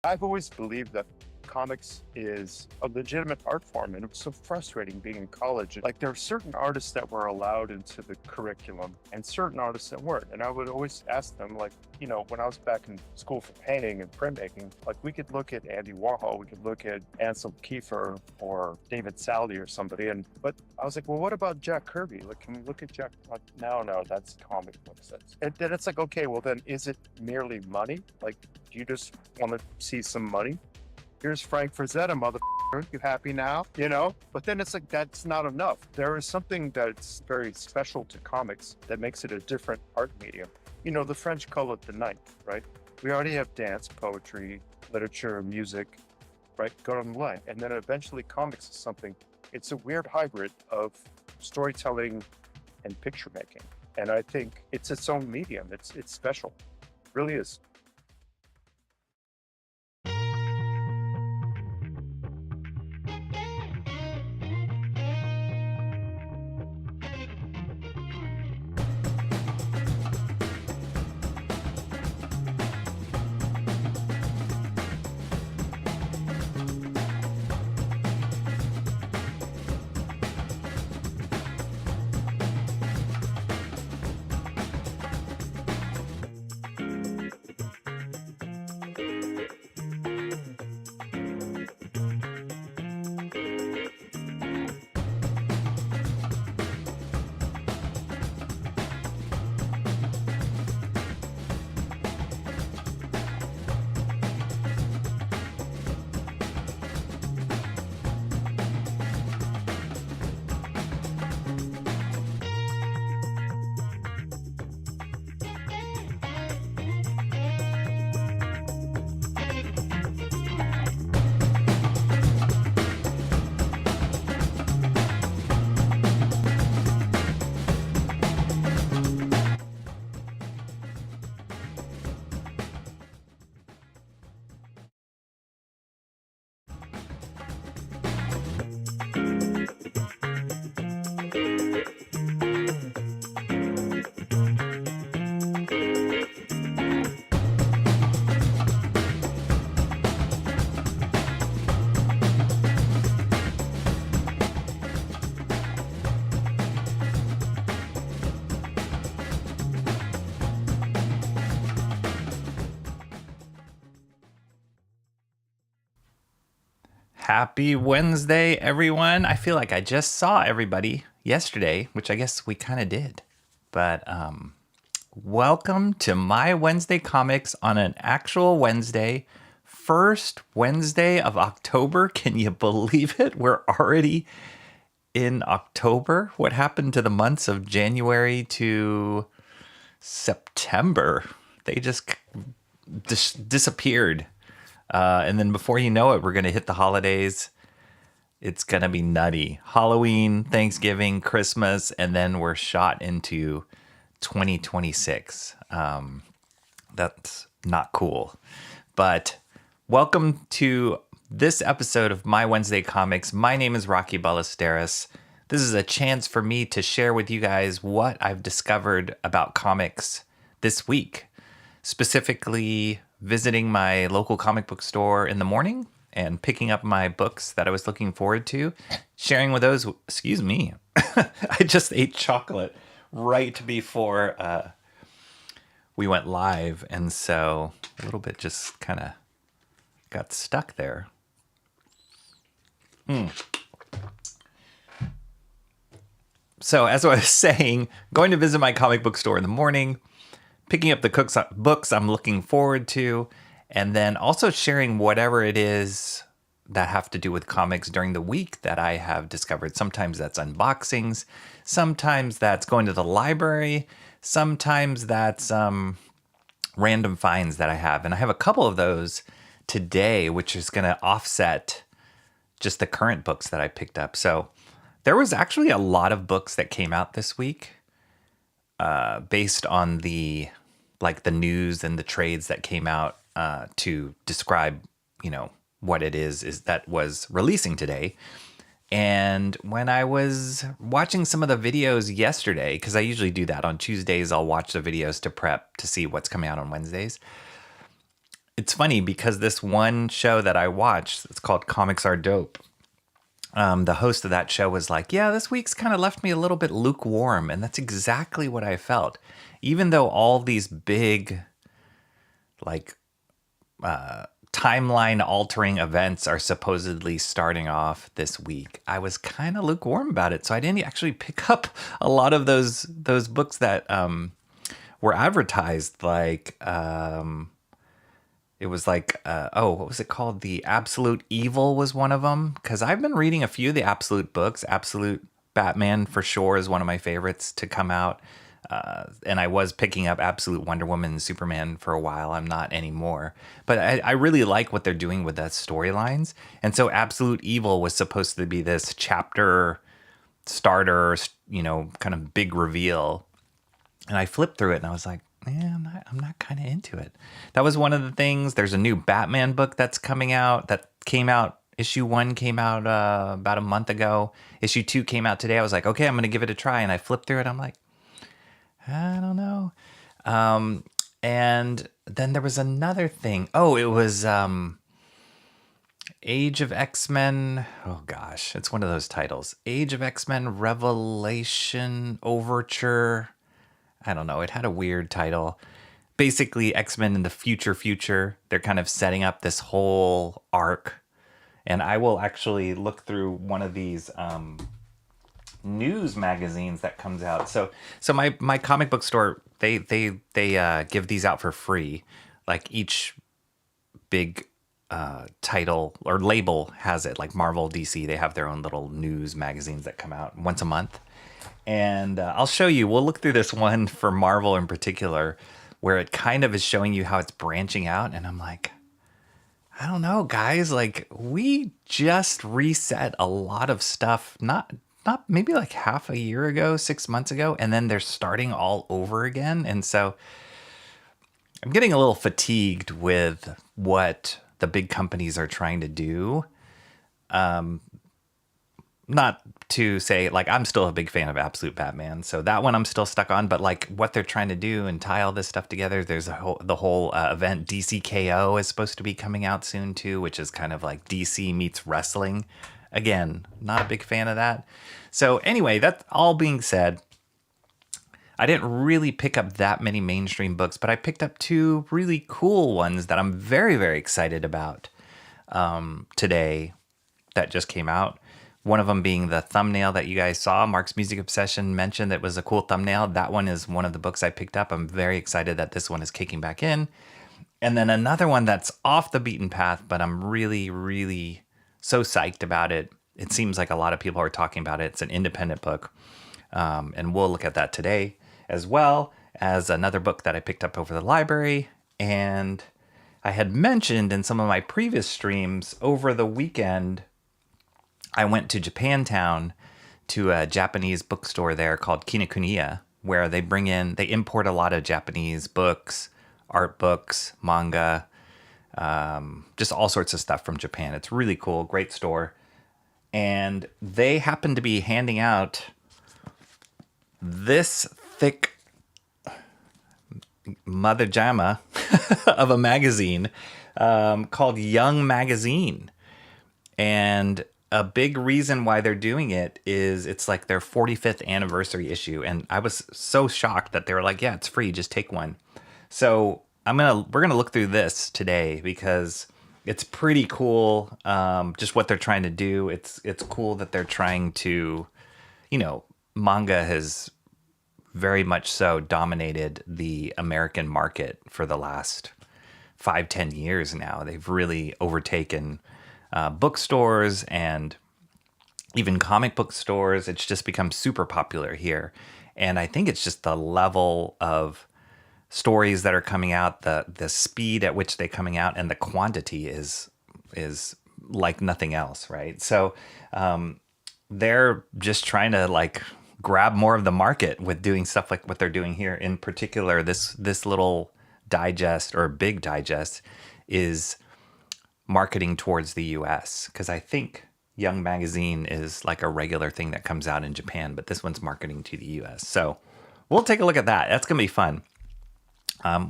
I've always believed that comics is a legitimate art form, and it was so frustrating being in college. Like, there are certain artists that were allowed into the curriculum and certain artists that weren't. And I would always ask them, like, when I was back in school for painting and printmaking, like, we could look at Andy Warhol, we could look at Ansel Kiefer or David Sally or somebody. But I was like, well, what about Jack Kirby? Like, can we look at Jack? Like, no, that's comic books. And then it's like, okay, well, then is it merely money? Like, do you just want to see some money? Here's Frank Frazetta, motherfucker. You happy now? But then it's like, that's not enough. There is something that's very special to comics that makes it a different art medium. The French call it the ninth, right? We already have dance, poetry, literature, music, right? Go on the line. And then eventually comics is something, it's a weird hybrid of storytelling and picture making. And I think it's its own medium. It's special. It really is. Happy Wednesday, everyone. I feel like I just saw everybody yesterday, which I guess we kind of did. But welcome to my Wednesday comics on an actual Wednesday, first Wednesday of October. Can you believe it? We're already in October. What happened to the months of January to September? They just disappeared. And then before you know it, we're going to hit the holidays. It's going to be nutty. Halloween, Thanksgiving, Christmas, and then we're shot into 2026. That's not cool. But welcome to this episode of My Wednesday Comics. My name is Rocky Ballesteros. This is a chance for me to share with you guys what I've discovered about comics this week. Specifically, visiting my local comic book store in the morning and picking up my books that I was looking forward to, sharing with those. Excuse me. I just ate chocolate right before we went live. And so a little bit just kind of got stuck there. So as I was saying, going to visit my comic book store in the morning, picking up the books I'm looking forward to, and then also sharing whatever it is that have to do with comics during the week that I have discovered. Sometimes that's unboxings, sometimes that's going to the library, sometimes that's random finds that I have. And I have a couple of those today, which is going to offset just the current books that I picked up. So there was actually a lot of books that came out this week based on the news and the trades that came out to describe, what it is that was releasing today. And when I was watching some of the videos yesterday, because I usually do that on Tuesdays, I'll watch the videos to prep to see what's coming out on Wednesdays. it's funny because this one show that I watched, it's called Comics Are Dope. The host of that show was like, yeah, this week's kind of left me a little bit lukewarm. And that's exactly what I felt. Even though all these big, like, timeline altering events are supposedly starting off this week, I was kind of lukewarm about it. So I didn't actually pick up a lot of those books that were advertised. Like, it was like, what was it called? The Absolute Evil was one of them. Because I've been reading a few of the Absolute books. Absolute Batman, for sure, is one of my favorites to come out. And I was picking up Absolute Wonder Woman and Superman for a while. I'm not anymore. But I really like what they're doing with that storylines. And so Absolute Evil was supposed to be this chapter starter, kind of big reveal. And I flipped through it and I was like, man, I'm not kind of into it. That was one of the things. There's a new Batman book that's coming out that came out. Issue 1 came out about a month ago. Issue 2 came out today. I was like, okay, I'm going to give it a try. And I flipped through it. I'm like, I don't know. And then there was another thing. Oh, it was Age of X-Men. Oh, gosh. It's one of those titles. Age of X-Men Revelation Overture. I don't know. It had a weird title. Basically, X-Men in the future. They're kind of setting up this whole arc. And I will actually look through one of these news magazines that comes out. So my comic book store, they give these out for free. Like each big title or label has it. Like Marvel, DC, they have their own little news magazines that come out once a month. And I'll show you. We'll look through this one for Marvel in particular, where it kind of is showing you how it's branching out. And I'm like, I don't know, guys. Like, we just reset a lot of stuff, not maybe like half a year ago, 6 months ago, and then they're starting all over again. And so I'm getting a little fatigued with what the big companies are trying to do. Not to say, like, I'm still a big fan of Absolute Batman, so that one I'm still stuck on, but like what they're trying to do and tie all this stuff together, there's the whole event DCKO is supposed to be coming out soon too, which is kind of like DC meets wrestling. Again, not a big fan of that. So anyway, that all being said, I didn't really pick up that many mainstream books, but I picked up 2 really cool ones that I'm very, very excited about today that just came out. One of them being the thumbnail that you guys saw. Mark's Music Obsession mentioned that was a cool thumbnail. That one is one of the books I picked up. I'm very excited that this one is kicking back in. And then another one that's off the beaten path, but I'm really, really so psyched about it. It seems like a lot of people are talking about it. It's an independent book. And we'll look at that today, as well as another book that I picked up over the library. And I had mentioned in some of my previous streams over the weekend, I went to Japantown to a Japanese bookstore there called Kinokuniya, where they import a lot of Japanese books, art books, manga, just all sorts of stuff from Japan. It's really cool, great store. And they happen to be handing out this thick mother jamma of a magazine called Young Magazine. And a big reason why they're doing it is it's like their 45th anniversary issue. And I was so shocked that they were like, yeah, it's free. Just take one. So we're going to look through this today because it's pretty cool. Just what they're trying to do. It's cool that they're trying to, manga has very much so dominated the American market for the last 5-10 years now. They've really overtaken bookstores and even comic book stores. It's just become super popular here. And I think it's just the level of stories that are coming out, the speed at which they're coming out, and the quantity is like nothing else, right? So they're just trying to like grab more of the market with doing stuff like what they're doing here. In particular, this little digest or big digest is marketing towards the US, because I think Young Magazine is like a regular thing that comes out in Japan, but this one's marketing to the US. So we'll take a look at that. That's going to be fun.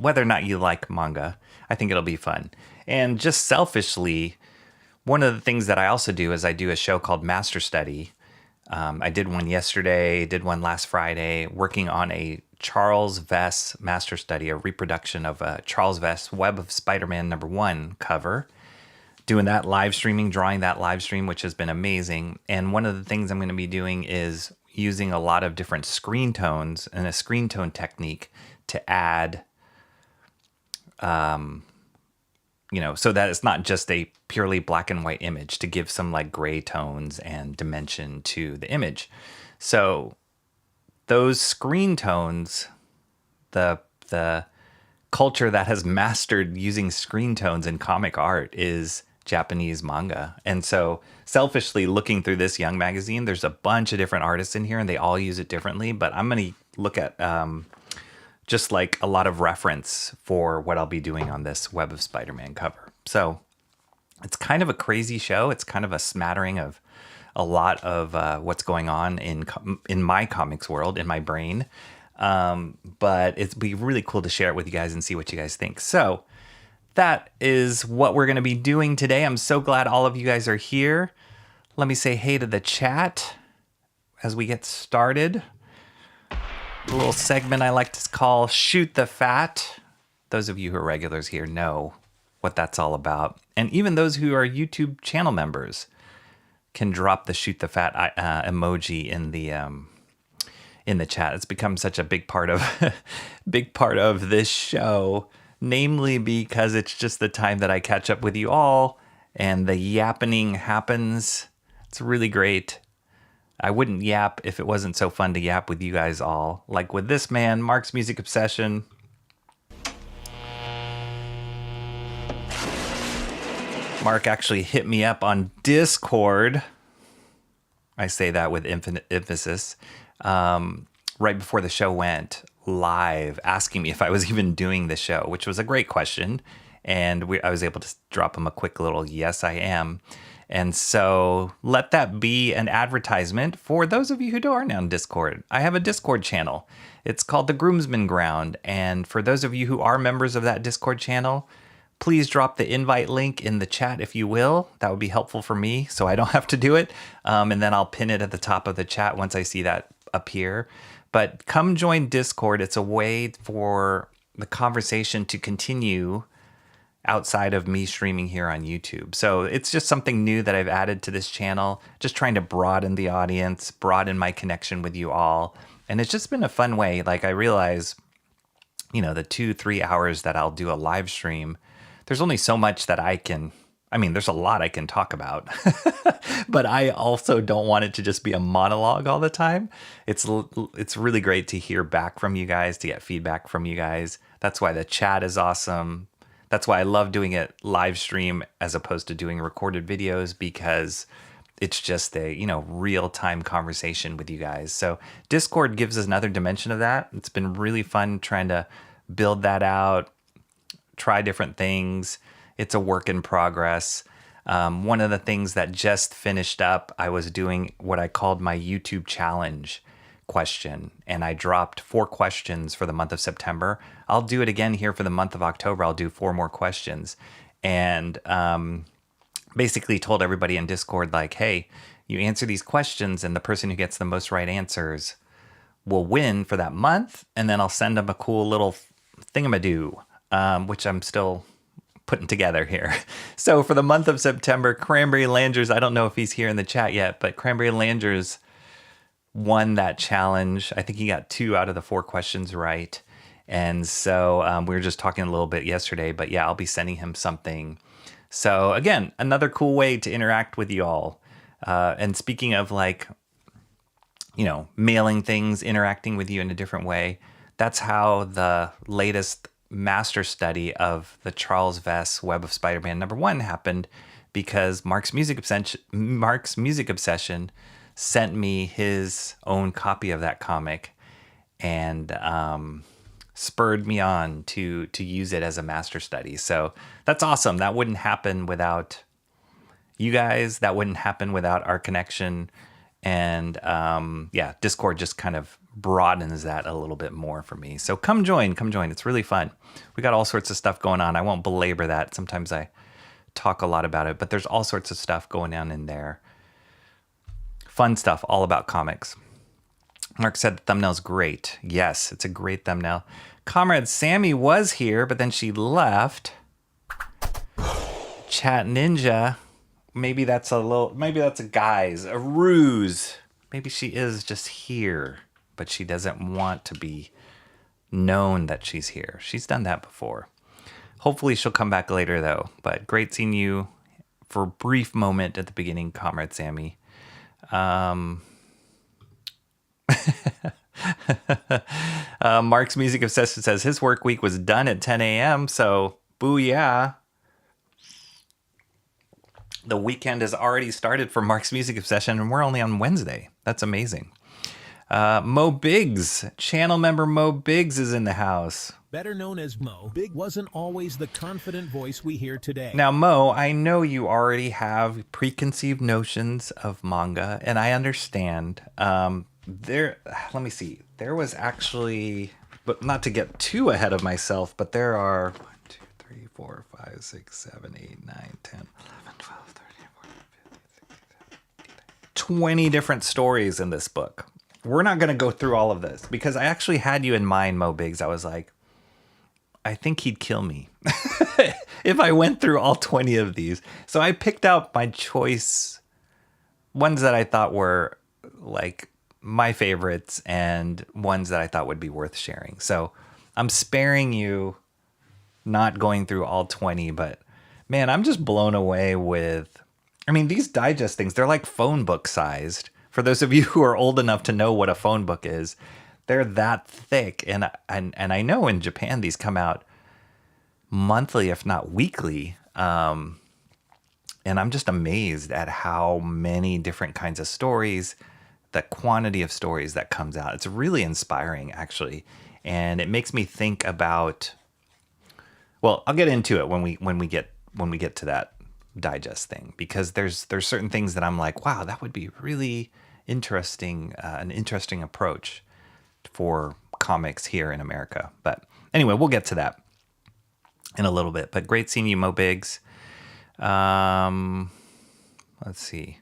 whether or not you like manga. I think it'll be fun. And just selfishly, one of the things that I also do is I do a show called Master Study. I did one yesterday, did one last Friday, working on a Charles Vess Master Study, a reproduction of a Charles Vess Web of Spider-Man #1 cover. Doing that live streaming, drawing that live stream, which has been amazing. And one of the things I'm going to be doing is using a lot of different screen tones and a screen tone technique to add, so that it's not just a purely black and white image, to give some like gray tones and dimension to the image. So those screen tones, the culture that has mastered using screen tones in comic art is Japanese manga. And so selfishly looking through this Young magazine, there's a bunch of different artists in here and they all use it differently, but I'm going to look at just like a lot of reference for what I'll be doing on this Web of Spider-Man cover. So it's kind of a crazy show. It's kind of a smattering of a lot of what's going on in my comics world, in my brain. But it'd be really cool to share it with you guys and see what you guys think. So that is what we're going to be doing today. I'm so glad all of you guys are here. Let me say hey to the chat as we get started. A little segment I like to call Shoot the Fat. Those of you who are regulars here know what that's all about. And even those who are YouTube channel members can drop the Shoot the Fat emoji in the chat. It's become such a big part of this show, namely because it's just the time that I catch up with you all and the yappening happens. It's really great. I wouldn't yap if it wasn't so fun to yap with you guys all. Like with this man, Mark's Music Obsession. Mark actually hit me up on Discord. I say that with infinite emphasis. Right before the show went live, asking me if I was even doing the show, which was a great question. And I was able to drop him a quick little, yes, I am. And so let that be an advertisement for those of you who aren't on Discord. I have a Discord channel. It's called the Groomsman Ground. And for those of you who are members of that Discord channel, please drop the invite link in the chat if you will. That would be helpful for me so I don't have to do it. And then I'll pin it at the top of the chat once I see that appear. But come join Discord. It's a way for the conversation to continue outside of me streaming here on YouTube. So it's just something new that I've added to this channel, just trying to broaden the audience, broaden my connection with you all. And it's just been a fun way. Like I realize, the 2-3 hours that I'll do a live stream, there's only so much that there's a lot I can talk about, but I also don't want it to just be a monologue all the time. It's really great to hear back from you guys, to get feedback from you guys. That's why the chat is awesome. That's why I love doing it live stream as opposed to doing recorded videos, because it's just a, real-time conversation with you guys. So Discord gives us another dimension of that. It's been really fun trying to build that out, try different things. It's a work in progress. One of the things that just finished up, I was doing what I called my YouTube challenge question, and I dropped 4 questions for the month of September. I'll do it again here for the month of October. I'll do 4 more questions, and basically told everybody in Discord, like, hey, you answer these questions and the person who gets the most right answers will win for that month, and then I'll send them a cool little thingamadoo, which I'm still putting together here. So for the month of September, Cranberry Langers, I don't know if he's here in the chat yet, but Cranberry Langers won that challenge. I think he got 2 out of the 4 questions right. And so we were just talking a little bit yesterday, but yeah, I'll be sending him something. So again, another cool way to interact with you all. And speaking of mailing things, interacting with you in a different way, that's how the latest master study of the Charles Vess Web of Spider-Man #1 happened, because Mark's Music Obsession sent me his own copy of that comic and spurred me on to use it as a master study. So that's awesome. That wouldn't happen without you guys. That wouldn't happen without our connection. And Discord just kind of broadens that a little bit more for me. So come join. It's really fun. We got all sorts of stuff going on. I won't belabor that. Sometimes I talk a lot about it, but there's all sorts of stuff going on in there. Fun stuff, all about comics. Mark said the thumbnail's great. Yes, it's a great thumbnail. Comrade Sammy was here, but then she left. Chat Ninja. Maybe that's a guise, a ruse. Maybe she is just here, but she doesn't want to be known that she's here. She's done that before. Hopefully she'll come back later though. But great seeing you for a brief moment at the beginning, Comrade Sammy. Mark's Music Obsession says his work week was done at 10 a.m. So booyah. The weekend has already started for Mark's Music Obsession, and we're only on Wednesday. That's amazing. Mo Biggs, channel member Mo Biggs is in the house. Better known as Mo, Big wasn't always the confident voice we hear today. Now, Mo, I know you already have preconceived notions of manga, and I understand. Let me see. There was actually, but not to get too ahead of myself, but there are 1, 2, 3, 4, 5, 6, 7, 8, 9, 10, 11, 12, 13, 14, 15, 16, 17, 20 different stories in this book. We're not going to go through all of this because I actually had you in mind, Mo Biggs. I was like, I think he'd kill me if I went through all 20 of these. So I picked out my choice, ones that I thought were like my favorites and ones that I thought would be worth sharing. So I'm sparing you not going through all 20, but man, I'm just blown away with, I mean, these digest things, they're like phone book sized. For those of you who are old enough to know what a phone book is, they're that thick. And I know in Japan, these come out monthly, if not weekly. And I'm just amazed at how many different kinds of stories, the quantity of stories that comes out. It's really inspiring, actually. And it makes me think about, well, I'll get into it when we get to that digest thing, because there's certain things that I'm like, wow, that would be really interesting, an interesting approach for comics here in America. But anyway, we'll get to that in a little bit. But great seeing you, Mo Biggs. Let's see.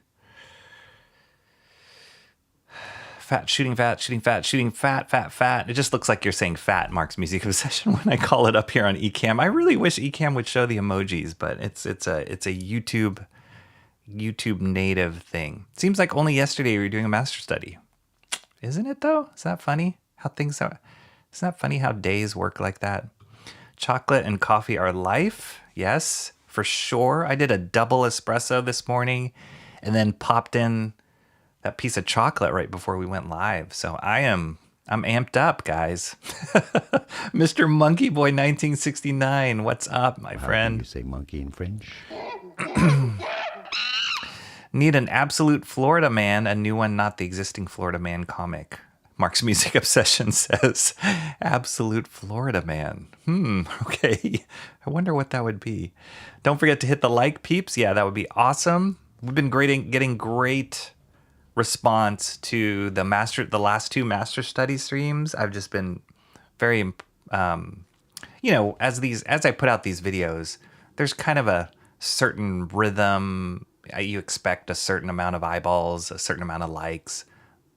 Fat, shooting fat, shooting fat, shooting fat, fat, fat. It just looks like you're saying fat, Mark's Music Obsession, when I call it up here on Ecamm. I really wish Ecamm would show the emojis, but it's a YouTube native thing. Seems like only yesterday we were doing a master study. Isn't it though? Is that funny? Isn't that funny how days work like that? Chocolate and coffee are life. Yes, for sure. I did a double espresso this morning and then popped in that piece of chocolate right before we went live. So I'm amped up, guys. Mr. Monkey Boy 1969, what's up, my friend? How do you say monkey in French? Need an absolute Florida man, a new one, not the existing Florida Man comic. Mark's Music Obsession says, absolute Florida Man. Okay. I wonder what that would be. Don't forget to hit the like, peeps. Yeah, that would be awesome. We've been getting great response to the last two master study streams. I've just been very, as I put out these videos, there's kind of a certain rhythm. You expect a certain amount of eyeballs, a certain amount of likes,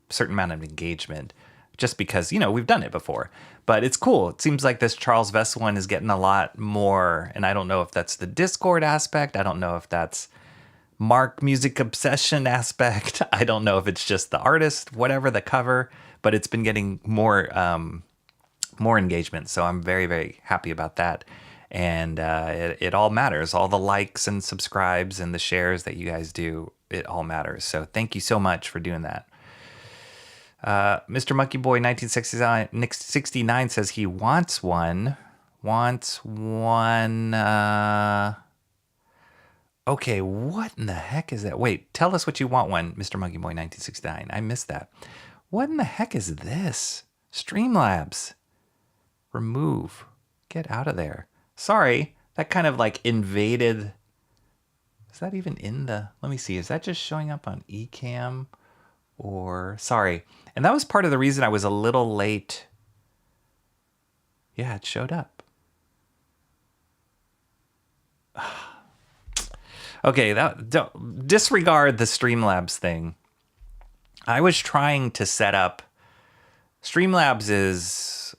a certain amount of engagement, just because, we've done it before. But it's cool. It seems like this Charles Vess one is getting a lot more, and I don't know if that's the Discord aspect. I don't know if that's Mark Music Obsession aspect. I don't know if it's just the artist, whatever, the cover, but it's been getting more engagement. So I'm very, very happy about that. And it all matters. All the likes and subscribes and the shares that you guys do, it all matters. So thank you so much for doing that. Mr. Monkey Boy 1969 says he wants one. Okay, what in the heck is that? Wait, tell us what you want one, Mr. Monkey Boy 1969. I missed that. What in the heck is this? Streamlabs. Remove. Get out of there. Sorry, that kind of like invaded. Is that even in the... Let me see. Is that just showing up on Ecamm? or sorry. And that was part of the reason I was a little late. Yeah, it showed up. Okay, don't disregard the Streamlabs thing. I was trying to set up. Streamlabs is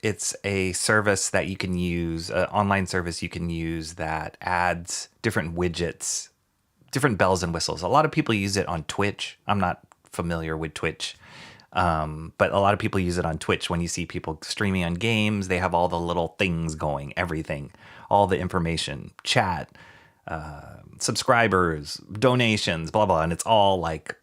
it's a service that you can use, an online service you can use that adds different widgets, different bells and whistles. A lot of people use it on Twitch. I'm not familiar with Twitch, but a lot of people use it on Twitch. When you see people streaming on games, they have all the little things going, everything, all the information, chat, subscribers, donations, blah, blah. And it's all like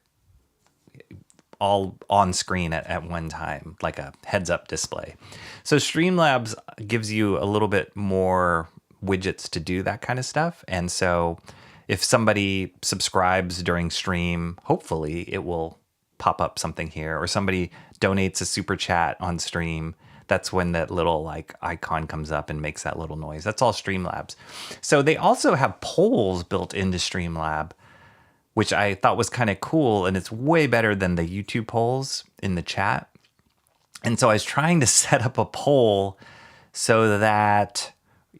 all on screen at one time, like a heads up display. So Streamlabs gives you a little bit more widgets to do that kind of stuff. And so if somebody subscribes during stream, hopefully it will pop up something here, or somebody donates a super chat on stream. That's when that little like icon comes up and makes that little noise. That's all Streamlabs. So they also have polls built into Streamlab, which I thought was kind of cool. And it's way better than the YouTube polls in the chat. And so I was trying to set up a poll so that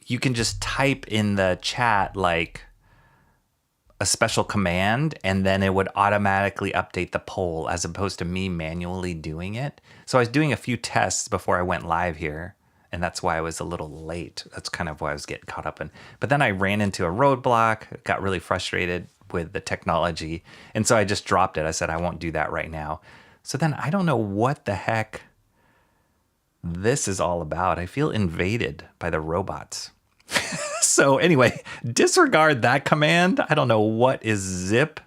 you can just type in the chat like a special command, and then it would automatically update the poll as opposed to me manually doing it. So I was doing a few tests before I went live here, and that's why I was a little late. That's kind of why I was getting caught up in. But then I ran into a roadblock, got really frustrated with the technology, and so I just dropped it. I said, I won't do that right now. So then I don't know what the heck this is all about. I feel invaded by the robots. So anyway, disregard that command. I don't know what is zip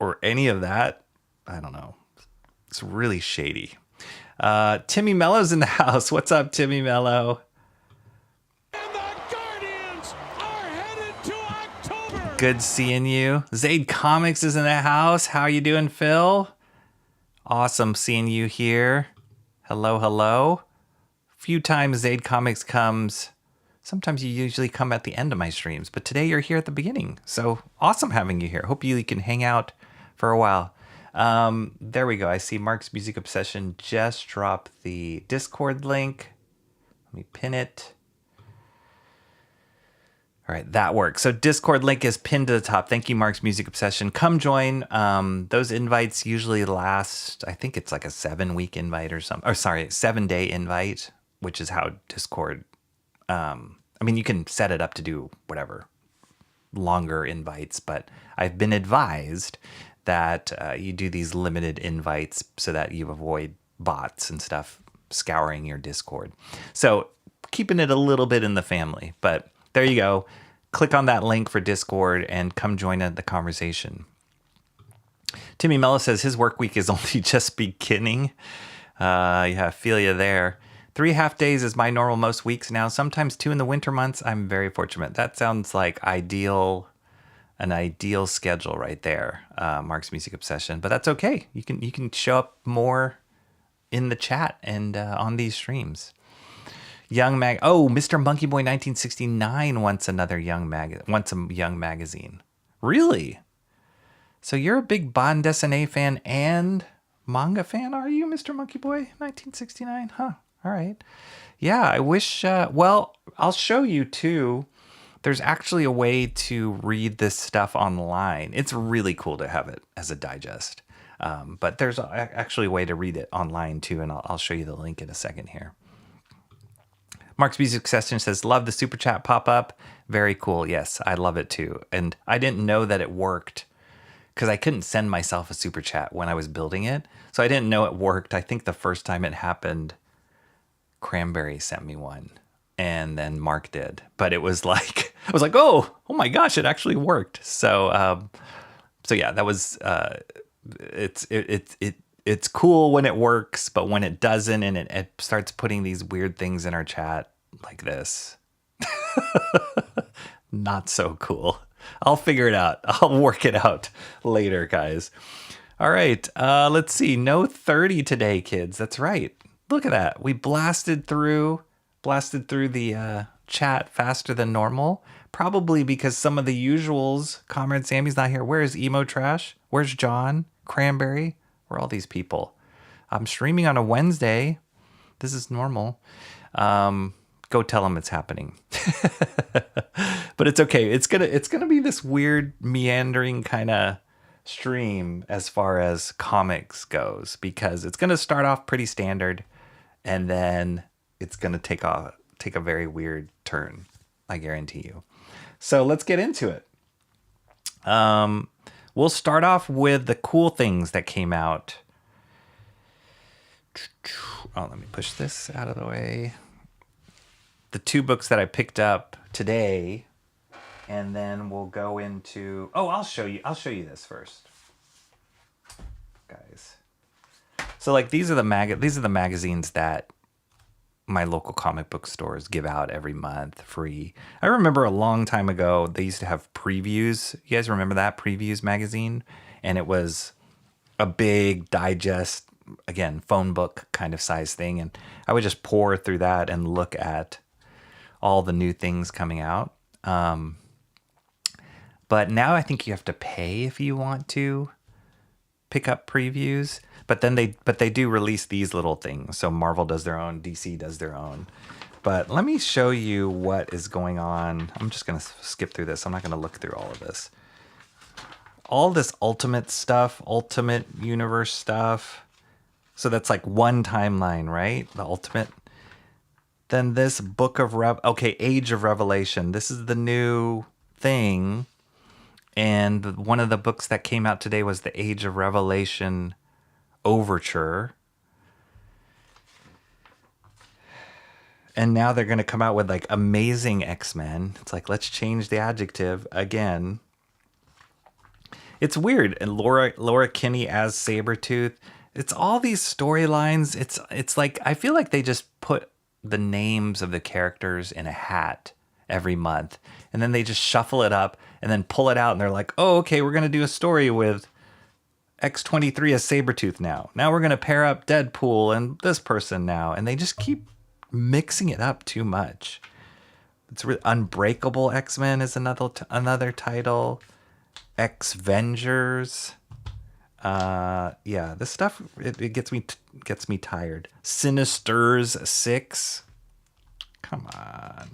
or any of that. I don't know. It's really shady. Timmy Mello's in the house. What's up, Timmy Mello? And the Guardians are headed to October. Good seeing you. Zaid Comics is in the house. How you doing, Phil? Awesome seeing you here. Hello, hello. Few times Zaid Comics comes. Sometimes you usually come at the end of my streams, but today you're here at the beginning. So awesome having you here. Hope you can hang out for a while. There we go. I see Mark's Music Obsession just dropped the Discord link. Let me pin it. All right, that works. So Discord link is pinned to the top. Thank you, Mark's Music Obsession. Come join. Those invites usually last, I think it's like a 7-week invite or something. Or sorry, 7-day invite, which is how Discord. I mean, you can set it up to do whatever, longer invites, but I've been advised that you do these limited invites so that you avoid bots and stuff scouring your Discord. So keeping it a little bit in the family, but there you go. Click on that link for Discord and come join in the conversation. Timmy Mello says his work week is only just beginning. Yeah, I feel you there. 3 half days is my normal most weeks now. Sometimes 2 in the winter months. I'm very fortunate. That sounds like an ideal schedule right there. Mark's Music Obsession, but that's okay. You can show up more in the chat and on these streams. Mr. Monkey Boy 1969 wants a young magazine. Really? So you're a big bande dessinée fan and manga fan, are you, Mr. Monkey Boy 1969? Huh. All right. Yeah, I wish, well, I'll show you too. There's actually a way to read this stuff online. It's really cool to have it as a digest. But there's actually a way to read it online too, and I'll show you the link in a second here. Mark's Music Session says, love the super chat pop-up. Very cool. Yes, I love it too. And I didn't know that it worked because I couldn't send myself a super chat when I was building it. So I didn't know it worked. I think the first time it happened, Cranberry sent me one, and then Mark did. But it was like, I was like, oh my gosh, it actually worked. So, yeah, that was, it's cool when it works, but when it doesn't and it starts putting these weird things in our chat like this, not so cool. I'll figure it out. I'll work it out later, guys. All right, let's see. No 30 today, kids. That's right. Look at that. We blasted through the chat faster than normal. Probably because some of the usuals, Comrade Sammy's not here. Where is Emo Trash? Where's John? Cranberry? Where are all these people? I'm streaming on a Wednesday. This is normal. Go tell them it's happening. But it's okay. It's gonna be this weird meandering kind of stream as far as comics goes, because it's gonna start off pretty standard, and then it's gonna take a very weird turn. I guarantee you. So let's get into it. We'll start off with the cool things that came out. Oh, let me push this out of the way. The 2 books that I picked up today, and then we'll go into... Oh, I'll show you this first, guys. So like these are the magazines that my local comic book stores give out every month free. I remember a long time ago they used to have Previews. You guys remember that Previews magazine? And it was a big digest, again, phone book kind of size thing, and I would just pour through that and look at all the new things coming out. But now I think you have to pay if you want to pick up Previews. But they do release these little things. So Marvel does their own, DC does their own. But let me show you what is going on. I'm just going to skip through this. I'm not going to look through all of this. All this Ultimate stuff, Ultimate Universe stuff. So that's like one timeline, right? The Ultimate. Then this Book of Age of Revelation. This is the new thing. And one of the books that came out today was the Age of Revelation Overture. And now they're going to come out with like Amazing X-Men. It's like, let's change the adjective again. It's weird. And Laura Kinney as Sabretooth. It's all these storylines. It's like, I feel like they just put the names of the characters in a hat every month, and then they just shuffle it up and then pull it out, and they're like, oh, okay, we're going to do a story with X-23 as Sabretooth now. Now we're going to pair up Deadpool and this person now. And they just keep mixing it up too much. It's Unbreakable X-Men is another title. X-Vengers. Yeah, this stuff, it gets me tired. Sinisters 6. Come on.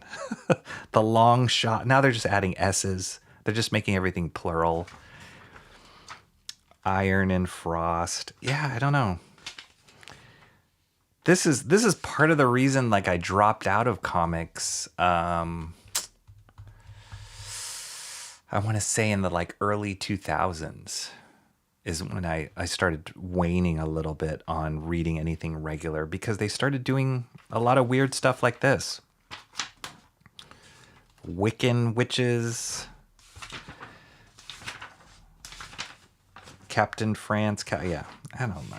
The Long Shot. Now they're just adding S's. They're just making everything plural. Iron and Frost. Yeah, I don't know. This is part of the reason like I dropped out of comics. I want to say in the like early 2000s is when I started waning a little bit on reading anything regular, because they started doing a lot of weird stuff like this. Wiccan Witches. Captain France. Yeah, I don't know.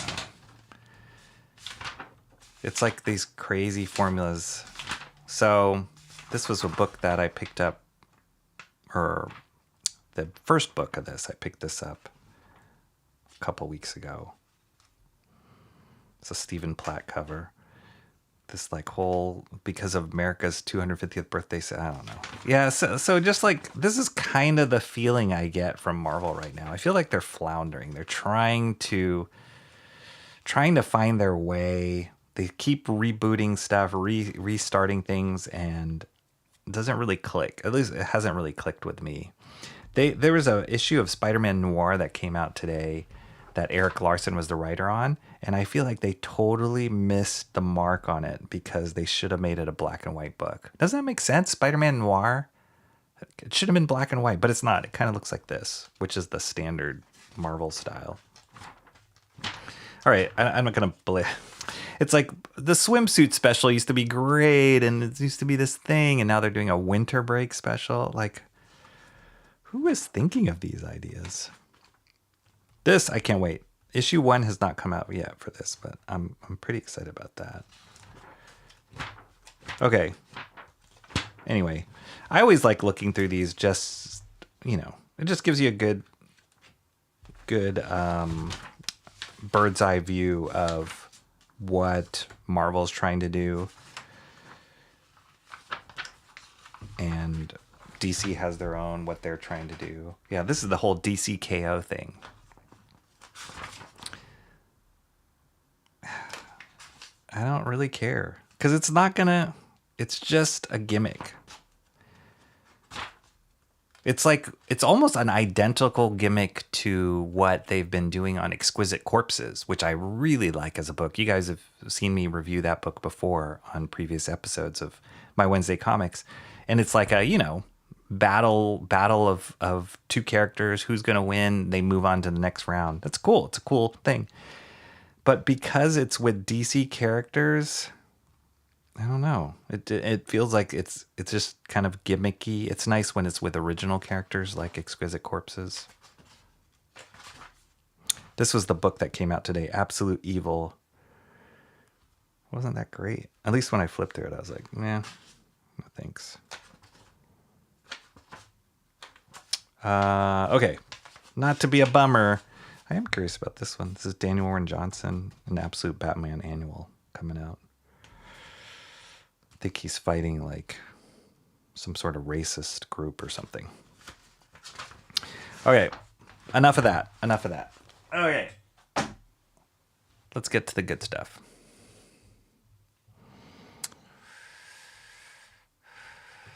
It's like these crazy formulas. So this was a book that I picked up, or the first book of this. I picked this up a couple weeks ago. It's a Stephen Platt cover. This like whole, because of America's 250th birthday. I don't know. Yeah. So just like, this is kind of the feeling I get from Marvel right now. I feel like they're floundering. They're trying to find their way. They keep rebooting stuff, restarting things, and it doesn't really click. At least it hasn't really clicked with me. There was an issue of Spider-Man Noir that came out today that Eric Larson was the writer on, and I feel like they totally missed the mark on it because they should have made it a black and white book. Doesn't that make sense? Spider-Man Noir? It should have been black and white, but it's not. It kind of looks like this, which is the standard Marvel style. All right, I'm not going to... It's like the swimsuit special used to be great, and it used to be this thing, and now they're doing a winter break special. Like, who is thinking of these ideas? This, I can't wait. Issue 1 has not come out yet for this, but I'm pretty excited about that. Okay. Anyway, I always like looking through these, just, you know, it just gives you a good bird's eye view of what Marvel's trying to do. And DC has their own, what they're trying to do. Yeah, this is the whole DC KO thing. I don't really care. Because it's not gonna... It's just a gimmick. It's like... It's almost an identical gimmick to what they've been doing on Exquisite Corpses, which I really like as a book. You guys have seen me review that book before on previous episodes of my Wednesday Comics. And it's like a, you know, battle of two characters. Who's going to win? They move on to the next round. That's cool. It's a cool thing. But because it's with DC characters, I don't know. It feels like it's just kind of gimmicky. It's nice when it's with original characters like Exquisite Corpses. This was the book that came out today, Absolute Evil. Wasn't that great? At least when I flipped through it, I was like, nah, no thanks. Okay, not to be a bummer. I am curious about this one. This is Daniel Warren Johnson, an Absolute Batman annual coming out. I think he's fighting like some sort of racist group or something. Okay, enough of that. Okay, let's get to the good stuff.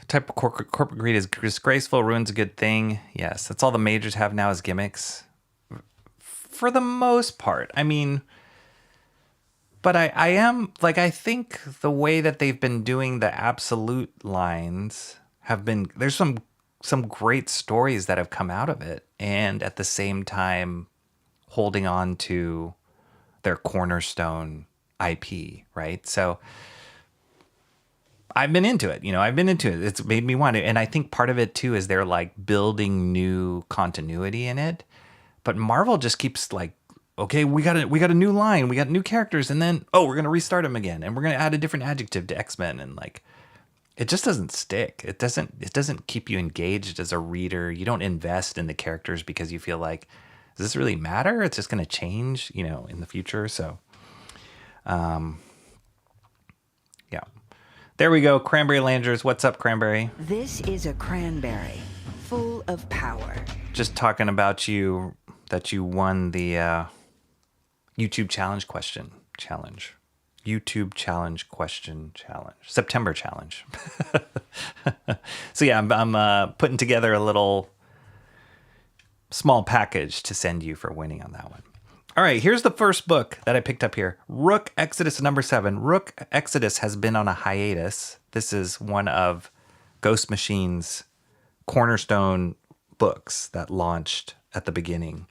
Type of corporate greed is disgraceful, ruins a good thing. Yes, that's all the majors have now is gimmicks. For the most part. I mean, but I am, like, I think the way that they've been doing the absolute lines have been, there's some great stories that have come out of it. And at the same time, holding on to their cornerstone IP, right? So I've been into it, It's made me want to. And I think part of it too is they're like building new continuity in it. But Marvel just keeps like, okay, we got a new line, we got new characters, and then we're gonna restart them again, and we're gonna add a different adjective to X-Men, and like, it just doesn't stick. It doesn't keep you engaged as a reader. You don't invest in the characters because you feel like, does this really matter? It's just gonna change, in the future. So, yeah. There we go. Cranberry Landers. What's up, Cranberry? This is a cranberry full of power. Just talking about you, that you won the YouTube challenge question challenge. YouTube challenge question challenge. September challenge. So yeah, I'm putting together a little small package to send you for winning on that one. All right, here's the first book that I picked up here. Rook Exodus number 7. Rook Exodus has been on a hiatus. This is one of Ghost Machine's cornerstone books that launched at the beginning.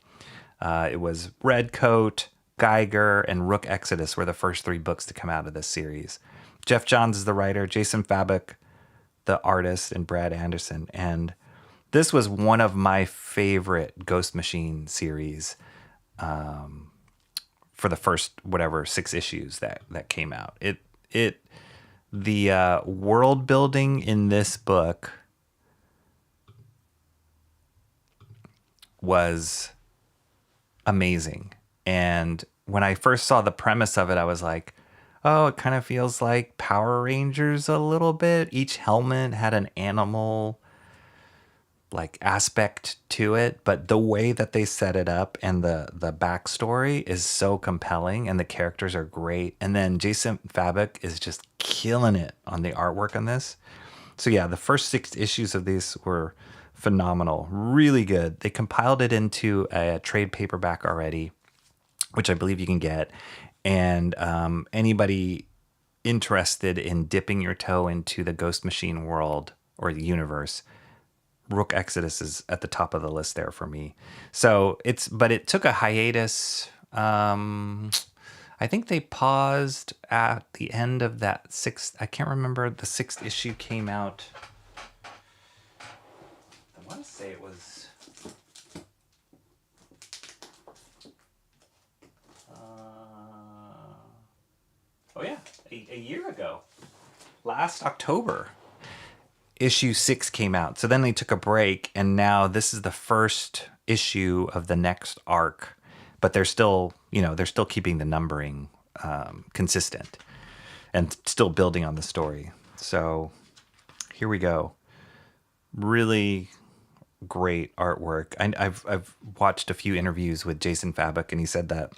It was Redcoat, Geiger, and Rook Exodus were the first 3 books to come out of this series. Jeff Johns is the writer, Jason Fabok, the artist, and Brad Anderson. And this was one of my favorite Ghost Machine series for the first, 6 issues that came out. The world building in this book was amazing. And when I first saw the premise of it, I was like, oh, it kind of feels like Power Rangers a little bit. Each helmet had an animal like aspect to it, but the way that they set it up and the backstory is so compelling, and the characters are great. And then Jason Fabok is just killing it on the artwork on this. So yeah, the first 6 issues of these were phenomenal, really good. They compiled it into a trade paperback already, which I believe you can get. And anybody interested in dipping your toe into the Ghost Machine world or the universe, Rook Exodus is at the top of the list there for me. So but it took a hiatus. I think they paused at the end of that 6th. I can't remember. The 6th issue came out. I want to say it was. A year ago. Last October. Issue 6 came out. So then they took a break, and now this is the first issue of the next arc. But they're still keeping the numbering consistent and still building on the story. So here we go. Really great artwork. I've watched a few interviews with Jason Fabok, and he said that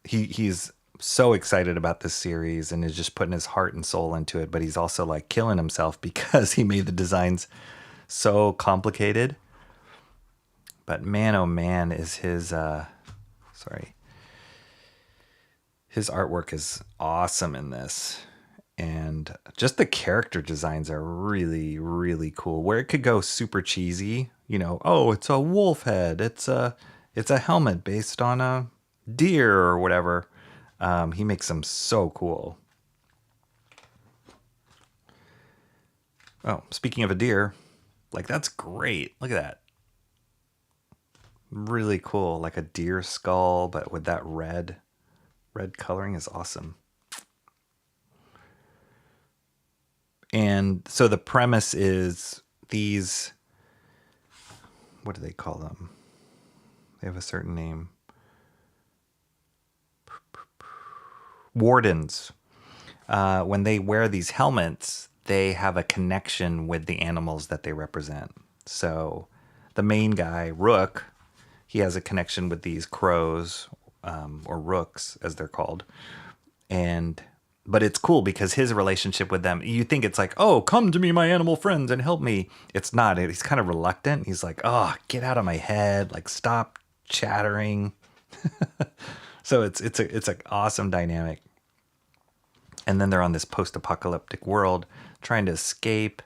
he's so excited about this series and is just putting his heart and soul into it, but he's also like killing himself because he made the designs so complicated. But man, oh man, is his his artwork is awesome in this. And just the character designs are really, really cool. Where it could go super cheesy, you know, oh, it's a wolf head. It's a helmet based on a deer or whatever. He makes them so cool. Oh, speaking of a deer, like that's great. Look at that. Really cool. Like a deer skull, but with that red coloring is awesome. And so the premise is these, what do they call them? They have a certain name. Wardens. When they wear these helmets, they have a connection with the animals that they represent. So the main guy, Rook, he has a connection with these crows, or rooks as they're called. But it's cool because his relationship with them, you think it's like, oh, come to me, my animal friends, and help me. It's not. He's kind of reluctant. He's like, oh, get out of my head. Like, stop chattering. So it's an awesome dynamic. And then they're on this post-apocalyptic world trying to escape.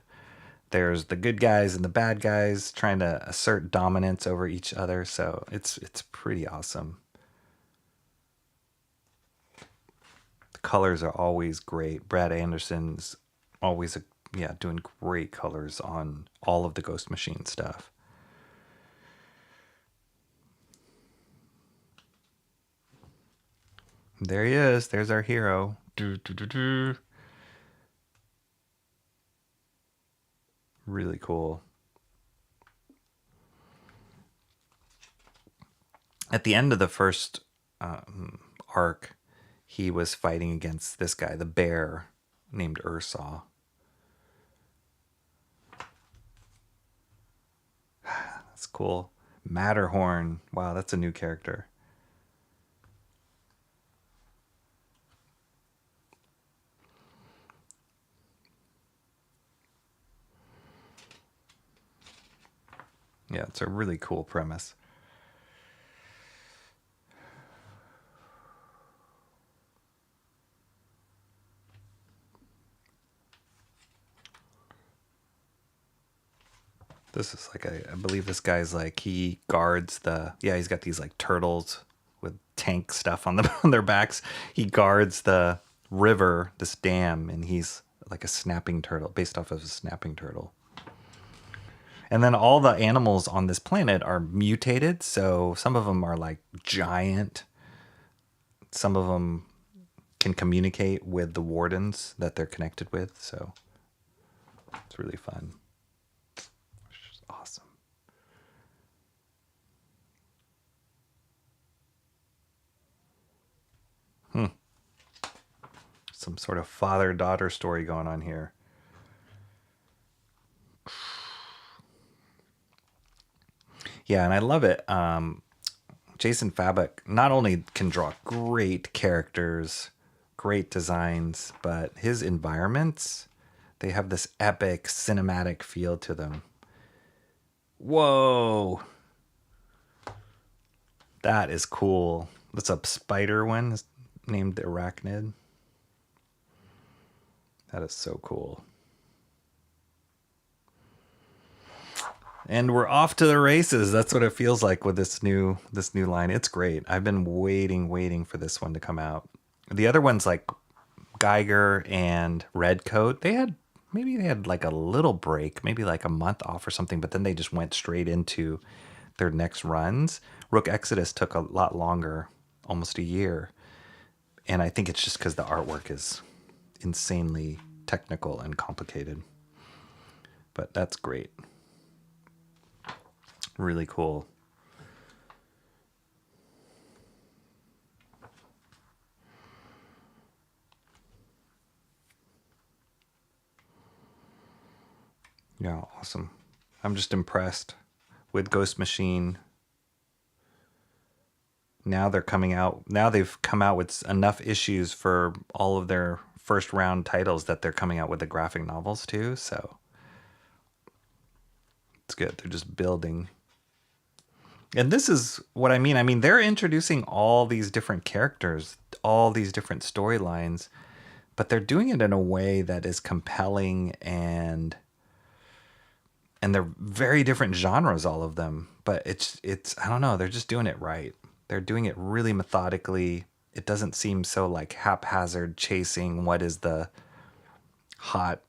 There's the good guys and the bad guys trying to assert dominance over each other. So it's pretty awesome. Colors are always great. Brad Anderson's always doing great colors on all of the Ghost Machine stuff. There he is. There's our hero. Really cool. At the end of the first arc, he was fighting against this guy, the bear, named Ursaw. That's cool. Matterhorn. Wow, that's a new character. Yeah, it's a really cool premise. This is like I believe this guy's like he guards he's got these like turtles with tank stuff on on their backs. He guards the river, this dam, and he's like a snapping turtle, based off of a snapping turtle. And then all the animals on this planet are mutated, so some of them are like giant. Some of them can communicate with the wardens that they're connected with, so it's really fun. Awesome. Some sort of father-daughter story going on here. Yeah, and I love it. Jason Fabok not only can draw great characters, great designs, but his environments, they have this epic cinematic feel to them. Whoa. That is cool. That's a spider one named Arachnid. That is so cool. And we're off to the races. That's what it feels like with this new line. It's great. I've been waiting for this one to come out. The other ones like Geiger and Redcoat, they had like a little break, maybe like a month off or something, but then they just went straight into their next runs. Rook Exodus took a lot longer, almost a year. And I think it's just because the artwork is insanely technical and complicated. But that's great. Really cool. Yeah, awesome. I'm just impressed with Ghost Machine. now they're coming out. Now they've come out with enough issues for all of their first round titles that they're coming out with the graphic novels too. So it's good. They're just building. And this is what I mean. I mean, they're introducing all these different characters, all these different storylines, but they're doing it in a way that is compelling, and they're very different genres, all of them. But it's I don't know, they're just doing it right. They're doing it really methodically. It doesn't seem so like haphazard, chasing what is the hot,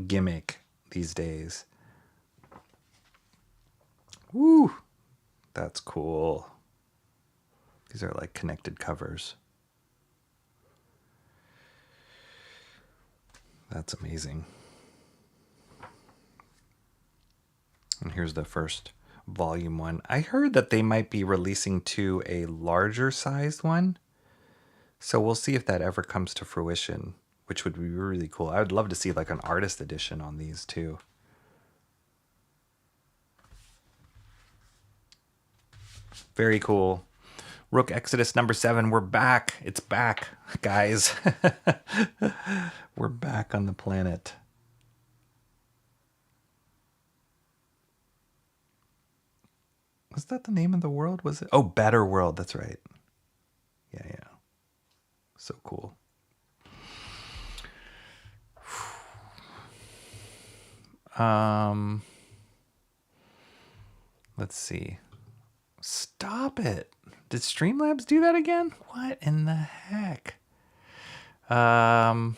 gimmick these days. Woo! That's cool. These are like connected covers. That's amazing. And here's the first volume one. I heard that they might be releasing to a larger sized one. So we'll see if that ever comes to fruition, which would be really cool. I would love to see like an artist edition on these too. Very cool. Rook Exodus number 7. We're back. It's back, guys. We're back on the planet. Was that the name of the world? Was it? Oh, Better World. That's right. Yeah. So cool. Let's see. Stop it. Did Streamlabs do that again? What in the heck? Cranberry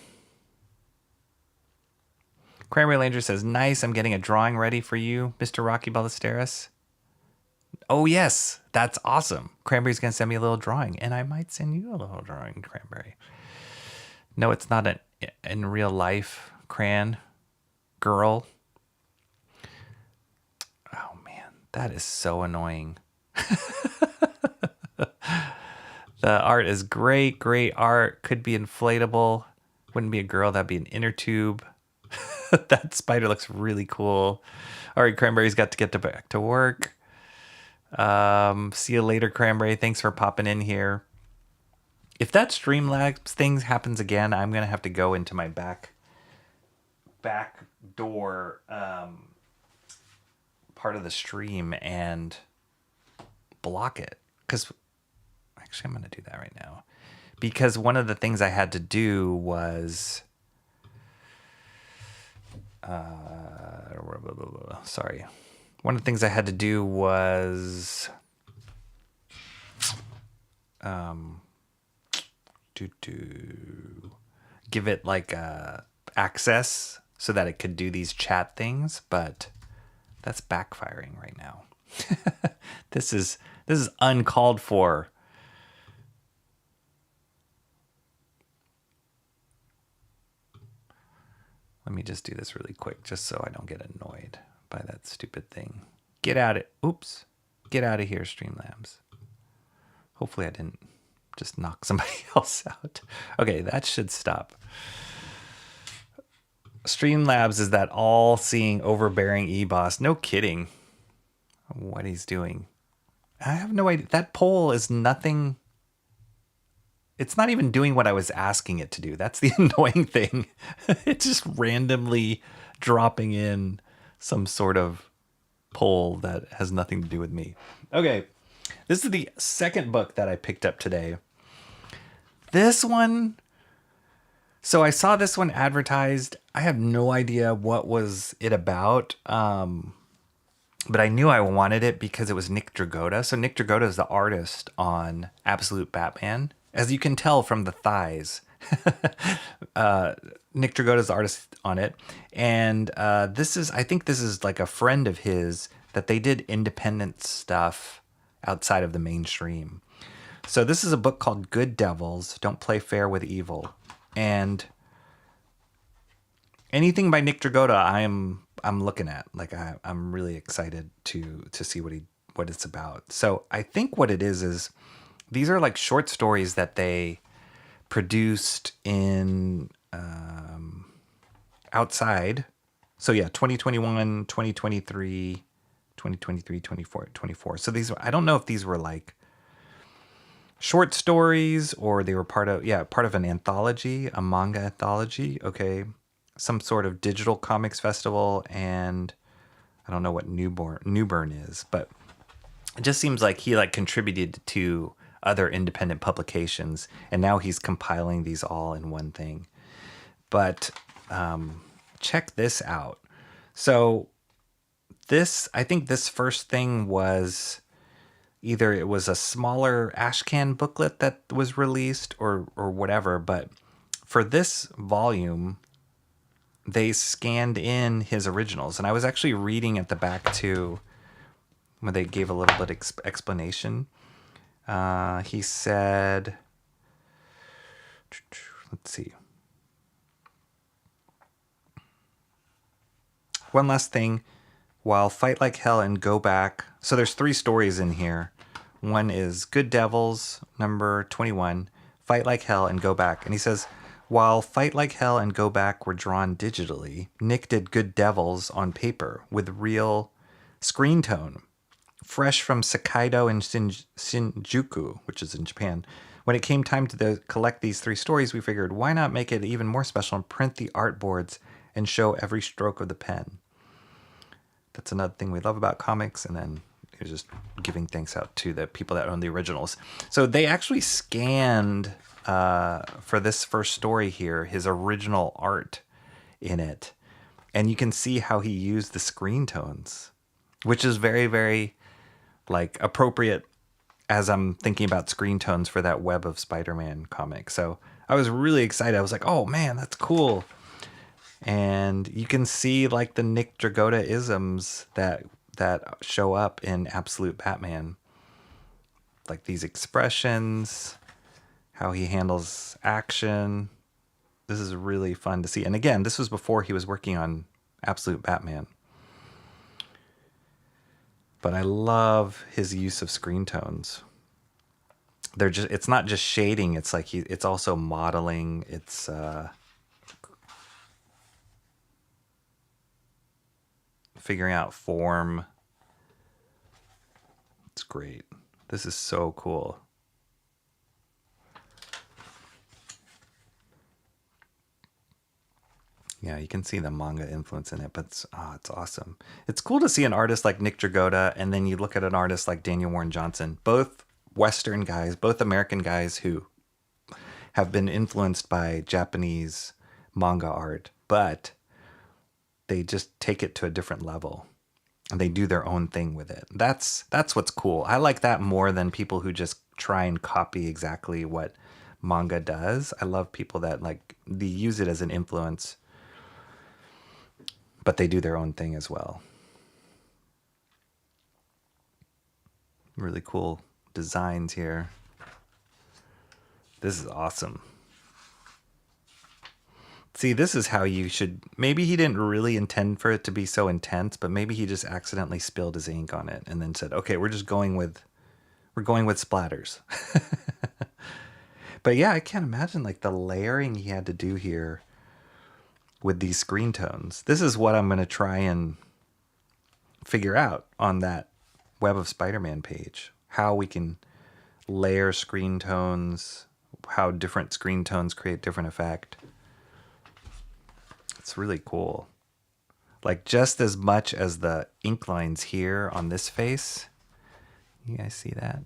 Langer says, nice, I'm getting a drawing ready for you, Mr. Rocky Ballesteros. Oh, yes, that's awesome. Cranberry's going to send me a little drawing, and I might send you a little drawing, Cranberry. No, it's not in real life, Cran. Girl. Oh, man, that is so annoying. The art is great art. Could be inflatable. Wouldn't be a girl, that'd be an inner tube. That spider looks really cool. All right, Cranberry's got to get back to work. See you later, Cranberry. Thanks for popping in here. If that Streamlabs thing happens again, I'm gonna have to go into my back door part of the stream and block it. Because actually, I'm gonna do that right now. Because one of the things I had to do was sorry. One of the things I had to do was give it like access so that it could do these chat things, but that's backfiring right now. This is uncalled for. Let me just do this really quick just so I don't get annoyed by that stupid thing. Get out of here, Streamlabs. Hopefully I didn't just knock somebody else out. Okay, that should stop. Streamlabs is that all-seeing, overbearing e-boss. No kidding. What he's doing. I have no idea. That poll is nothing. It's not even doing what I was asking it to do. That's the annoying thing. It's just randomly dropping in some sort of poll that has nothing to do with me. Okay. This is the second book that I picked up today. This one. So I saw this one advertised. I have no idea what was it about. But I knew I wanted it because it was Nick Dragotta. So Nick Dragotta is the artist on Absolute Batman. As you can tell from the thighs, Nick Dragotta is the artist on it. And I think this is like a friend of his that they did independent stuff outside of the mainstream. So this is a book called Good Devils, Don't Play Fair with Evil. And anything by Nick Dragotta, I'm looking at. Like I'm really excited to see what it's about. So I think what it is these are like short stories that they produced in outside. So yeah, 2021, 2023, 2023, 24. So these, I don't know if these were like short stories, or they were part of an anthology, a manga anthology. Okay. Some sort of digital comics festival, and I don't know what Newburn is, but it just seems like he like contributed to other independent publications, and now he's compiling these all in one thing. But check this out. So I think this first thing was either it was a smaller Ashcan booklet that was released or whatever, but for this volume, they scanned in his originals. And I was actually reading at the back too, when they gave a little bit of explanation. He said, let's see. One last thing. While Fight Like Hell and Go Back. So there's 3 stories in here. One is Good Devils, number 21, Fight Like Hell and Go Back. And he says, while Fight Like Hell and Go Back were drawn digitally, Nick did Good Devils on paper with real screen tone, fresh from Sakaido and Shinjuku, which is in Japan. When it came time to collect these 3 stories, we figured, why not make it even more special and print the artboards and show every stroke of the pen? That's another thing we love about comics. And then he was just giving thanks out to the people that own the originals. So they actually scanned, for this first story here, his original art in it. And you can see how he used the screen tones, which is very, very like appropriate as I'm thinking about screen tones for that Web of Spider-Man comic. So I was really excited. I was like, oh man, that's cool. And you can see like the Nick Dragotta isms that show up in Absolute Batman. Like these expressions, how he handles action. This is really fun to see. And again, this was before he was working on Absolute Batman. But I love his use of screen tones. It's not just shading, it's like it's also modeling. It's figuring out form. It's great. This is so cool. Yeah, you can see the manga influence in it, but it's awesome. It's cool to see an artist like Nick Dragotta, and then you look at an artist like Daniel Warren Johnson, both Western guys, both American guys who have been influenced by Japanese manga art, but they just take it to a different level and they do their own thing with it. That's what's cool. I like that more than people who just try and copy exactly what manga does. I love people that they use it as an influence, but they do their own thing as well. Really cool designs here. This is awesome. See, this is how you should... Maybe he didn't really intend for it to be so intense, but maybe he just accidentally spilled his ink on it and then said, okay, we're going with splatters. But yeah, I can't imagine the layering he had to do here with these screen tones. This is what I'm going to try and figure out on that Web of Spider-Man page. How we can layer screen tones, how different screen tones create different effect. It's really cool. Just as much as the ink lines here on this face. You guys see that?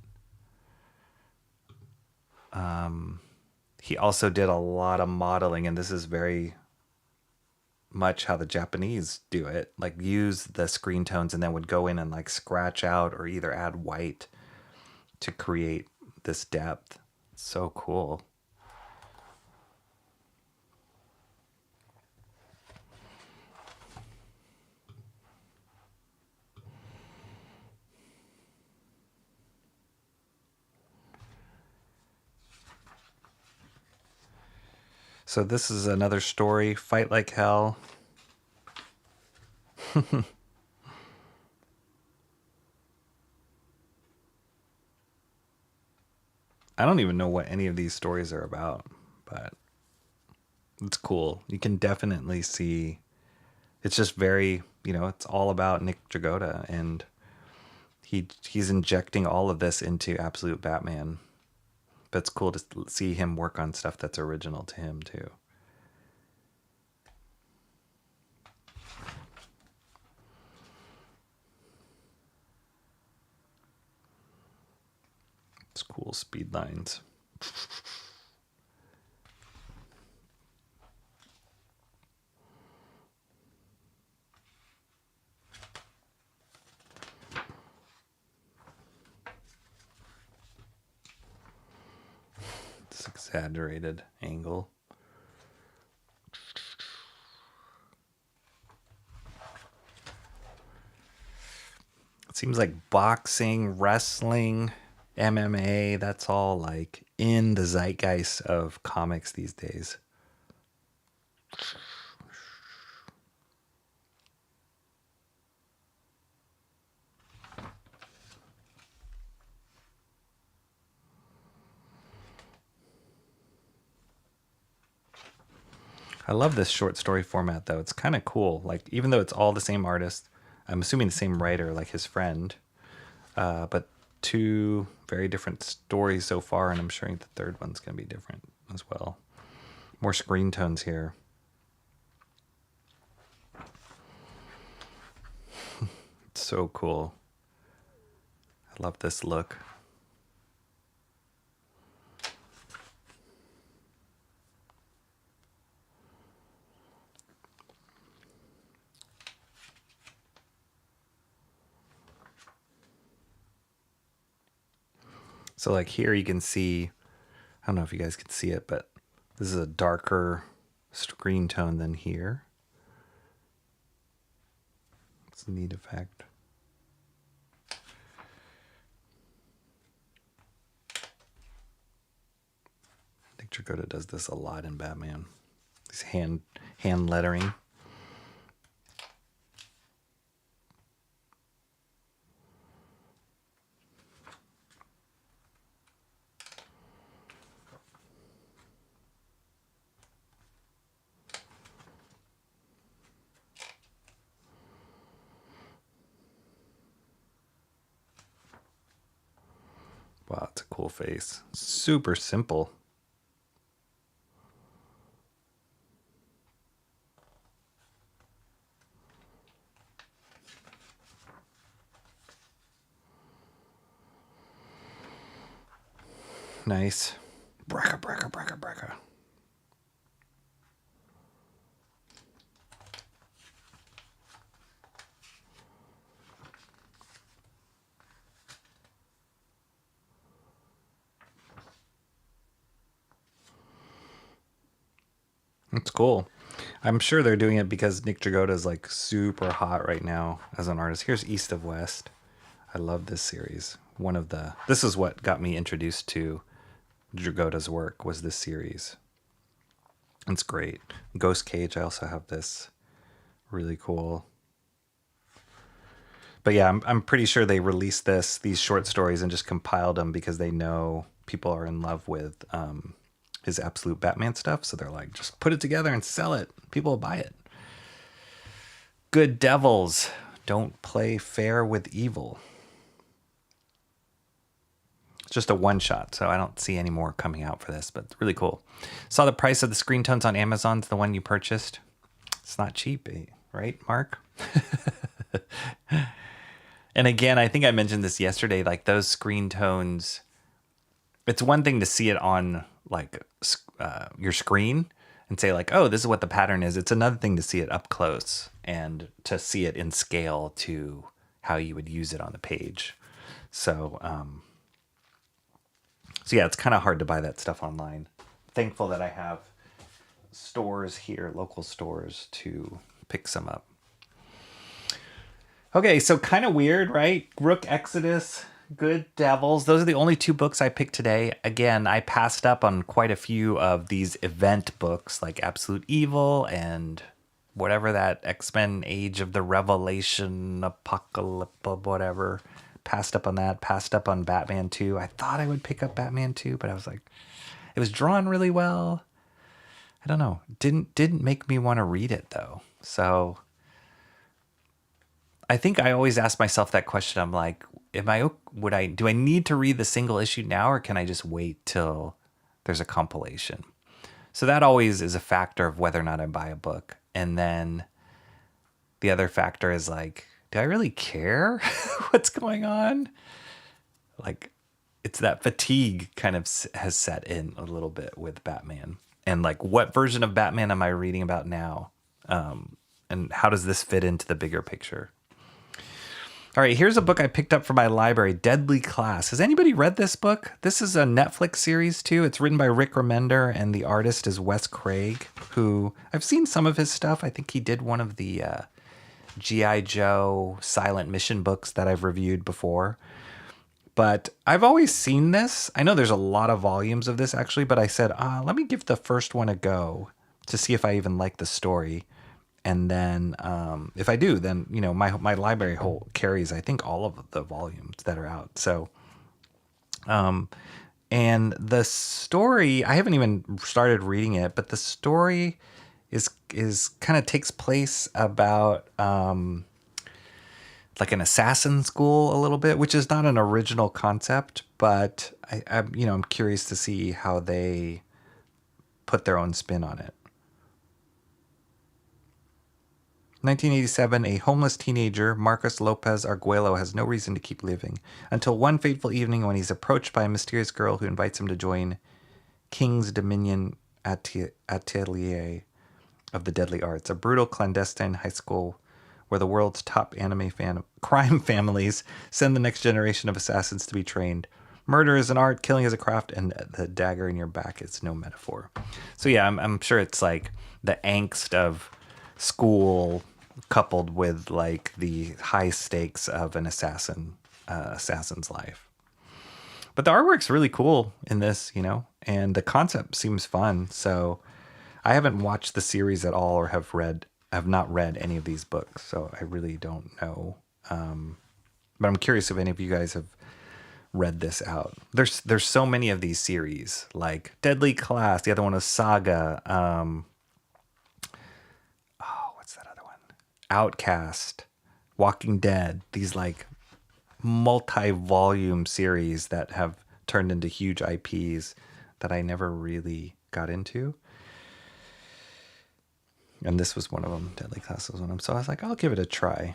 He also did a lot of modeling, and this is very much how the Japanese do it. Use the screen tones and then would go in and scratch out or either add white to create this depth. It's so cool. So this is another story, Fight Like Hell. I don't even know what any of these stories are about, but it's cool. You can definitely see it's just very, it's all about Nick Dragotta, and he's injecting all of this into Absolute Batman. But it's cool to see him work on stuff that's original to him too. It's cool speed lines. This exaggerated angle. It seems like boxing, wrestling, MMA, that's all like in the zeitgeist of comics these days. I love this short story format though. It's kind of cool. Like even though it's all the same artist, I'm assuming the same writer, like his friend, but two very different stories so far, and I'm sure the third one's going to be different as well. More screen tones here. It's so cool. I love this look. So like here you can see, I don't know if you guys can see it, but this is a darker screen tone than here. It's a neat effect. Nick Dragotta does this a lot in Batman. These hand lettering. Wow, it's a cool face. Super simple. Nice. Bracka, bracka, bracka, bracka. That's cool. I'm sure they're doing it because Nick Dragotta is like super hot right now as an artist. Here's East of West. I love this series. This is what got me introduced to Dragotta's work, was this series. It's great. Ghost Cage, I also have this. Really cool. But yeah, I'm pretty sure they released these short stories and just compiled them because they know people are in love with his Absolute Batman stuff. So they're like, just put it together and sell it. People will buy it. Good Devils. Don't play fair with evil. It's just a one shot, so I don't see any more coming out for this, but it's really cool. Saw the price of the screen tones on Amazon. It's the one you purchased. It's not cheap, right, Mark? And again, I think I mentioned this yesterday, like those screen tones, it's one thing to see it on like your screen and say like, oh, this is what the pattern is. It's another thing to see it up close and to see it in scale to how you would use it on the page. So yeah, it's kind of hard to buy that stuff online. Thankful that I have stores here, local stores, to pick some up. Okay, so kind of weird, right? Rook Exodus, Good Devils. Those are the only two books I picked today. Again, I passed up on quite a few of these event books like Absolute Evil and whatever that X-Men Age of the Revelation Apocalypse, whatever. Passed up on that. Passed up on Batman 2. I thought I would pick up Batman 2, but I was like, it was drawn really well. I don't know. Didn't make me want to read it though. So I think I always ask myself that question. I'm like, do I need to read the single issue now, or can I just wait till there's a compilation? So that always is a factor of whether or not I buy a book. And then the other factor is like, do I really care what's going on? Like, it's that fatigue kind of has set in a little bit with Batman. And like, what version of Batman am I reading about now? And how does this fit into the bigger picture? All right, here's a book I picked up from my library, Deadly Class. Has anybody read this book? This is a Netflix series too. It's written by Rick Remender, and the artist is Wes Craig, who I've seen some of his stuff. I think he did one of the G.I. Joe Silent Mission books that I've reviewed before. But I've always seen this. I know there's a lot of volumes of this actually, but I said, let me give the first one a go to see if I even like the story. And then if I do, then, you know, my library carries, I think, all of the volumes that are out. So, and the story, I haven't even started reading it, but the story is kind of takes place about like an assassin school a little bit, which is not an original concept, but I'm curious to see how they put their own spin on it. 1987, a homeless teenager, Marcos Lopez Arguello, has no reason to keep living until one fateful evening when he's approached by a mysterious girl who invites him to join King's Dominion Atelier of the Deadly Arts, a brutal clandestine high school where the world's top anime crime families send the next generation of assassins to be trained. Murder is an art, killing is a craft, and the dagger in your back is no metaphor. So yeah, I'm sure it's like the angst of school coupled with like the high stakes of an assassin's life. But the artwork's really cool in this, you know, and the concept seems fun. So I haven't watched the series at all or have not read any of these books, so I really don't know. But I'm curious if any of you guys have read this out. There's so many of these series, like Deadly Class, the other one was Saga, what's that other one? Outcast, Walking Dead, these like multi-volume series that have turned into huge IPs that I never really got into. And this was one of them. Deadly Class was one of them. So I was like, I'll give it a try.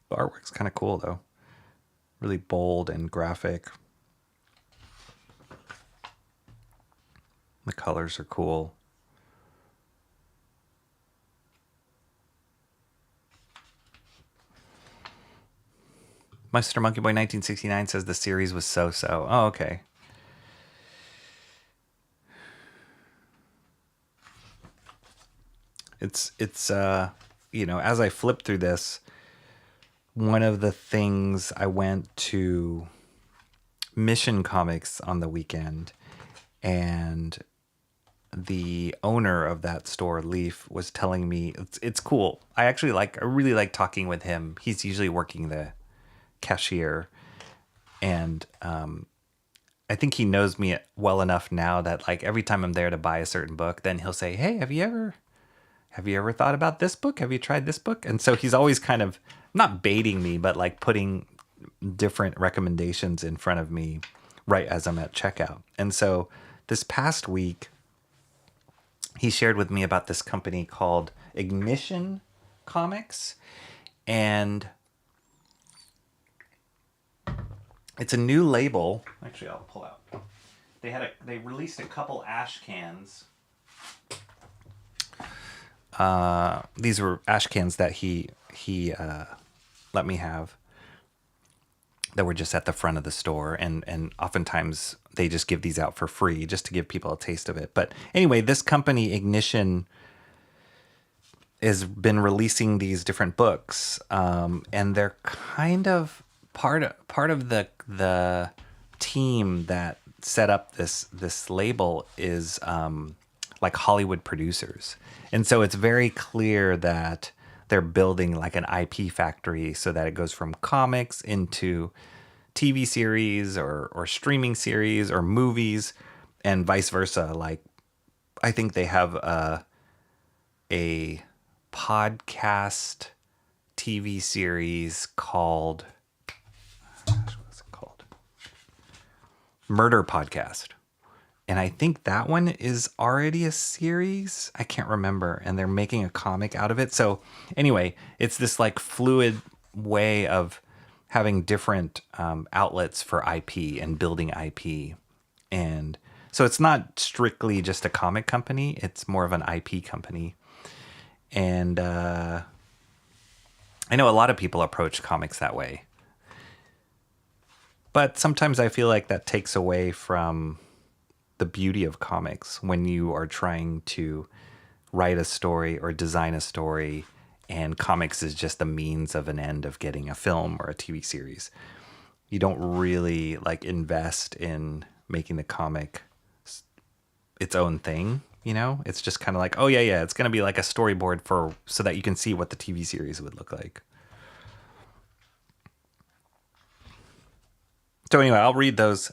The artwork's kind of cool, though. Really bold and graphic. The colors are cool. Mr. Monkey Boy 1969 says the series was so-so. Oh, okay. It's you know, as I flipped through this, one of the things I went to Mission Comics on the weekend, and the owner of that store, Leaf, was telling me it's cool. I really like talking with him. He's usually working the cashier, and I think he knows me well enough now that like every time I'm there to buy a certain book, then he'll say, "Hey, have you ever thought about this book? Have you tried this book?" And so he's always kind of not baiting me, but like putting different recommendations in front of me right as I'm at checkout. And so this past week, he shared with me about this company called Ignition Comics, and it's a new label. Actually, I'll pull out. They released a couple Ashcans. These were Ashcans that he let me have, that were just at the front of the store, and oftentimes they just give these out for free just to give people a taste of it. But anyway, this company Ignition has been releasing these different books, and they're kind of part of the team that set up this label is like Hollywood producers. And so it's very clear that they're building like an IP factory so that it goes from comics into TV series or streaming series or movies and vice versa. Like, I think they have a podcast TV series called, what's it called? Murder Podcast. And I think that one is already a series. I can't remember. And they're making a comic out of it. So anyway, it's this like fluid way of having different outlets for IP and building IP. And so it's not strictly just a comic company. It's more of an IP company. And I know a lot of people approach comics that way. But sometimes I feel like that takes away from the beauty of comics when you are trying to write a story or design a story, and comics is just the means of an end of getting a film or a TV series. You don't really like invest in making the comic its own thing, you know? It's just kind of like, oh yeah, it's going to be like a storyboard for so that you can see what the TV series would look like. So anyway, I'll read those.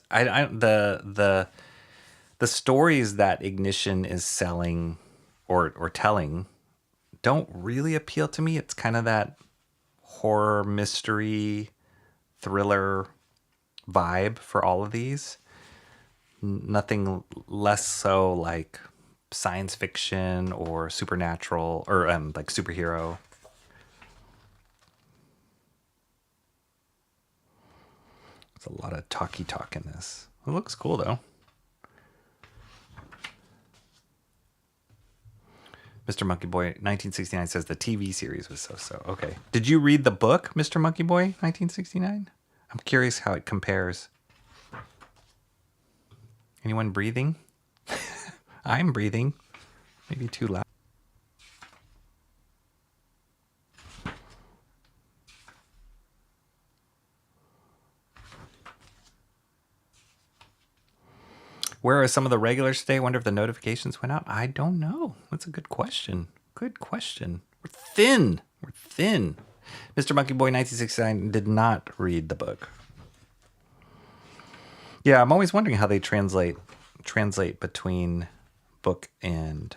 The stories that Ignition is selling or telling don't really appeal to me. It's kind of that horror, mystery, thriller vibe for all of these. Nothing less so like science fiction or supernatural or like superhero. There's a lot of talky talk in this. It looks cool though. Mr. Monkey Boy 1969 says the TV series was so-so. Okay. Did you read the book, Mr. Monkey Boy 1969? I'm curious how it compares. Anyone breathing? I'm breathing. Maybe too loud. Where are some of the regulars today? I wonder if the notifications went out. I don't know. That's a good question. Good question. We're thin. Mr. Monkey Boy 1969 did not read the book. Yeah, I'm always wondering how they translate between book and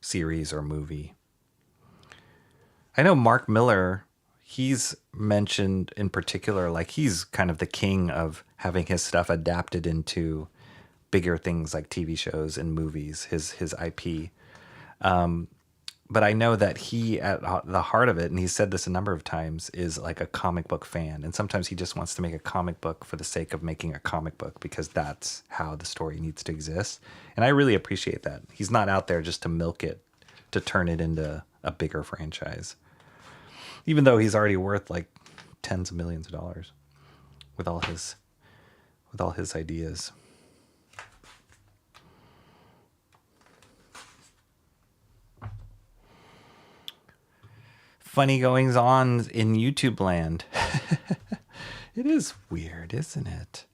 series or movie. I know Mark Miller, he's mentioned in particular, like he's kind of the king of having his stuff adapted into bigger things like TV shows and movies, his IP. But I know that he, at the heart of it, and he's said this a number of times, is like a comic book fan. And sometimes he just wants to make a comic book for the sake of making a comic book because that's how the story needs to exist. And I really appreciate that. He's not out there just to milk it, to turn it into a bigger franchise. Even though he's already worth like tens of millions of dollars with all his ideas. Funny goings on in YouTube land. It is weird, isn't it?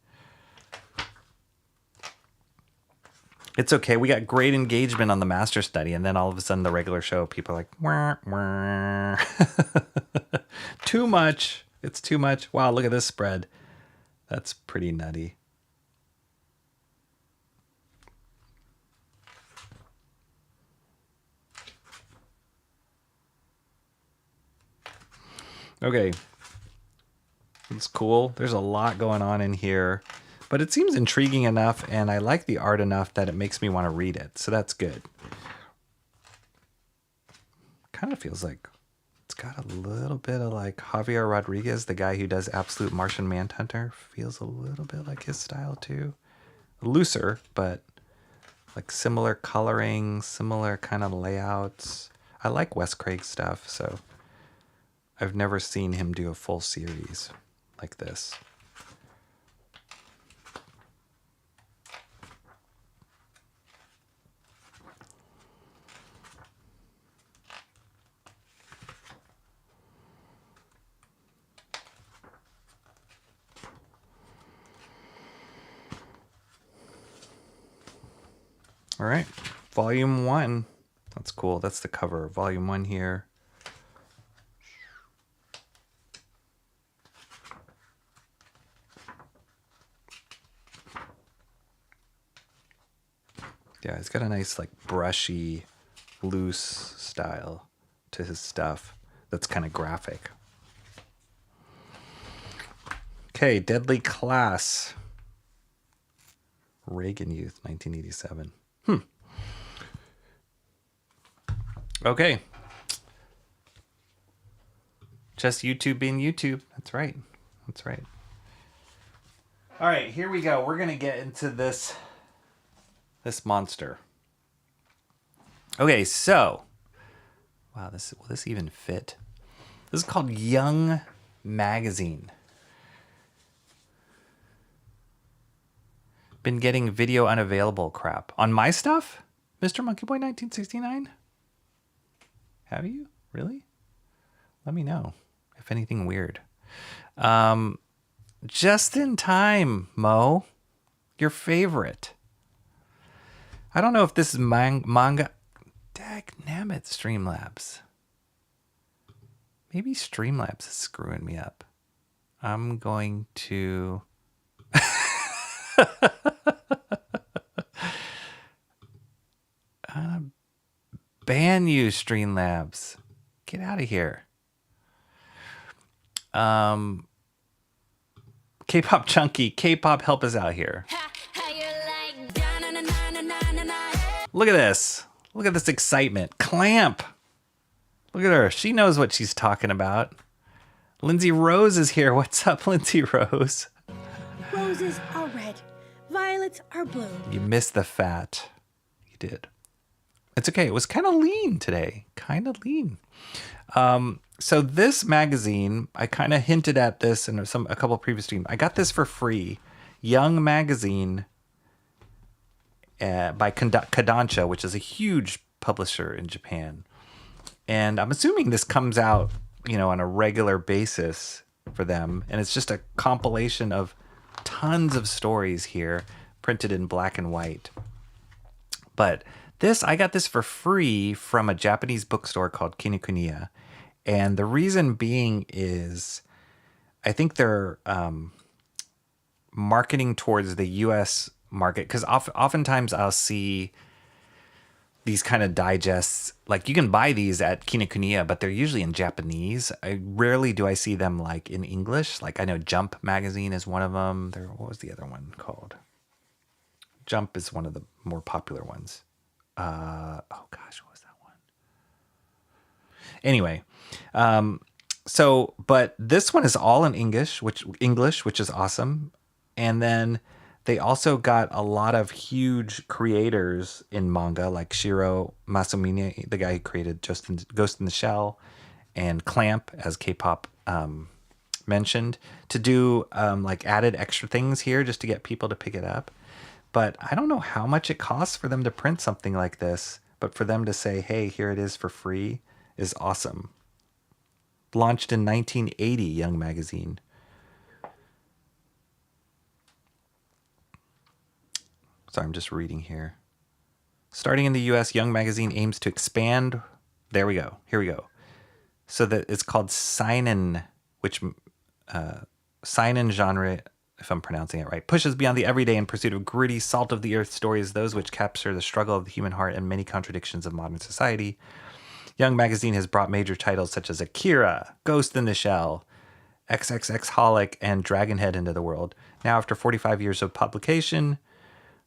It's okay. We got great engagement on the master study, and then all of a sudden the regular show, people are like, wah, wah. Too much. It's too much. Wow, look at this spread. That's pretty nutty. Okay. It's cool. There's a lot going on in here, but it seems intriguing enough, and I like the art enough that it makes me want to read it. So that's good. Kind of feels like it's got a little bit of like Javier Rodriguez, the guy who does Absolute Martian Manhunter. Feels a little bit like his style too. Looser, but like similar coloring, similar kind of layouts. I like Wes Craig stuff, so I've never seen him do a full series like this. All right, volume 1. That's cool. That's the cover. Volume 1 here. Yeah, it's got a nice like brushy loose style to his stuff that's kind of graphic. Okay, Deadly Class. Reagan Youth, 1987. Okay. Just YouTube being YouTube. That's right. That's right. All right, here we go. We're going to get into this monster. Okay, so. Wow, will this even fit? This is called Young Magazine. Been getting video unavailable crap. On my stuff? Mr. Monkey Boy 1969? Have you? Really? Let me know if anything weird. Just in time, Mo. Your favorite. I don't know if this is manga. Dagnabbit, Streamlabs. Maybe Streamlabs is screwing me up. I'm going to... ban you, Streamlabs. Get out of here. K-pop Chunky, K-pop, help us out here. Look at this. Look at this excitement. Clamp. Look at her. She knows what she's talking about. Lindsay Rose is here. What's up, Lindsay Rose? Roses are red. Violets are blue. You missed the fat. You did. It's okay. It was kind of lean today. Kind of lean. So this magazine, I kind of hinted at this in a couple of previous streams. I got this for free. Young Magazine by Kodansha, which is a huge publisher in Japan. And I'm assuming this comes out, on a regular basis for them. And it's just a compilation of tons of stories here printed in black and white. But I got this for free from a Japanese bookstore called Kinokuniya. And the reason being is I think they're marketing towards the U.S. market. Because oftentimes I'll see these kind of digests. Like you can buy these at Kinokuniya, but they're usually in Japanese. Rarely do I see them like in English. Like I know Jump magazine is one of them. What was the other one called? Jump is one of the more popular ones. Oh gosh, what was that one? Anyway, but this one is all in English, which is awesome. And then they also got a lot of huge creators in manga, like Shiro Masumine, the guy who created Ghost in the Shell, and Clamp, as K-pop mentioned, to do like added extra things here just to get people to pick it up. But I don't know how much it costs for them to print something like this, but for them to say, hey, here it is for free is awesome. Launched in 1980, Young Magazine. Sorry, I'm just reading here. Starting in the U.S., Young Magazine aims to expand. There we go. Here we go. So that it's called seinen, which seinen genre, if I'm pronouncing it right, pushes beyond the everyday in pursuit of gritty, salt-of-the-earth stories, those which capture the struggle of the human heart and many contradictions of modern society. Young Magazine has brought major titles such as Akira, Ghost in the Shell, XXX-Holic, and Dragonhead into the world. Now, after 45 years of publication,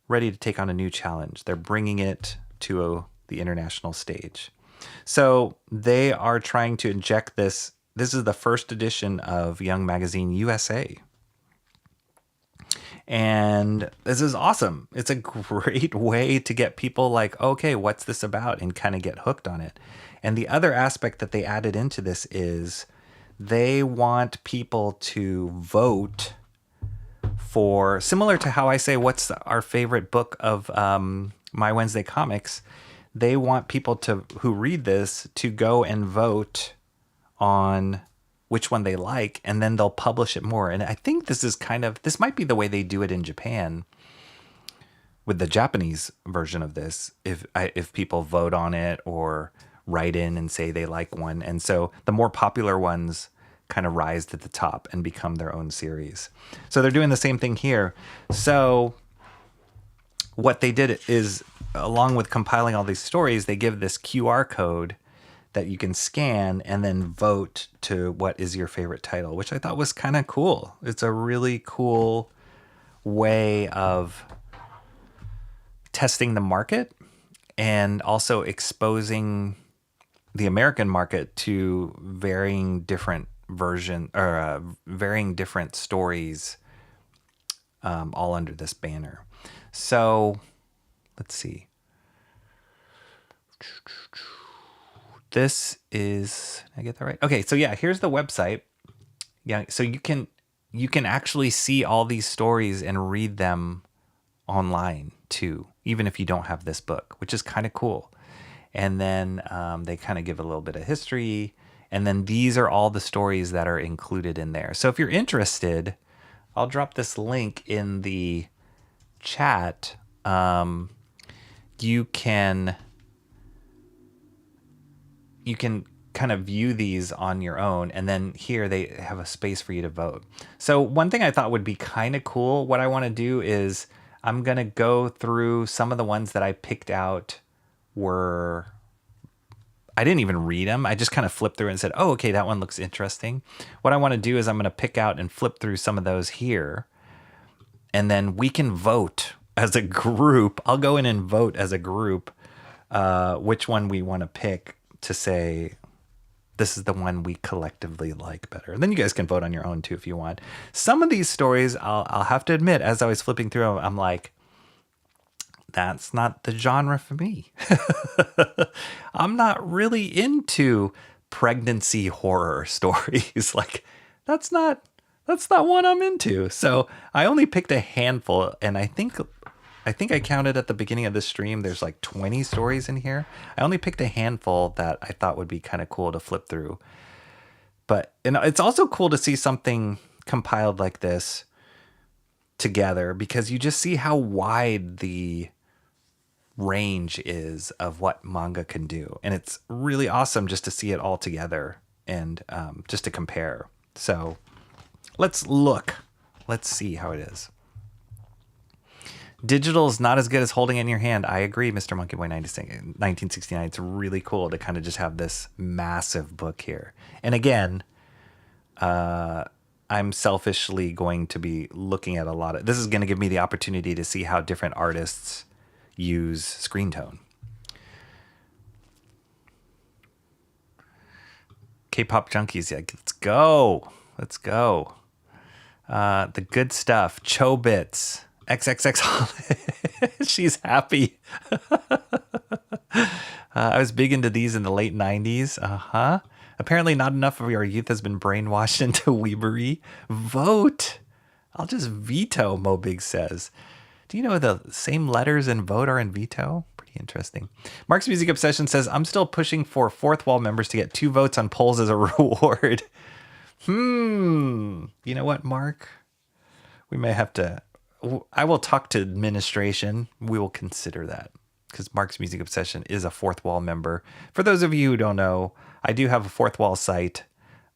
ready to take on a new challenge. They're bringing it to the international stage. So they are trying to inject this. This is the first edition of Young Magazine USA. And this is awesome. It's a great way to get people like, okay, what's this about? And kind of get hooked on it. And the other aspect that they added into this is they want people to vote for, similar to how I say, what's our favorite book of My Wednesday Comics? They want people who read this to go and vote on which one they like, and then they'll publish it more. And I think this might be the way they do it in Japan with the Japanese version of this. If people vote on it or write in and say they like one. And so the more popular ones kind of rise to the top and become their own series. So they're doing the same thing here. So what they did is along with compiling all these stories, they give this QR code that you can scan and then vote to what is your favorite title, which I thought was kind of cool. It's a really cool way of testing the market and also exposing the American market to varying different varying different stories, all under this banner. So let's see. This is, did I get that right? Okay, so yeah, here's the website. Yeah, so you can actually see all these stories and read them online too, even if you don't have this book, which is kind of cool. And then they kind of give a little bit of history, and then these are all the stories that are included in there. So if you're interested, I'll drop this link in the chat. You can kind of view these on your own, and then here they have a space for you to vote. So one thing I thought would be kind of cool, what I want to do is I'm going to go through some of the ones that I picked out I didn't even read them. I just kind of flipped through and said, oh, okay, that one looks interesting. What I want to do is I'm going to pick out and flip through some of those here, and then we can vote as a group. I'll go in and vote as a group which one we want to pick to say this is the one we collectively like better. And then you guys can vote on your own too if you want. Some of these stories, I'll have to admit, as I was flipping through them, I'm like, that's not the genre for me. I'm not really into pregnancy horror stories. Like, that's not one I'm into. So I only picked a handful, and I think I counted at the beginning of the stream, there's like 20 stories in here. I only picked a handful that I thought would be kind of cool to flip through. But it's also cool to see something compiled like this together, because you just see how wide the range is of what manga can do. And it's really awesome just to see it all together and just to compare. So let's look. Let's see how it is. Digital is not as good as holding it in your hand. I agree, Mr. Monkey Boy 1969. It's really cool to kind of just have this massive book here. And again, I'm selfishly going to be looking at a lot of... This is going to give me the opportunity to see how different artists use screen tone. K-pop junkies, yeah, let's go. Let's go. The good stuff. Chobits. XXX. She's happy. I was big into these in the late 90s. Apparently not enough of our youth has been brainwashed into weebery. Vote. I'll just veto, Mobig says. Do you know the same letters in vote are in veto? Pretty interesting. Mark's Music Obsession says, I'm still pushing for Fourth Wall members to get 2 votes on polls as a reward. You know what, Mark? We may have to... I will talk to administration. We will consider that, because Mark's Music Obsession is a Fourth Wall member. For those of you who don't know, I do have a Fourth Wall site.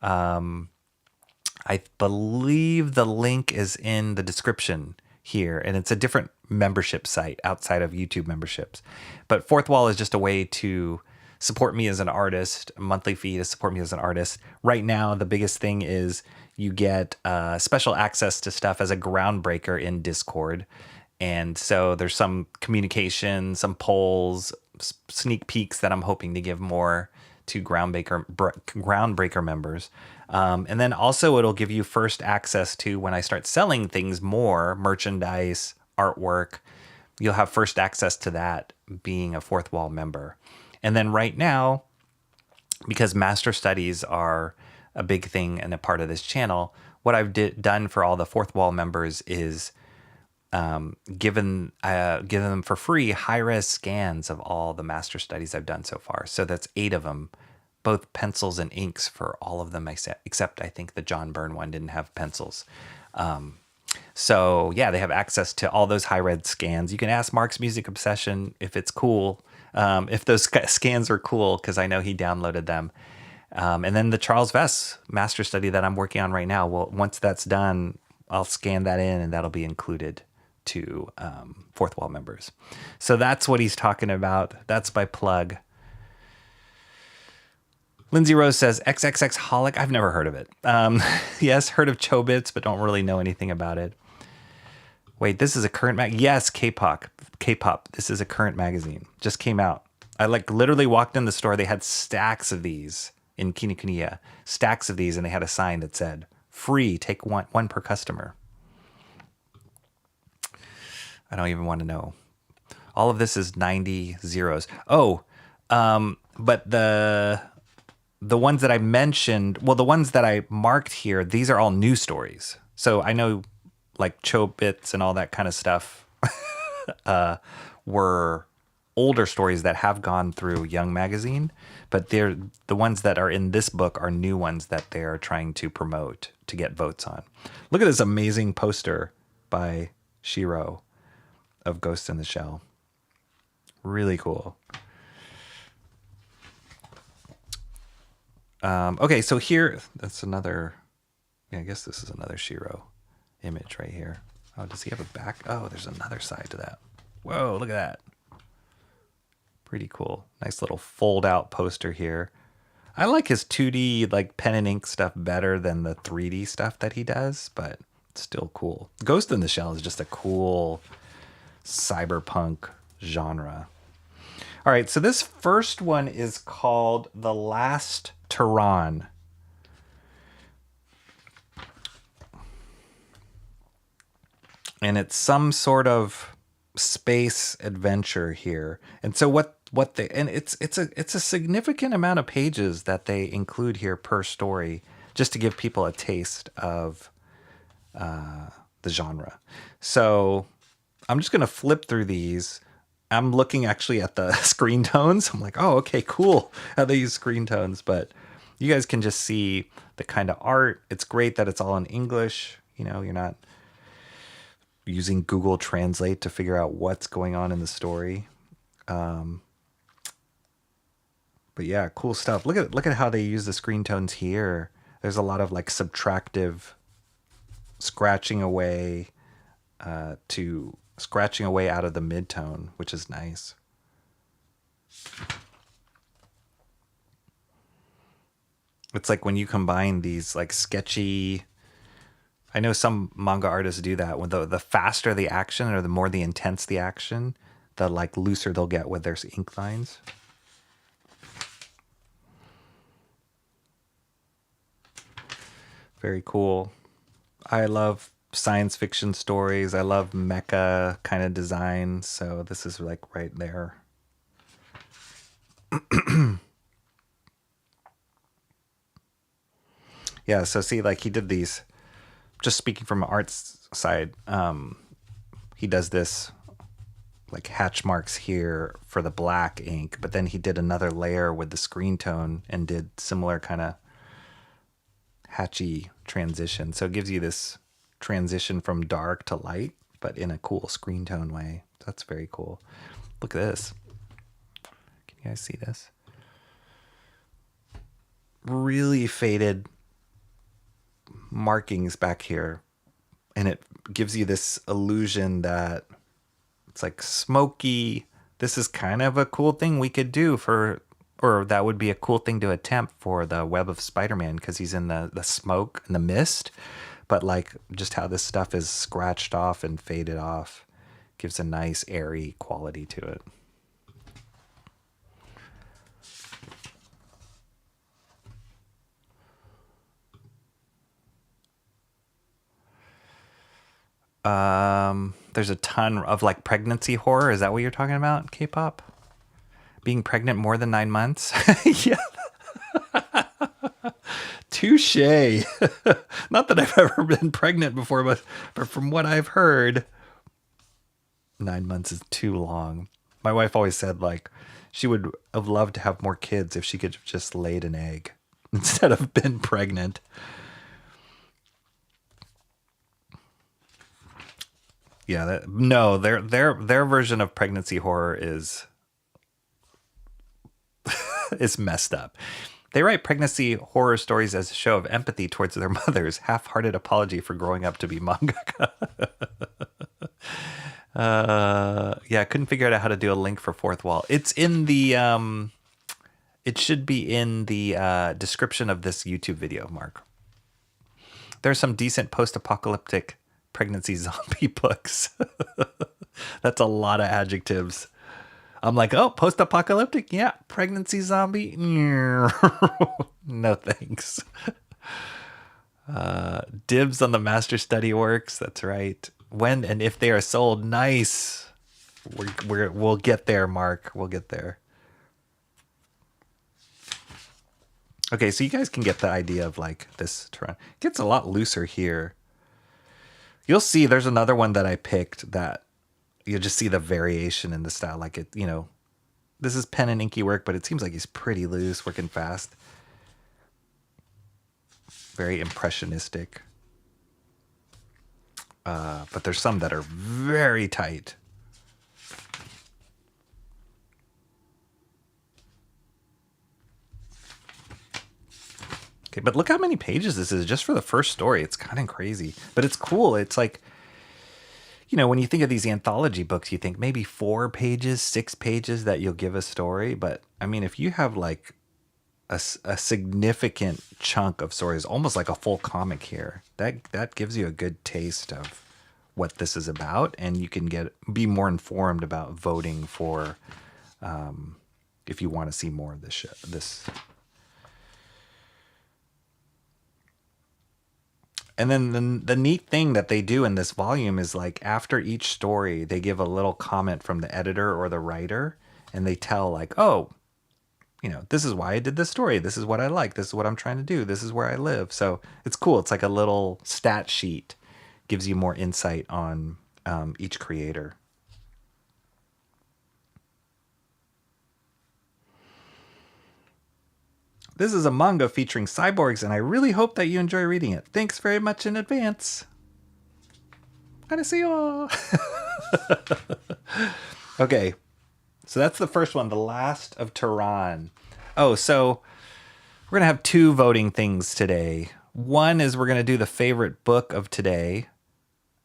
I believe the link is in the description here, and it's a different membership site outside of YouTube memberships. But Fourth Wall is just a way to support me as an artist, a monthly fee to support me as an artist. Right now, the biggest thing is you get special access to stuff as a groundbreaker in Discord. And so there's some communication, some polls, sneak peeks that I'm hoping to give more to groundbreaker members. And then also it'll give you first access to, when I start selling things more, merchandise, artwork, you'll have first access to that being a Fourth Wall member. And then right now, because master studies are a big thing and a part of this channel, what I've done for all the Fourth Wall members is given them for free high-res scans of all the master studies I've done so far. So that's 8 of them, both pencils and inks for all of them, except I think the John Byrne one didn't have pencils. So yeah, they have access to all those high-res scans. You can ask Mark's Music Obsession if it's cool, if those scans are cool, because I know he downloaded them. And then the Charles Vess master study that I'm working on right now, well, once that's done, I'll scan that in and that'll be included to Fourth Wall members. So that's what he's talking about. That's my plug. Lindsay Rose says, XXX Holic. I've never heard of it. Yes, heard of Chobits, but don't really know anything about it. Wait, this is a current mag? Yes, K-pop. This is a current magazine. Just came out. I literally walked in the store. They had stacks of these in Kinokuniya. Stacks of these, and they had a sign that said, free, take one per customer. I don't even want to know. All of this is 90 zeros. Oh, but the ones that I mentioned, well, the ones that I marked here, these are all new stories. So I know like Chobits and all that kind of stuff were older stories that have gone through Young Magazine, but they're the ones that are in this book are new ones that they are trying to promote to get votes on. Look at this amazing poster by Shiro of Ghost in the Shell. Really cool. Okay, so here, that's another, yeah, I guess this is another Shiro image right here. Oh, does he have a back? Oh, there's another side to that. Whoa, look at that. Pretty cool. Nice little fold out poster here. I like his 2D like pen and ink stuff better than the 3D stuff that he does, but it's still cool. Ghost in the Shell is just a cool cyberpunk genre. All right, so this first one is called The Last Tehran. And it's some sort of space adventure here. And so it's a significant amount of pages that they include here per story, just to give people a taste of the genre. So I'm just going to flip through these. I'm looking actually at the screen tones. I'm like, oh, okay, cool how they use screen tones. But you guys can just see the kind of art. It's great that it's all in English. You know, you're not using Google Translate to figure out what's going on in the story. But yeah, cool stuff. Look at how they use the screen tones here. There's a lot of like subtractive scratching away scratching away out of the midtone, which is nice. It's like when you combine these like sketchy, I know some manga artists do that. When the faster the action or the more the intense the action, the like looser they'll get with their ink lines. Very cool. I love science fiction stories. I love mecha kind of design. So this is like right there. Yeah, so see, like he did these, just speaking from an arts side, he does this like hatch marks here for the black ink, but then he did another layer with the screen tone and did similar kind of hatchy transition. So it gives you this transition from dark to light, but in a cool screen tone way. That's very cool. Look at this. Can you guys see this? Really faded markings back here, and it gives you this illusion that it's like smoky. This is kind of a cool thing we could do or that would be a cool thing to attempt for the Web of Spider-Man, because he's in the smoke and the mist. But like just how this stuff is scratched off and faded off gives a nice airy quality to it. There's a ton of like pregnancy horror. Is that what you're talking about, K-pop? Being pregnant more than 9 months? Yeah. Touche. Not that I've ever been pregnant before, but from what I've heard, 9 months is too long. My wife always said like she would have loved to have more kids if she could have just laid an egg instead of been pregnant. Yeah, their version of pregnancy horror is is messed up. They write pregnancy horror stories as a show of empathy towards their mothers, half-hearted apology for growing up to be mangaka. Yeah, I couldn't figure out how to do a link for Fourth Wall. It's in the it should be in the description of this YouTube video, Mark. There's some decent post-apocalyptic pregnancy zombie books. That's a lot of adjectives. I'm like, oh, post-apocalyptic? Yeah. Pregnancy zombie? No thanks. Dibs on the master study works. That's right. When and if they are sold, nice. We'll get there, Mark. We'll get there. Okay, so you guys can get the idea of like this terrain. It gets a lot looser here. You'll see there's another one that I picked that you'll just see the variation in the style. Like it, this is pen and inky work, but it seems like he's pretty loose, working fast. Very impressionistic. But there's some that are very tight. Okay, but look how many pages this is just for the first story. It's kind of crazy, but it's cool. It's like, when you think of these anthology books, you think maybe 4 pages, 6 pages that you'll give a story. But I mean, if you have like a significant chunk of stories, almost like a full comic here, that gives you a good taste of what this is about, and you can be more informed about voting for if you want to see more of this. And then the neat thing that they do in this volume is like after each story, they give a little comment from the editor or the writer, and they tell like, oh, this is why I did this story. This is what I like. This is what I'm trying to do. This is where I live. So it's cool. It's like a little stat sheet. Gives you more insight on each creator. This is a manga featuring cyborgs, and I really hope that you enjoy reading it. Thanks very much in advance. Annyeonghaseyo. Okay, so that's the first one, The Last of Tehran. Oh, so we're going to have 2 voting things today. One is we're going to do the favorite book of today.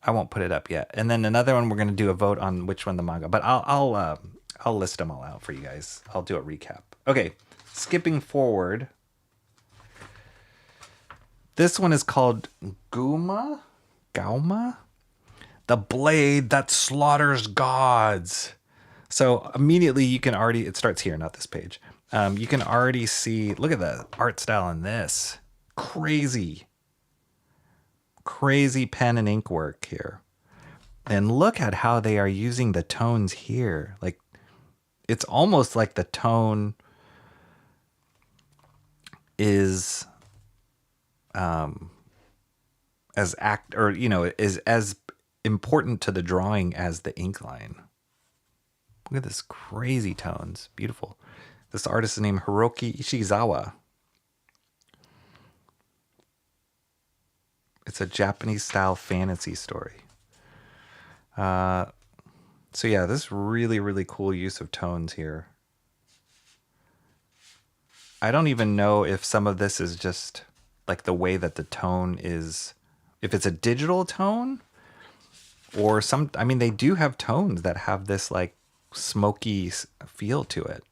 I won't put it up yet. And then another one, we're going to do a vote on which one the manga. But I'll list them all out for you guys. I'll do a recap. Okay. Skipping forward, this one is called Gauma, the blade that slaughters gods. So immediately you can already, it starts here, not this page. You can already see, look at the art style in this. Crazy pen and ink work here. And look at how they are using the tones here. Like, it's almost like the tone is is as important to the drawing as the ink line. Look at this crazy tones. Beautiful. This artist is named Hiroki Ishizawa. It's a Japanese style fantasy story. So yeah, this really, really cool use of tones here. I don't even know if some of this is just like the way that the tone is, if it's a digital tone or they do have tones that have this like smoky feel to it.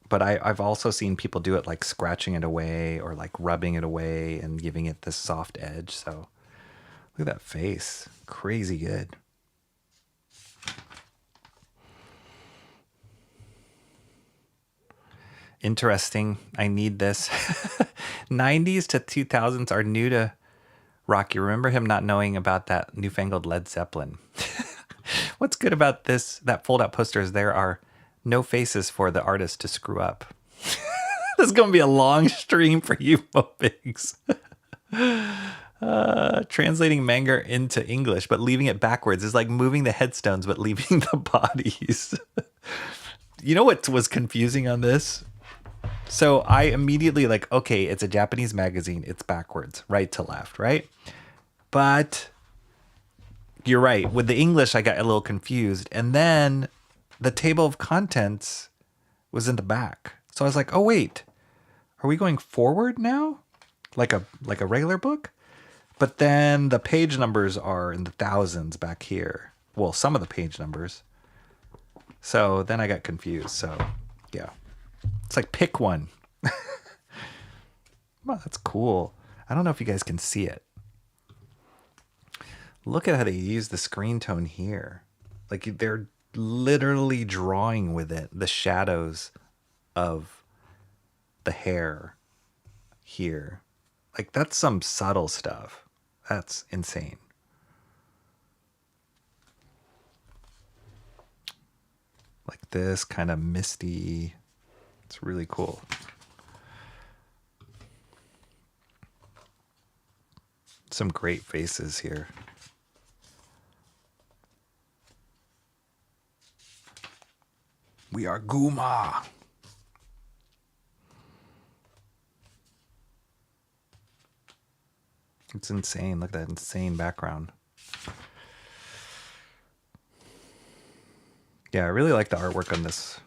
But I've also seen people do it like scratching it away or like rubbing it away and giving it this soft edge. So look at that face. Crazy good. Interesting. I need this. 90s to 2000s are new to Rocky. Remember him not knowing about that newfangled Led Zeppelin. What's good about that fold-out poster is there are no faces for the artist to screw up. This is going to be a long stream for you, Mopigs. Translating manga into English, but leaving it backwards is like moving the headstones, but leaving the bodies. You know what was confusing on this? So I immediately like, okay, it's a Japanese magazine. It's backwards, right to left, right? But you're right. With the English, I got a little confused. And then the table of contents was in the back. So I was like, oh, wait, are we going forward now? Like a regular book? But then the page numbers are in the thousands back here. well, some of the page numbers. So then I got confused. So yeah, it's like pick one. Well, that's cool. I don't know if you guys can see it. Look at how they use the screen tone here. Like they're literally drawing with it the shadows of the hair here. Like that's some subtle stuff. That's insane. Like this kind of misty. It's really cool. Some great faces here. We are Guma. It's insane. Look at that insane background. Yeah, I really like the artwork on this.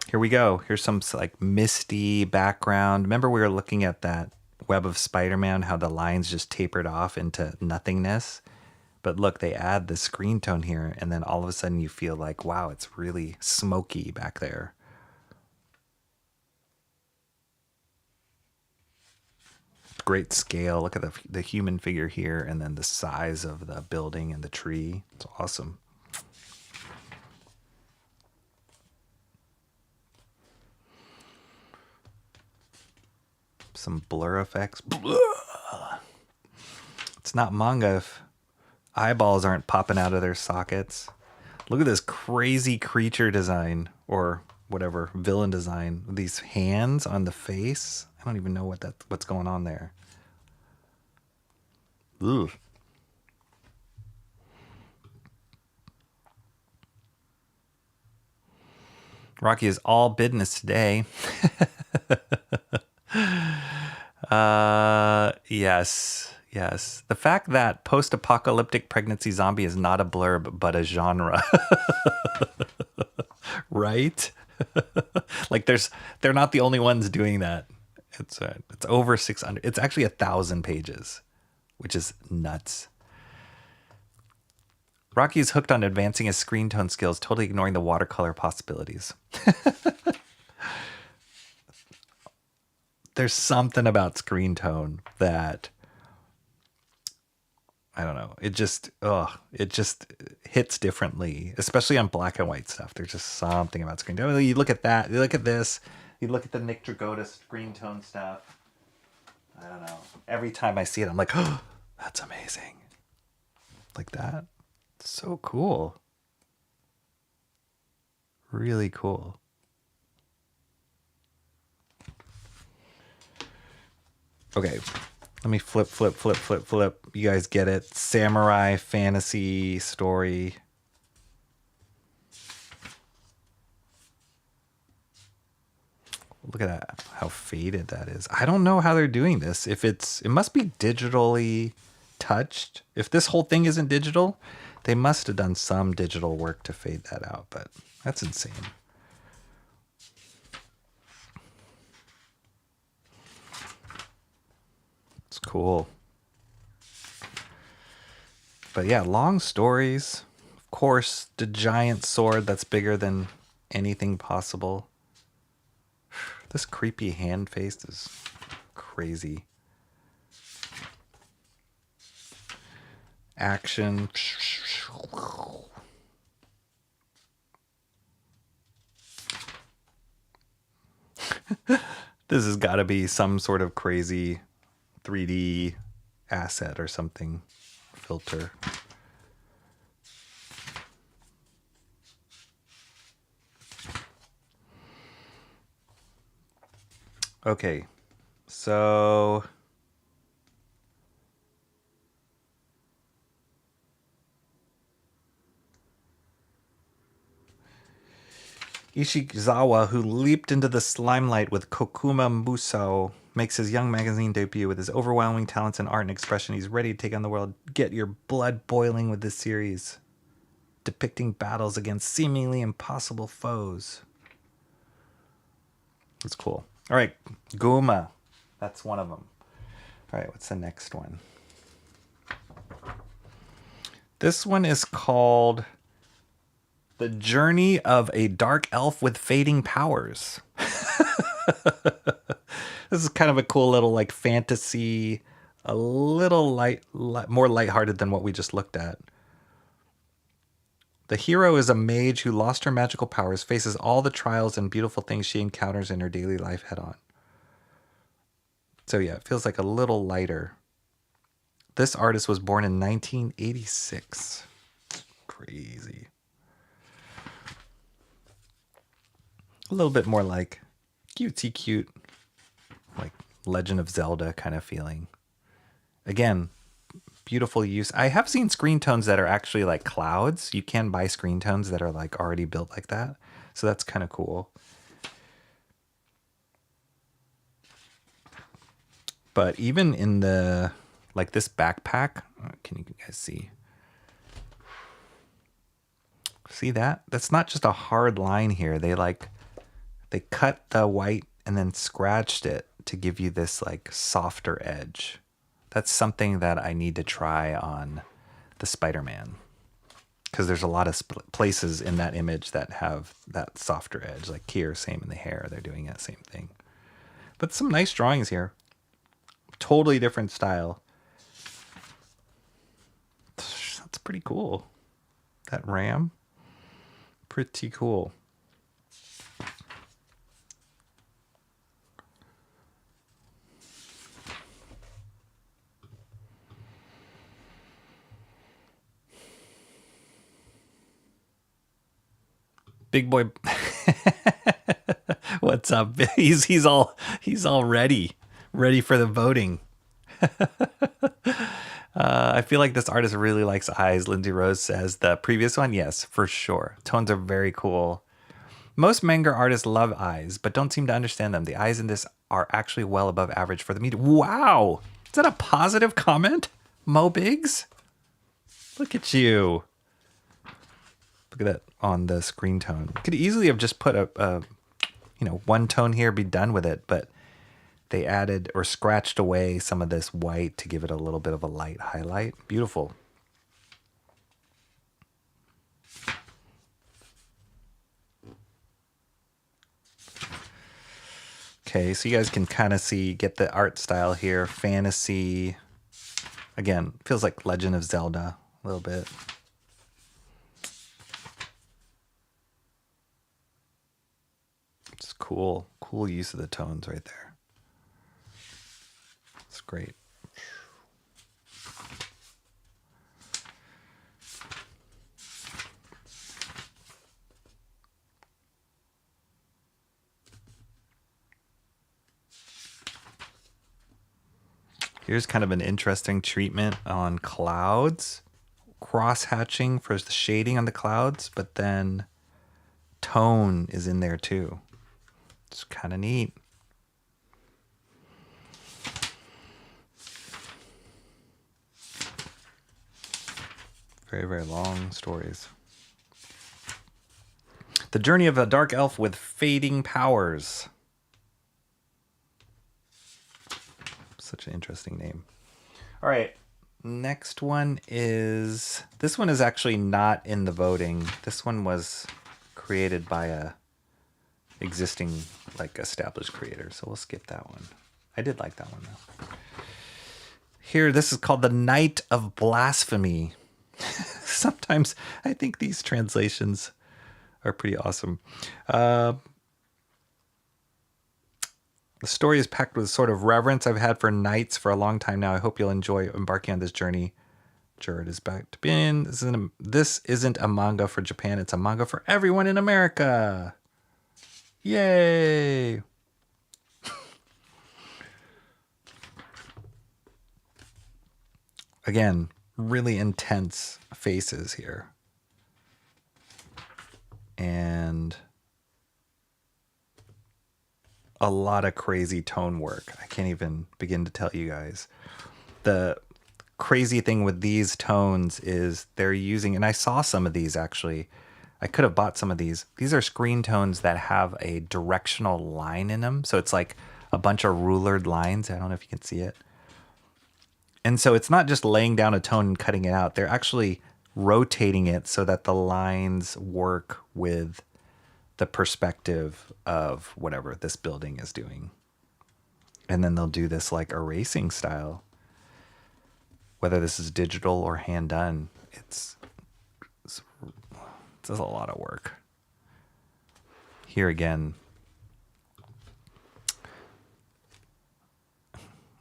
Here we go. Here's some like misty background. Remember we were looking at that Web of Spider-Man, how the lines just tapered off into nothingness? But look, they add the screen tone here, and then all of a sudden you feel like, wow, it's really smoky back there. Great scale. Look at the human figure here, and then the size of the building and the tree. It's awesome. Some blur effects. It's not manga if eyeballs aren't popping out of their sockets. Look at this crazy creature design, or whatever, villain design. These hands on the face. I don't even know what's going on there. Ugh. Rocky is all business today. Yes. The fact that post-apocalyptic pregnancy zombie is not a blurb, but a genre. Right? Like they're not the only ones doing that. It's over 600. It's actually 1,000 pages, which is nuts. Rocky is hooked on advancing his screen tone skills, totally ignoring the watercolor possibilities. There's something about screen tone that, I don't know. It just hits differently, especially on black and white stuff. There's just something about screen tone. You look at that, you look at this, you look at the Nick Dragotta screen tone stuff. I don't know. Every time I see it, I'm like, oh, that's amazing. Like that. So cool. Really cool. Okay, let me flip. You guys get it. Samurai fantasy story. Look at that, how faded that is. I don't know how they're doing this. It must be digitally touched. If this whole thing isn't digital, they must have done some digital work to fade that out, but that's insane. It's cool. But yeah, long stories. Of course, the giant sword that's bigger than anything possible. This creepy hand face is crazy. Action. This has got to be some sort of crazy 3D asset or something. Filter. Okay, so Ishizawa, who leaped into the limelight with Kokuma Musou, makes his young magazine debut. With his overwhelming talents in art and expression, he's ready to take on the world. Get your blood boiling with this series, depicting battles against seemingly impossible foes. It's cool. All right, Guma. That's one of them. All right, what's the next one? This one is called The Journey of a Dark Elf with Fading Powers. This is kind of a cool little like fantasy, a little more lighthearted than what we just looked at. The hero is a mage who lost her magical powers, faces all the trials and beautiful things she encounters in her daily life head on. So yeah, it feels like a little lighter. This artist was born in 1986. Crazy. A little bit more like cutesy cute, like Legend of Zelda kind of feeling. Again, beautiful use. I have seen screen tones that are actually like clouds. You can buy screen tones that are like already built like that. So that's kind of cool. But even in the, like this backpack, can you guys see? See that? That's not just a hard line here. They cut the white and then scratched it to give you this like softer edge. That's something that I need to try on the Spider-Man, because there's a lot of places in that image that have that softer edge, like here, same in the hair. They're doing that same thing. But some nice drawings here. Totally different style. That's pretty cool. That ram, pretty cool. Big boy. What's up? He's all ready for the voting. I feel like this artist really likes eyes. Lindsay Rose says the previous one, yes, for sure. Tones are very cool. Most manga artists love eyes, but don't seem to understand them. The eyes in this are actually well above average for the medium. Wow, is that a positive comment, Mo Biggs? Look at you. Look at that on the screen tone. Could easily have just put a one tone here, be done with it, but they added or scratched away some of this white to give it a little bit of a light highlight. Beautiful. Okay, so you guys can kind of get the art style here. Fantasy. Again, feels like Legend of Zelda a little bit. It's cool. Cool use of the tones right there. It's great. Here's kind of an interesting treatment on clouds. Cross-hatching for the shading on the clouds, but then tone is in there too. It's kind of neat. Very, very long stories. The Journey of a Dark Elf with Fading Powers. Such an interesting name. All right. Next one is... This one is actually not in the voting. This one was created by a existing, established creator. So we'll skip that one. I did like that one, though. Here, this is called The Night of Blasphemy. Sometimes I think these translations are pretty awesome. The story is packed with sort of reverence I've had for knights for a long time now. I hope you'll enjoy embarking on this journey. Jared is back to bin. This isn't a manga for Japan. It's a manga for everyone in America. Yay! Again, really intense faces here. And a lot of crazy tone work. I can't even begin to tell you guys. The crazy thing with these tones is they're using, and I saw some of these actually. I could have bought some of these. These are screen tones that have a directional line in them. So it's like a bunch of rulered lines. I don't know if you can see it. And so it's not just laying down a tone and cutting it out. They're actually rotating it so that the lines work with the perspective of whatever this building is doing. And then they'll do this like erasing style. Whether this is digital or hand done, it's a lot of work. Here again,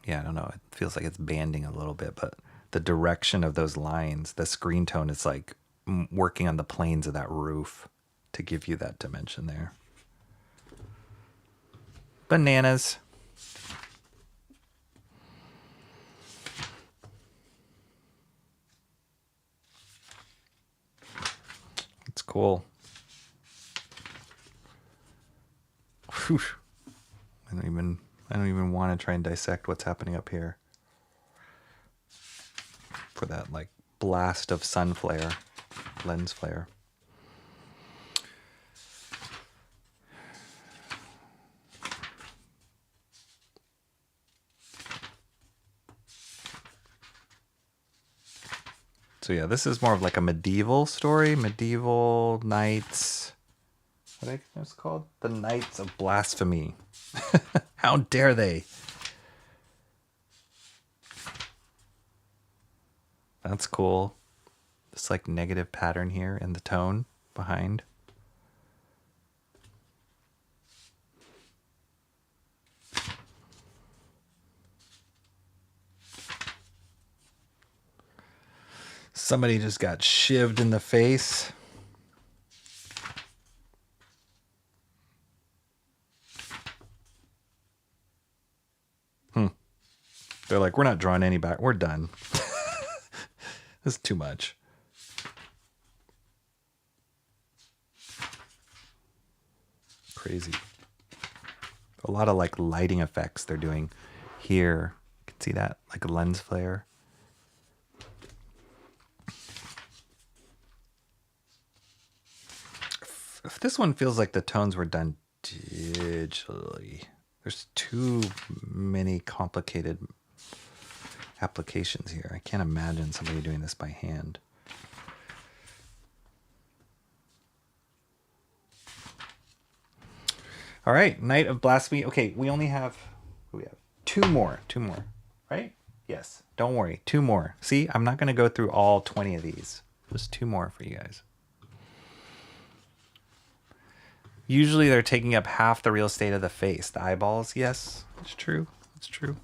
yeah, I don't know. It feels like it's banding a little bit, but the direction of those lines, the screen tone, it's like working on the planes of that roof to give you that dimension there. Bananas. It's cool. Whew. I don't even want to try and dissect what's happening up here. For that like blast of sun flare, lens flare. So yeah, this is more of like a medieval story, medieval knights. What I think it's called? The Knights of Blasphemy. How dare they? That's cool. This like negative pattern here in the tone behind. Somebody just got shivved in the face. They're like, we're not drawing any back. We're done. This is too much. Crazy. A lot of like lighting effects they're doing here. You can see that, like a lens flare. If this one feels like the tones were done digitally. There's too many complicated applications here. I can't imagine somebody doing this by hand. All right, Knight of Blasphemy. Okay, we only have, two more, right? Yes, don't worry, 2 more. See, I'm not going to go through all 20 of these. Just 2 more for you guys. Usually they're taking up half the real estate of the face. The eyeballs, yes, it's true. It's true.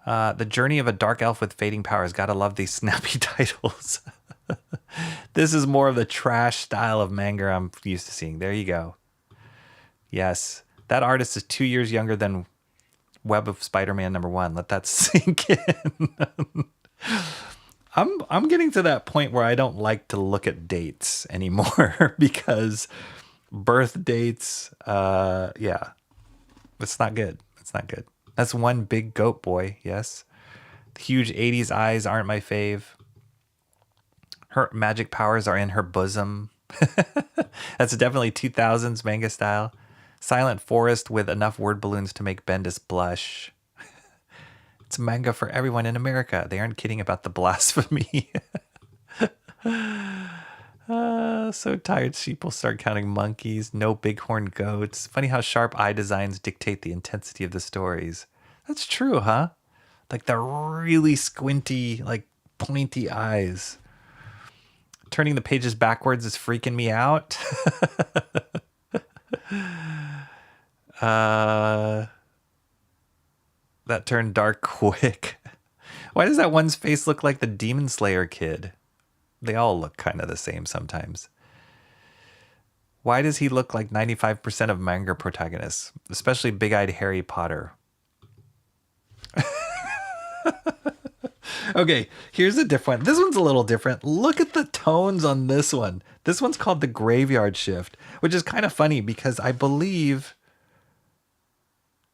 The Journey of a Dark Elf with Fading Powers. Gotta love these snappy titles. This is more of the trash style of manga I'm used to seeing. There you go. Yes, that artist is 2 years younger than Web of Spider-Man #1. Let that sink in. I'm getting to that point where I don't like to look at dates anymore because birth dates, yeah, it's not good. It's not good. That's one big goat boy, yes. The huge 80s eyes aren't my fave. Her magic powers are in her bosom. That's definitely 2000s manga style. Silent forest with enough word balloons to make Bendis blush. It's manga for everyone in America. They aren't kidding about the blasphemy. So tired sheep will start counting monkeys. No bighorn goats. Funny how sharp eye designs dictate the intensity of the stories. That's true, huh? Like the really squinty, like pointy eyes. Turning the pages backwards is freaking me out. That turned dark quick. Why does that one's face look like the Demon Slayer kid? They all look kind of the same sometimes. Why does he look like 95% of manga protagonists, especially big-eyed Harry Potter? Okay, here's a different. This one's a little different. Look at the tones on this one. This one's called The Graveyard Shift, which is kind of funny because I believe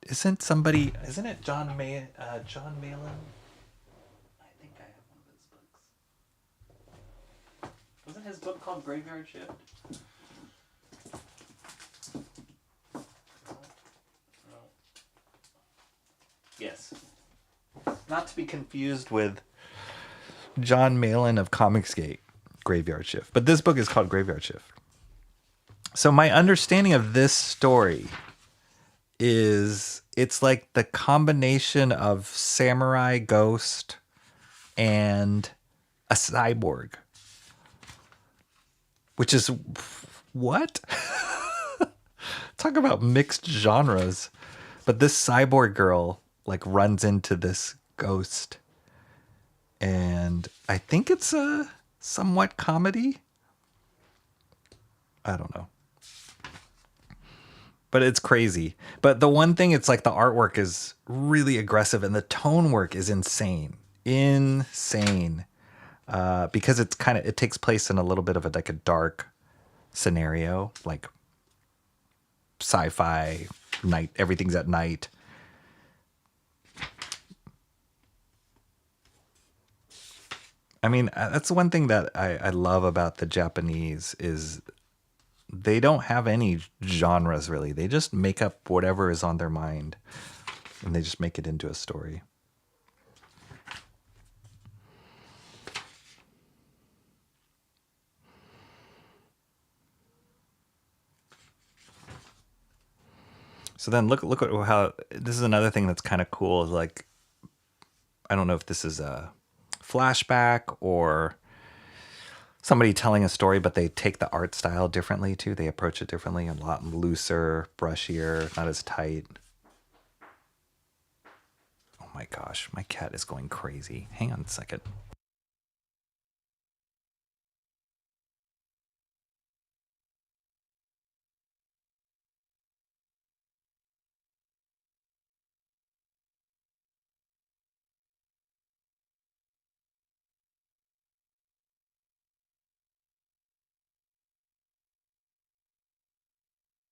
isn't it John Malin? I think I have one of his books. Wasn't his book called Graveyard Shift? Yes. Not to be confused with John Malin of Comicsgate. Graveyard Shift. But this book is called Graveyard Shift. So my understanding of this story is it's like the combination of samurai ghost and a cyborg. Which is what? Talk about mixed genres. But this cyborg girl like runs into this ghost. And I think it's a somewhat comedy. I don't know. But it's crazy. But the one thing, it's like the artwork is really aggressive and the tone work is insane. Insane. Because it's it takes place in a little bit of a dark scenario, like sci-fi night, everything's at night. I mean, that's the one thing that I love about the Japanese is they don't have any genres really. They just make up whatever is on their mind and they just make it into a story. So then look at how this is another thing that's kind of cool is like, I don't know if this is a flashback or somebody telling a story, but they take the art style differently too. They approach it differently, a lot looser, brushier, not as tight. Oh my gosh, my cat is going crazy. Hang on a second.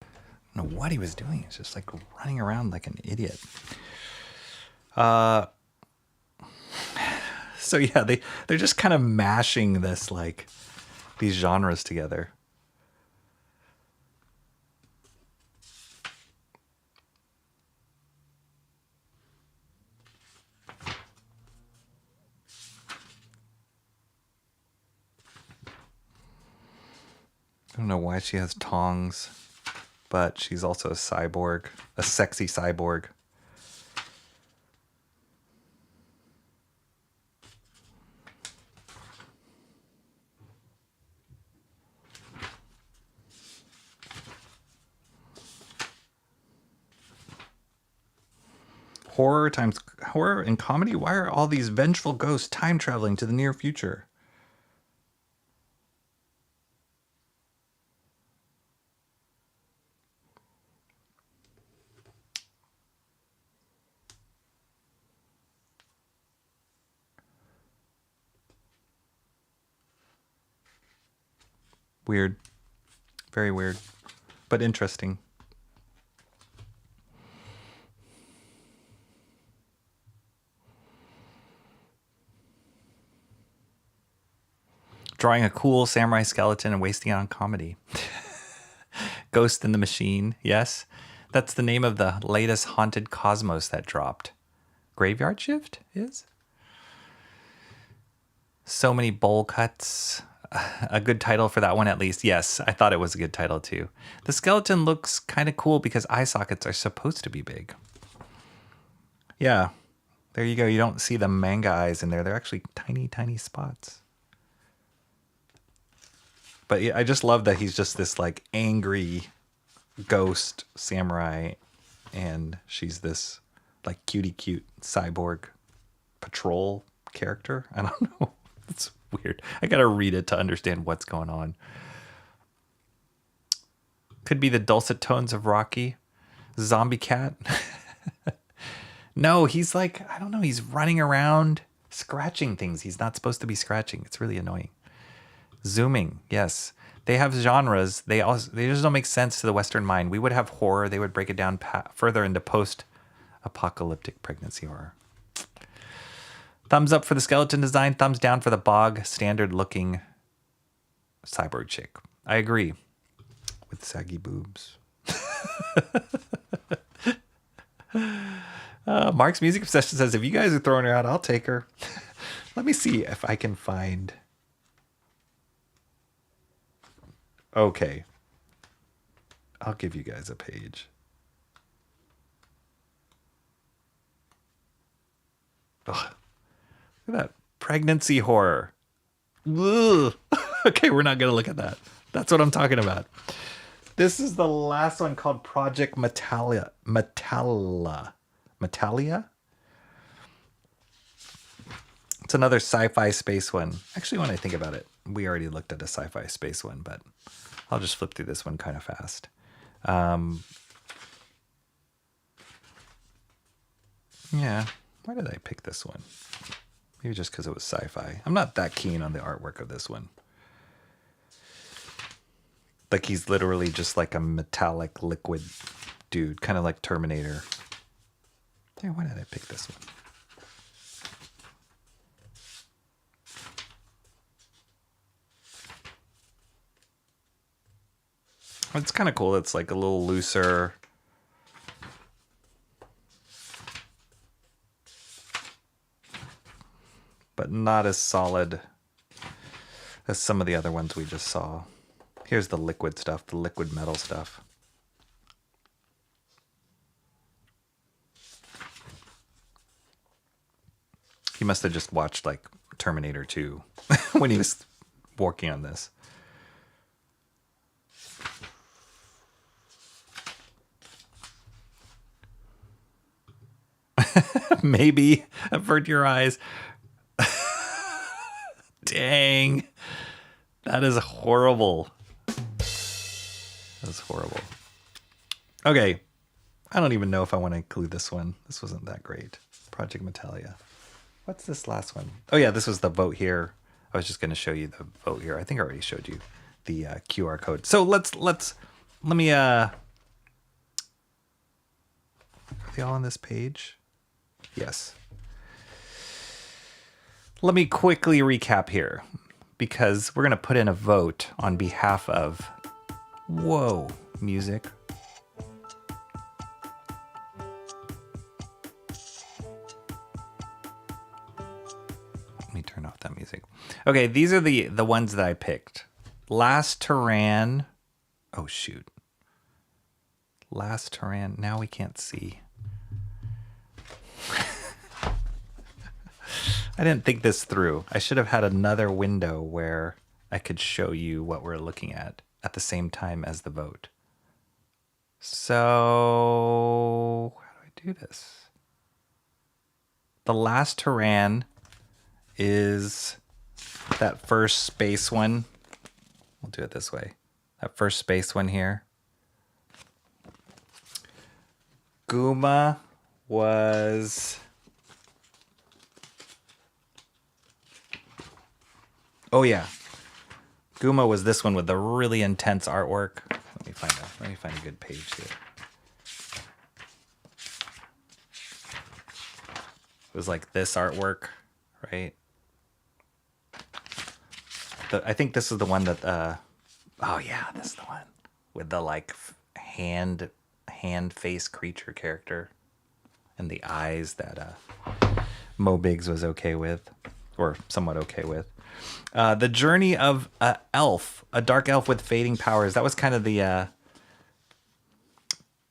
I don't know what he was doing. He's just like running around like an idiot. So yeah, they're just kind of mashing this like these genres together. I don't know why she has tongs, but she's also a cyborg, a sexy cyborg. Horror and comedy? Why are all these vengeful ghosts time traveling to the near future? Weird. Very weird. But interesting. Drawing a cool samurai skeleton and wasting it on comedy. Ghost in the Machine, yes. That's the name of the latest Haunted Cosmos that dropped. Graveyard Shift is? So many bowl cuts. A good title for that one at least. Yes, I thought it was a good title too. The skeleton looks kind of cool because eye sockets are supposed to be big. Yeah, there you go. You don't see the manga eyes in there. They're actually tiny, tiny spots. But yeah, I just love that he's just this like angry ghost samurai and she's this like cutie cute cyborg patrol character. I don't know. It's weird. I gotta read it to understand what's going on. Could be the dulcet tones of Rocky. Zombie cat. No, he's like, I don't know, he's running around scratching things he's not supposed to be scratching. It's really annoying. Zooming, yes. They have genres. They just don't make sense to the Western mind. We would have horror. They would break it down further into post-apocalyptic pregnancy horror. Thumbs up for the skeleton design. Thumbs down for the bog standard-looking cyborg chick. I agree. With saggy boobs. Mark's Music Obsession says, if you guys are throwing her out, I'll take her. Let me see if I can find Okay. I'll give you guys a page. Ugh. Look at that. Pregnancy horror. Ugh. Okay, we're not going to look at that. That's what I'm talking about. This is the last one called Project Metalia. Metalia? It's another sci-fi space one. Actually, when I think about it, we already looked at a sci-fi space one, but I'll just flip through this one kind of fast. Yeah, why did I pick this one? Maybe just because it was sci-fi. I'm not that keen on the artwork of this one. Like he's literally just like a metallic liquid dude, kind of like Terminator. Hey, why did I pick this one? It's kind of cool. It's like a little looser. But not as solid as some of the other ones we just saw. Here's the liquid stuff, the liquid metal stuff. He must have just watched like Terminator 2 when he was working on this. Maybe avert your eyes. Dang. That is horrible. That's horrible. Okay. I don't even know if I want to include this one. This wasn't that great. Project Metalia. What's this last one? Oh yeah, this was the vote here. I was just going to show you the vote here. I think I already showed you the QR code. So let me are they all on this page? Yes. Let me quickly recap here, because we're going to put in a vote on behalf of... Whoa, music. Let me turn off that music. Okay, these are the ones that I picked. Last Tyran... Oh, shoot. Last Tyran... Now we can't see. I didn't think this through. I should have had another window where I could show you what we're looking at the same time as the vote. So, how do I do this? The Last Tyran is that first space one. We'll do it this way. That first space one here. Guma was... Oh yeah, Guma was this one with the really intense artwork. Let me find a good page here. It was like this artwork, right? I think this is the one that. Oh yeah, this is the one with the like hand face creature character, and the eyes that Mo Biggs was okay with, or somewhat okay with. The Journey of a Elf, a dark elf with fading powers. That was kind of the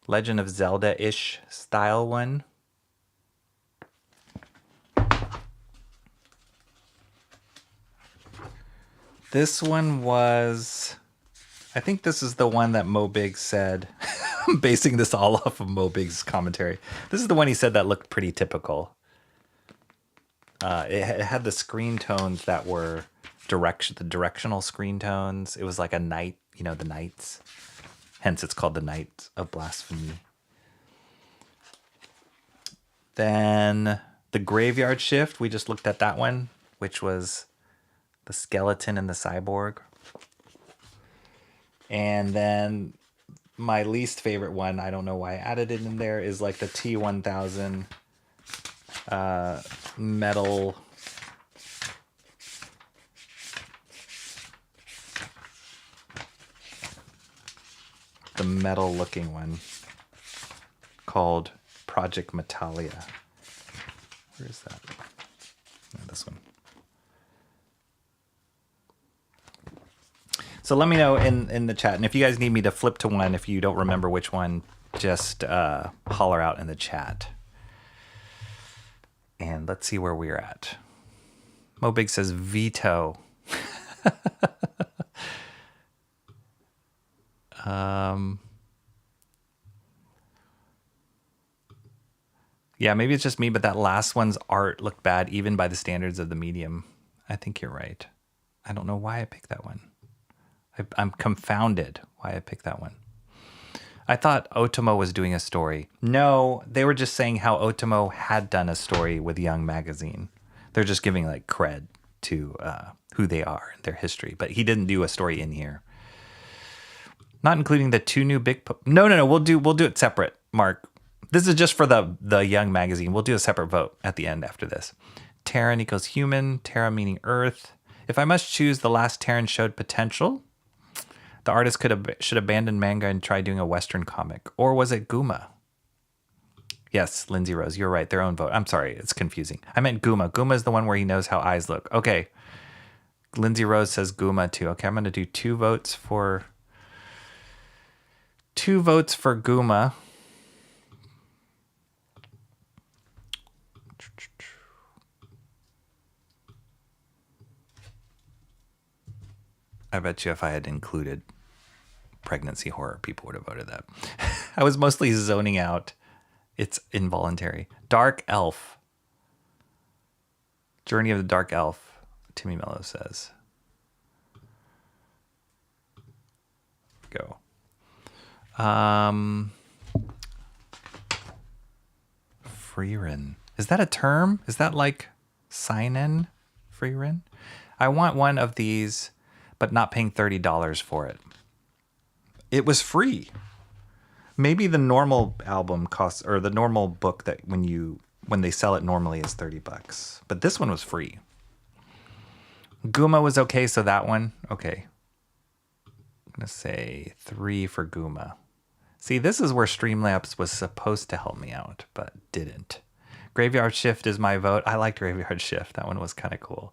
Legend of Zelda-ish style one. This one was... I think this is the one that Mo Biggs said. I'm basing this all off of Mo Biggs' commentary. This is the one he said that looked pretty typical. It had the screen tones that were the directional screen tones. It was like a knight, the knights. Hence it's called the Knights of Blasphemy. Then the Graveyard Shift, we just looked at that one, which was the skeleton and the cyborg. And then my least favorite one, I don't know why I added it in there, is like the T1000 metal. The metal looking one called Project Metalia. Where is that? No, this one. So let me know in the chat. And if you guys need me to flip to one, if you don't remember which one, just holler out in the chat. And let's see where we're at. Mobig says veto. Yeah, maybe it's just me, but that last one's art looked bad even by the standards of the medium. I think you're right. I don't know why I picked that one. I'm confounded why I picked that one. I thought Otomo was doing a story. No, they were just saying how Otomo had done a story with Young Magazine. They're just giving like cred to who they are, their history. But he didn't do a story in here. Not including the 2 new big... No. We'll do it separate, Mark. This is just for the Young Magazine. We'll do a separate vote at the end after this. Terran equals human. Terra meaning Earth. If I must choose, the last Terran showed potential. The artist should abandon manga and try doing a Western comic. Or was it Guma? Yes, Lindsay Rose, you're right. Their own vote. I'm sorry, it's confusing. I meant Guma. Guma is the one where he knows how eyes look. Okay. Lindsay Rose says Guma too. Okay, I'm going to do 2 votes for Guma. I bet you if I had included pregnancy horror, people would have voted that. I was mostly zoning out. It's involuntary. Dark Elf. Journey of the Dark Elf, Timmy Mello says. Go. Freerin. Is that a term? Is that like sign-in? Freerin? I want one of these, but not paying $30 for it. It was free. Maybe the normal album costs, or the normal book that when they sell it normally is $30, but this one was free. Guma was okay, so that one, okay. I'm gonna say 3 for Guma. See, this is where Streamlabs was supposed to help me out, but didn't. Graveyard Shift is my vote. I liked Graveyard Shift. That one was kind of cool.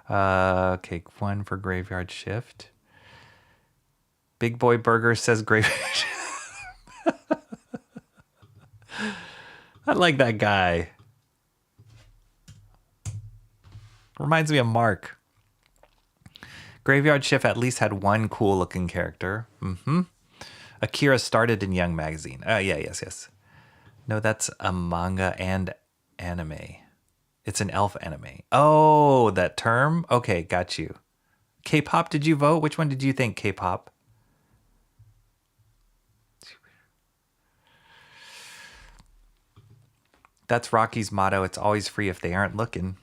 Okay, 1 for Graveyard Shift. Big Boy Burger says Graveyard Shift. I like that guy. Reminds me of Mark. Graveyard Shift at least had 1 cool looking character. Akira started in Young Magazine. Yes. No, that's a manga and anime. It's an elf anime. Oh, that term? Okay, got you. K-pop, did you vote? Which one did you think, K-pop? That's Rocky's motto. It's always free if they aren't looking.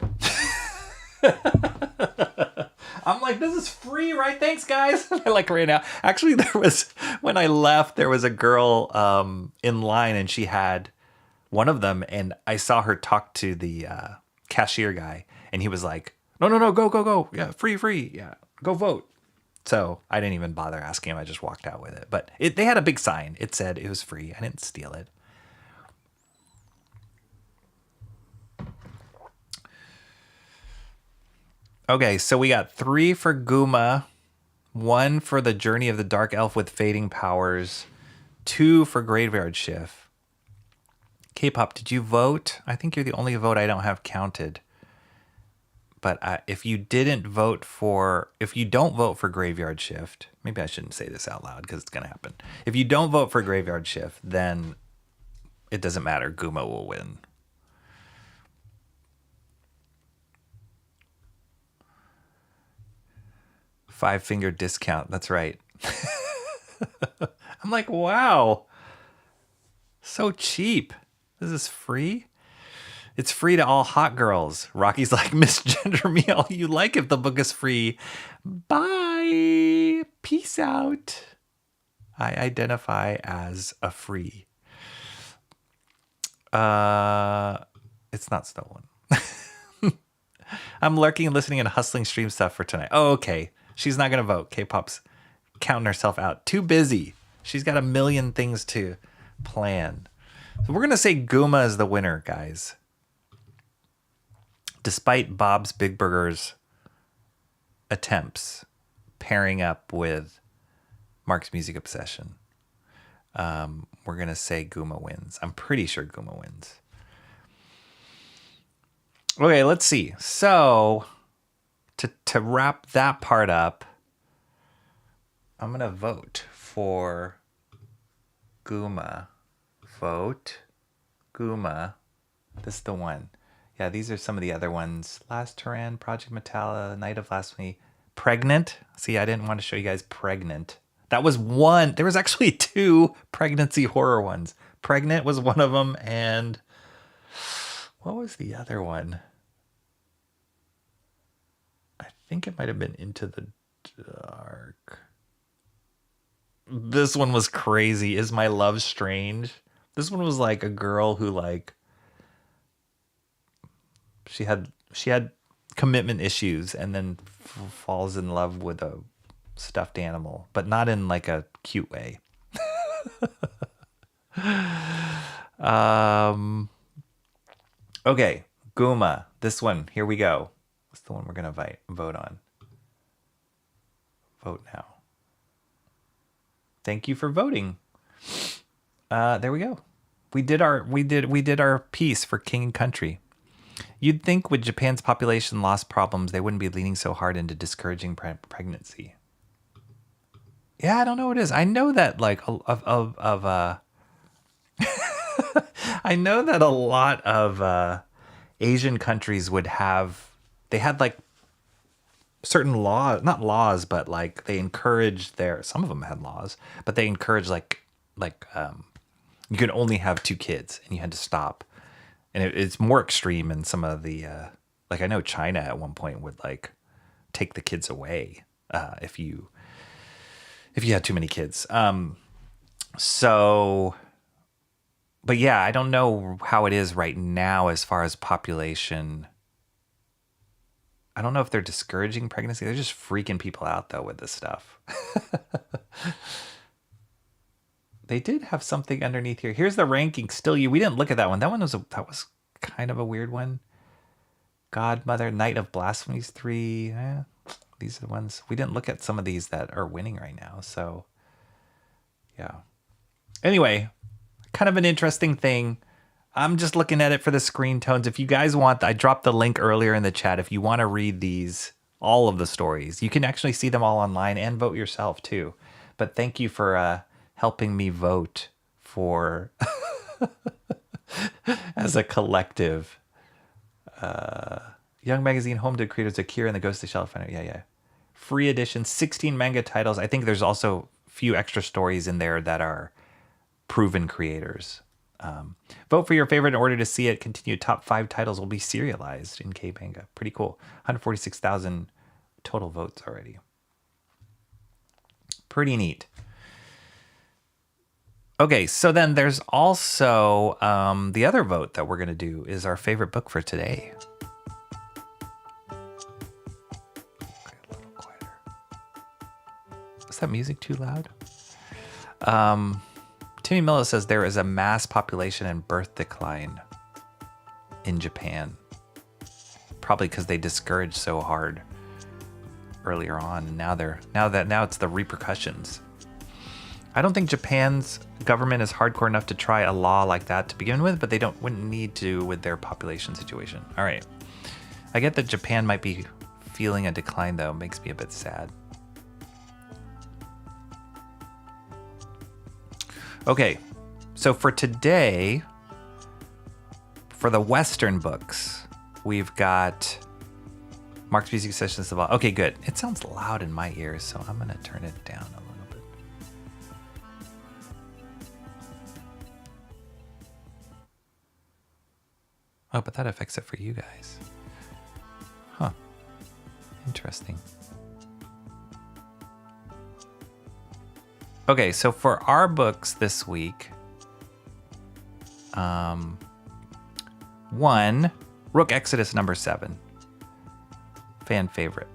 I'm like, this is free, right? Thanks, guys. I like right now. Actually, when I left, there was a girl in line and she had one of them. And I saw her talk to the cashier guy. And he was like, no, go. Yeah, free. Yeah, go vote. So I didn't even bother asking him. I just walked out with it. But they had a big sign. It said it was free. I didn't steal it. Okay, so we got 3 for Guma, 1 for the Journey of the Dark Elf with fading powers, 2 for Graveyard Shift. K-pop, did you vote? I think you're the only vote I don't have counted. But if you don't vote for Graveyard Shift, maybe I shouldn't say this out loud because it's going to happen. If you don't vote for Graveyard Shift, then it doesn't matter. Guma will win. $5 discount. That's right. I'm like, wow. So cheap. This is free? It's free to all hot girls. Rocky's like, misgender me all you like if the book is free. Bye. Peace out. I identify as a free. It's not stolen. I'm lurking and listening and hustling stream stuff for tonight. Oh, okay. She's not going to vote. K-pop's counting herself out. Too busy. She's got a million things to plan. So we're going to say Guma is the winner, guys. Despite Bob's Big Burger's attempts pairing up with Mark's music obsession. We're going to say Guma wins. I'm pretty sure Guma wins. Okay, let's see. So, to wrap that part up, I'm going to vote for Guma. Vote Guma. This is the one. Yeah, these are some of the other ones. Last Turan, Project Metallo, Night of Blasphemy, Pregnant. See, I didn't want to show you guys Pregnant. That was one. There was actually 2 pregnancy horror ones. Pregnant was one of them, and what was the other one? I think it might have been Into the Dark. This one was crazy. Is My Love Strange? This one was like a girl who like she had commitment issues and then falls in love with a stuffed animal, but not in like a cute way. Okay, Guma. This one. Here we go. What's the one we're gonna vote on? Vote now. Thank you for voting. There we go. We did our piece for King and Country. You'd think with Japan's population loss problems, they wouldn't be leaning so hard into discouraging pregnancy. Yeah, I don't know what it is. I know that like I know that a lot of Asian countries they had like certain laws, not laws, but like they encouraged some of them had laws, but they encouraged like you could only have 2 kids and you had to stop. And it's more extreme in some of the, like I know China at one point would like take the kids away if you had too many kids. So, but yeah, I don't know how it is right now as far as population. I don't know if they're discouraging pregnancy. They're just freaking people out though with this stuff. They did have something underneath here. Here's the ranking. Still you. We didn't look at that one. That was kind of a weird one. Godmother, Night of Blasphemies 3. These are the ones. We didn't look at some of these that are winning right now. So, yeah. Anyway, kind of an interesting thing. I'm just looking at it for the screen tones. If you guys want, I dropped the link earlier in the chat. If you want to read all of the stories, you can actually see them all online and vote yourself too. But thank you for helping me vote for as a collective. Young Magazine, home to creators Akira and the Ghost of the Shell Finder. Yeah. Free edition, 16 manga titles. I think there's also a few extra stories in there that are proven creators. Vote for your favorite in order to see it. Continue. Top 5 titles will be serialized in K-Manga. Pretty cool. 146,000 total votes already. Pretty neat. Okay, so then there's also the other vote that we're going to do is our favorite book for today. Okay, a little quieter. Is that music too loud? Timmy Miller says there is a mass population and birth decline in Japan. Probably because they discouraged so hard earlier on, and now it's the repercussions. I don't think Japan's government is hardcore enough to try a law like that to begin with, but they wouldn't need to with their population situation. All right. I get that Japan might be feeling a decline, though. It makes me a bit sad. Okay. So for today, for the Western books, we've got Mark's Music Sessions. Okay, good. It sounds loud in my ears, so I'm going to turn it down a little bit. Oh, but that affects it for you guys. Huh. Interesting. Okay, so for our books this week, 1, Rook Exodus number 7. Fan favorite.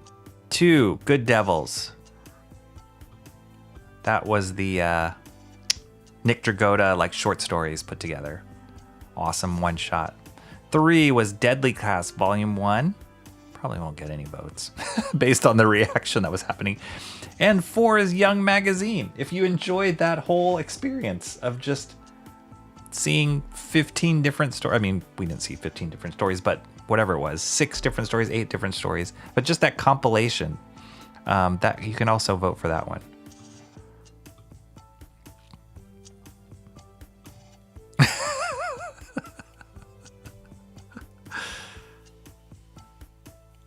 2, Good Devils. That was the Nick Dragotta like short stories put together. Awesome one shot. 3 was Deadly Class Volume 1. probably won't get any votes based on the reaction that was happening. And 4 is Young Magazine. If you enjoyed that whole experience of just seeing 15 different stories. I mean, we didn't see 15 different stories, but whatever it was, 6 different stories, 8 different stories. But just that compilation, that you can also vote for that one.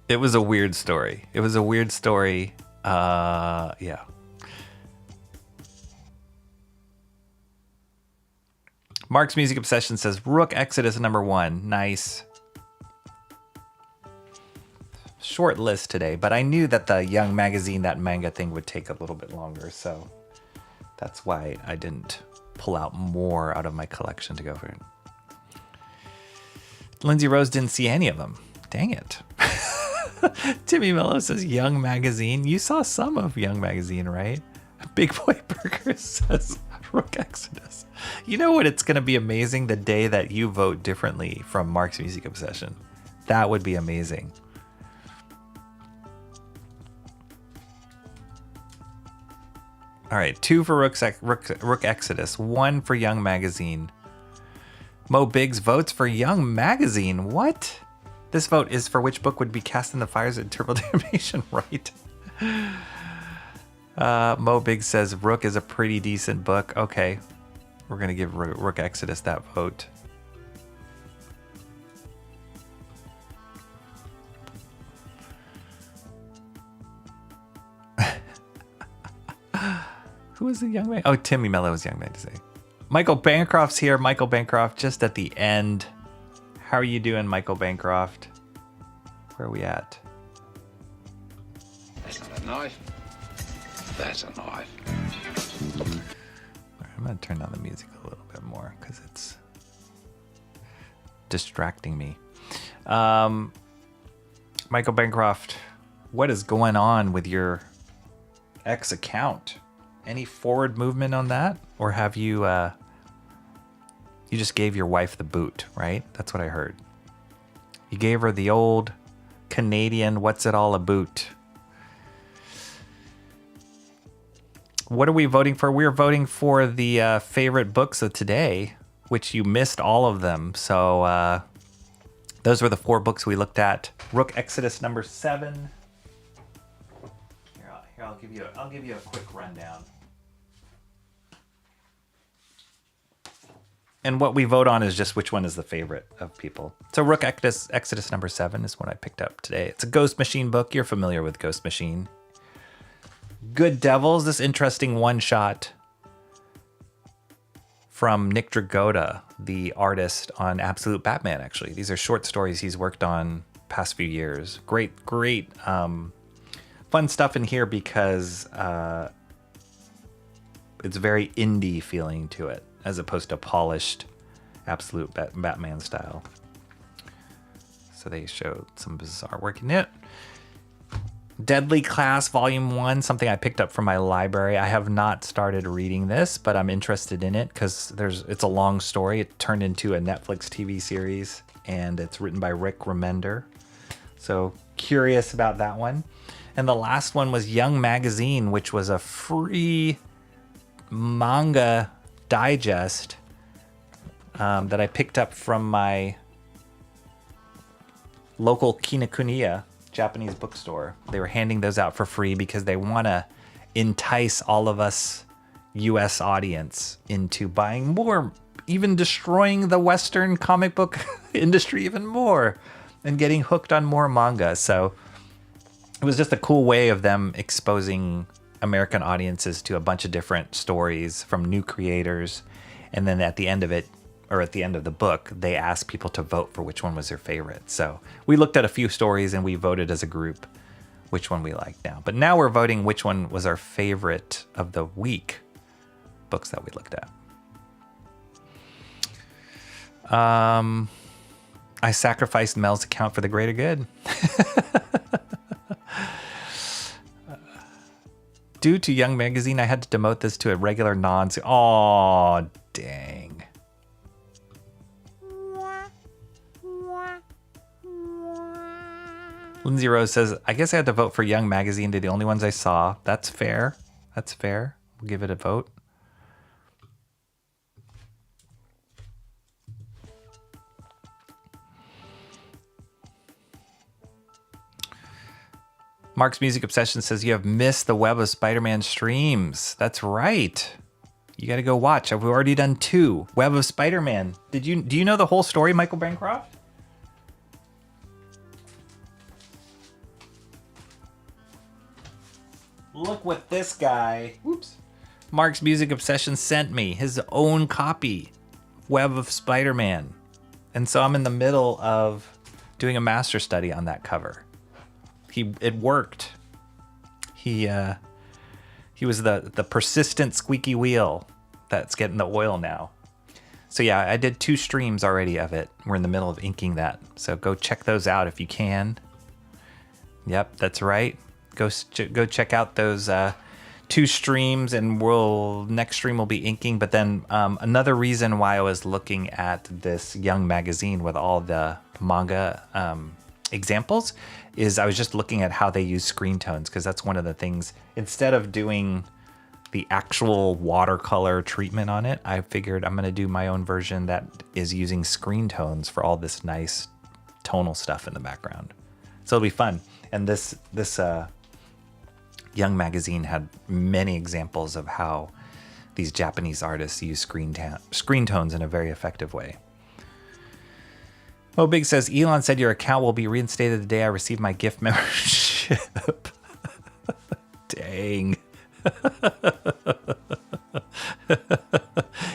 It was a weird story. It was a weird story. Yeah. Mark's Music Obsession says Rook Exodus #1. Nice. Short list today, but I knew that the Young Magazine, that manga thing, would take a little bit longer, so that's why I didn't pull out more out of my collection to go for it. Lindsay Rose didn't see any of them. Dang it. Timmy Mello says Young Magazine. You saw some of Young Magazine, right? Big Boy Burger says Rook Exodus. You know what? It's going to be amazing the day that you vote differently from Mark's Music Obsession. That would be amazing. All right, 2 for Rook Exodus, 1 for Young Magazine. Mo Biggs votes for Young Magazine. What? This vote is for which book would be cast in the fires of Turbo Damnation, right? Mo Biggs says Rook is a pretty decent book. Okay, we're going to give Rook Exodus that vote. Who is the Young Man? Oh, Timmy Mello is Young Man to say. Michael Bancroft's here. Michael Bancroft just at the end. How are you doing, Michael Bancroft? Where are we at? That's not a knife. That's a knife. All right, I'm going to turn down the music a little bit more because it's distracting me. Michael Bancroft, what is going on with your X account? Any forward movement on that? Or have you, you just gave your wife the boot, right? That's what I heard. You gave her the old Canadian, what's it all a boot? What are we voting for? We're voting for the favorite books of today, which you missed all of them. So those were the 4 books we looked at. Rook Exodus #7. Here, I'll give you a quick rundown. And what we vote on is just which one is the favorite of people. So Rook Exodus #7 is what I picked up today. It's a Ghost Machine book. You're familiar with Ghost Machine. Good Devils, this interesting one-shot from Nick Dragotta, the artist on Absolute Batman, actually. These are short stories he's worked on past few years. Great fun stuff in here because it's very indie feeling to it, as opposed to polished Absolute Batman style. So they showed some bizarre work in it. Deadly Class Volume 1, something I picked up from my library. I have not started reading this, but I'm interested in it because it's a long story. It turned into a Netflix TV series, and it's written by Rick Remender. So curious about that one. And the last one was Young Magazine, which was a free manga digest that I picked up from my local Kinokuniya Japanese bookstore. They were handing those out for free because they want to entice all of us US audience into buying more, even destroying the Western comic book industry even more and getting hooked on more manga. So it was just a cool way of them exposing American audiences to a bunch of different stories from new creators. And then at the end of it, or at the end of the book, they asked people to vote for which one was their favorite. So we looked at a few stories and we voted as a group which one we liked now. But now we're voting which one was our favorite of the week books that we looked at. I sacrificed Mel's account for the greater good. Due to Young Magazine, I had to demote this to a regular non. Oh, dang. Lindsay Rose says, I guess I had to vote for Young Magazine. They're the only ones I saw. That's fair. That's fair. We'll give it a vote. Mark's Music Obsession says you have missed the Web of Spider-Man streams. That's right. You got to go watch. We've already done 2. Web of Spider-Man. Do you know the whole story, Michael Bancroft? Look what this guy, Mark's Music Obsession sent me. His own copy, Web of Spider-Man. And so I'm in the middle of doing a master study on that cover. It worked. He was the persistent squeaky wheel that's getting the oil now. So yeah, I did 2 streams already of it. We're in the middle of inking that. So go check those out if you can. Yep, that's right. Go check out those 2 streams, and next stream will be inking. But then another reason why I was looking at this Young Magazine with all the manga examples is I was just looking at how they use screen tones, because that's one of the things. Instead of doing the actual watercolor treatment on it, I figured I'm going to do my own version that is using screen tones for all this nice tonal stuff in the background. So it'll be fun. And this Young Magazine had many examples of how these Japanese artists use screen tones in a very effective way. Mo Big says, Elon said your account will be reinstated the day I receive my gift membership. Dang.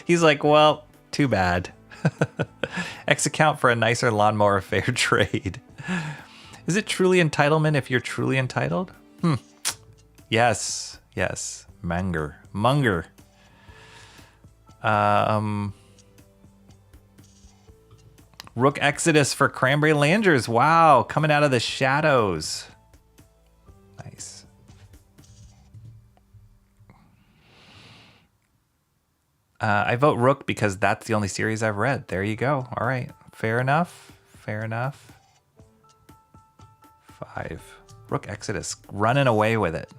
He's like, well, too bad. X account for a nicer lawnmower fair trade. Is it truly entitlement if you're truly entitled? Yes. Munger. Rook Exodus for Cranberry Langers. Wow, coming out of the shadows. Nice. I vote Rook because that's the only series I've read. There you go. All right. Fair enough. 5. Rook Exodus. Running away with it.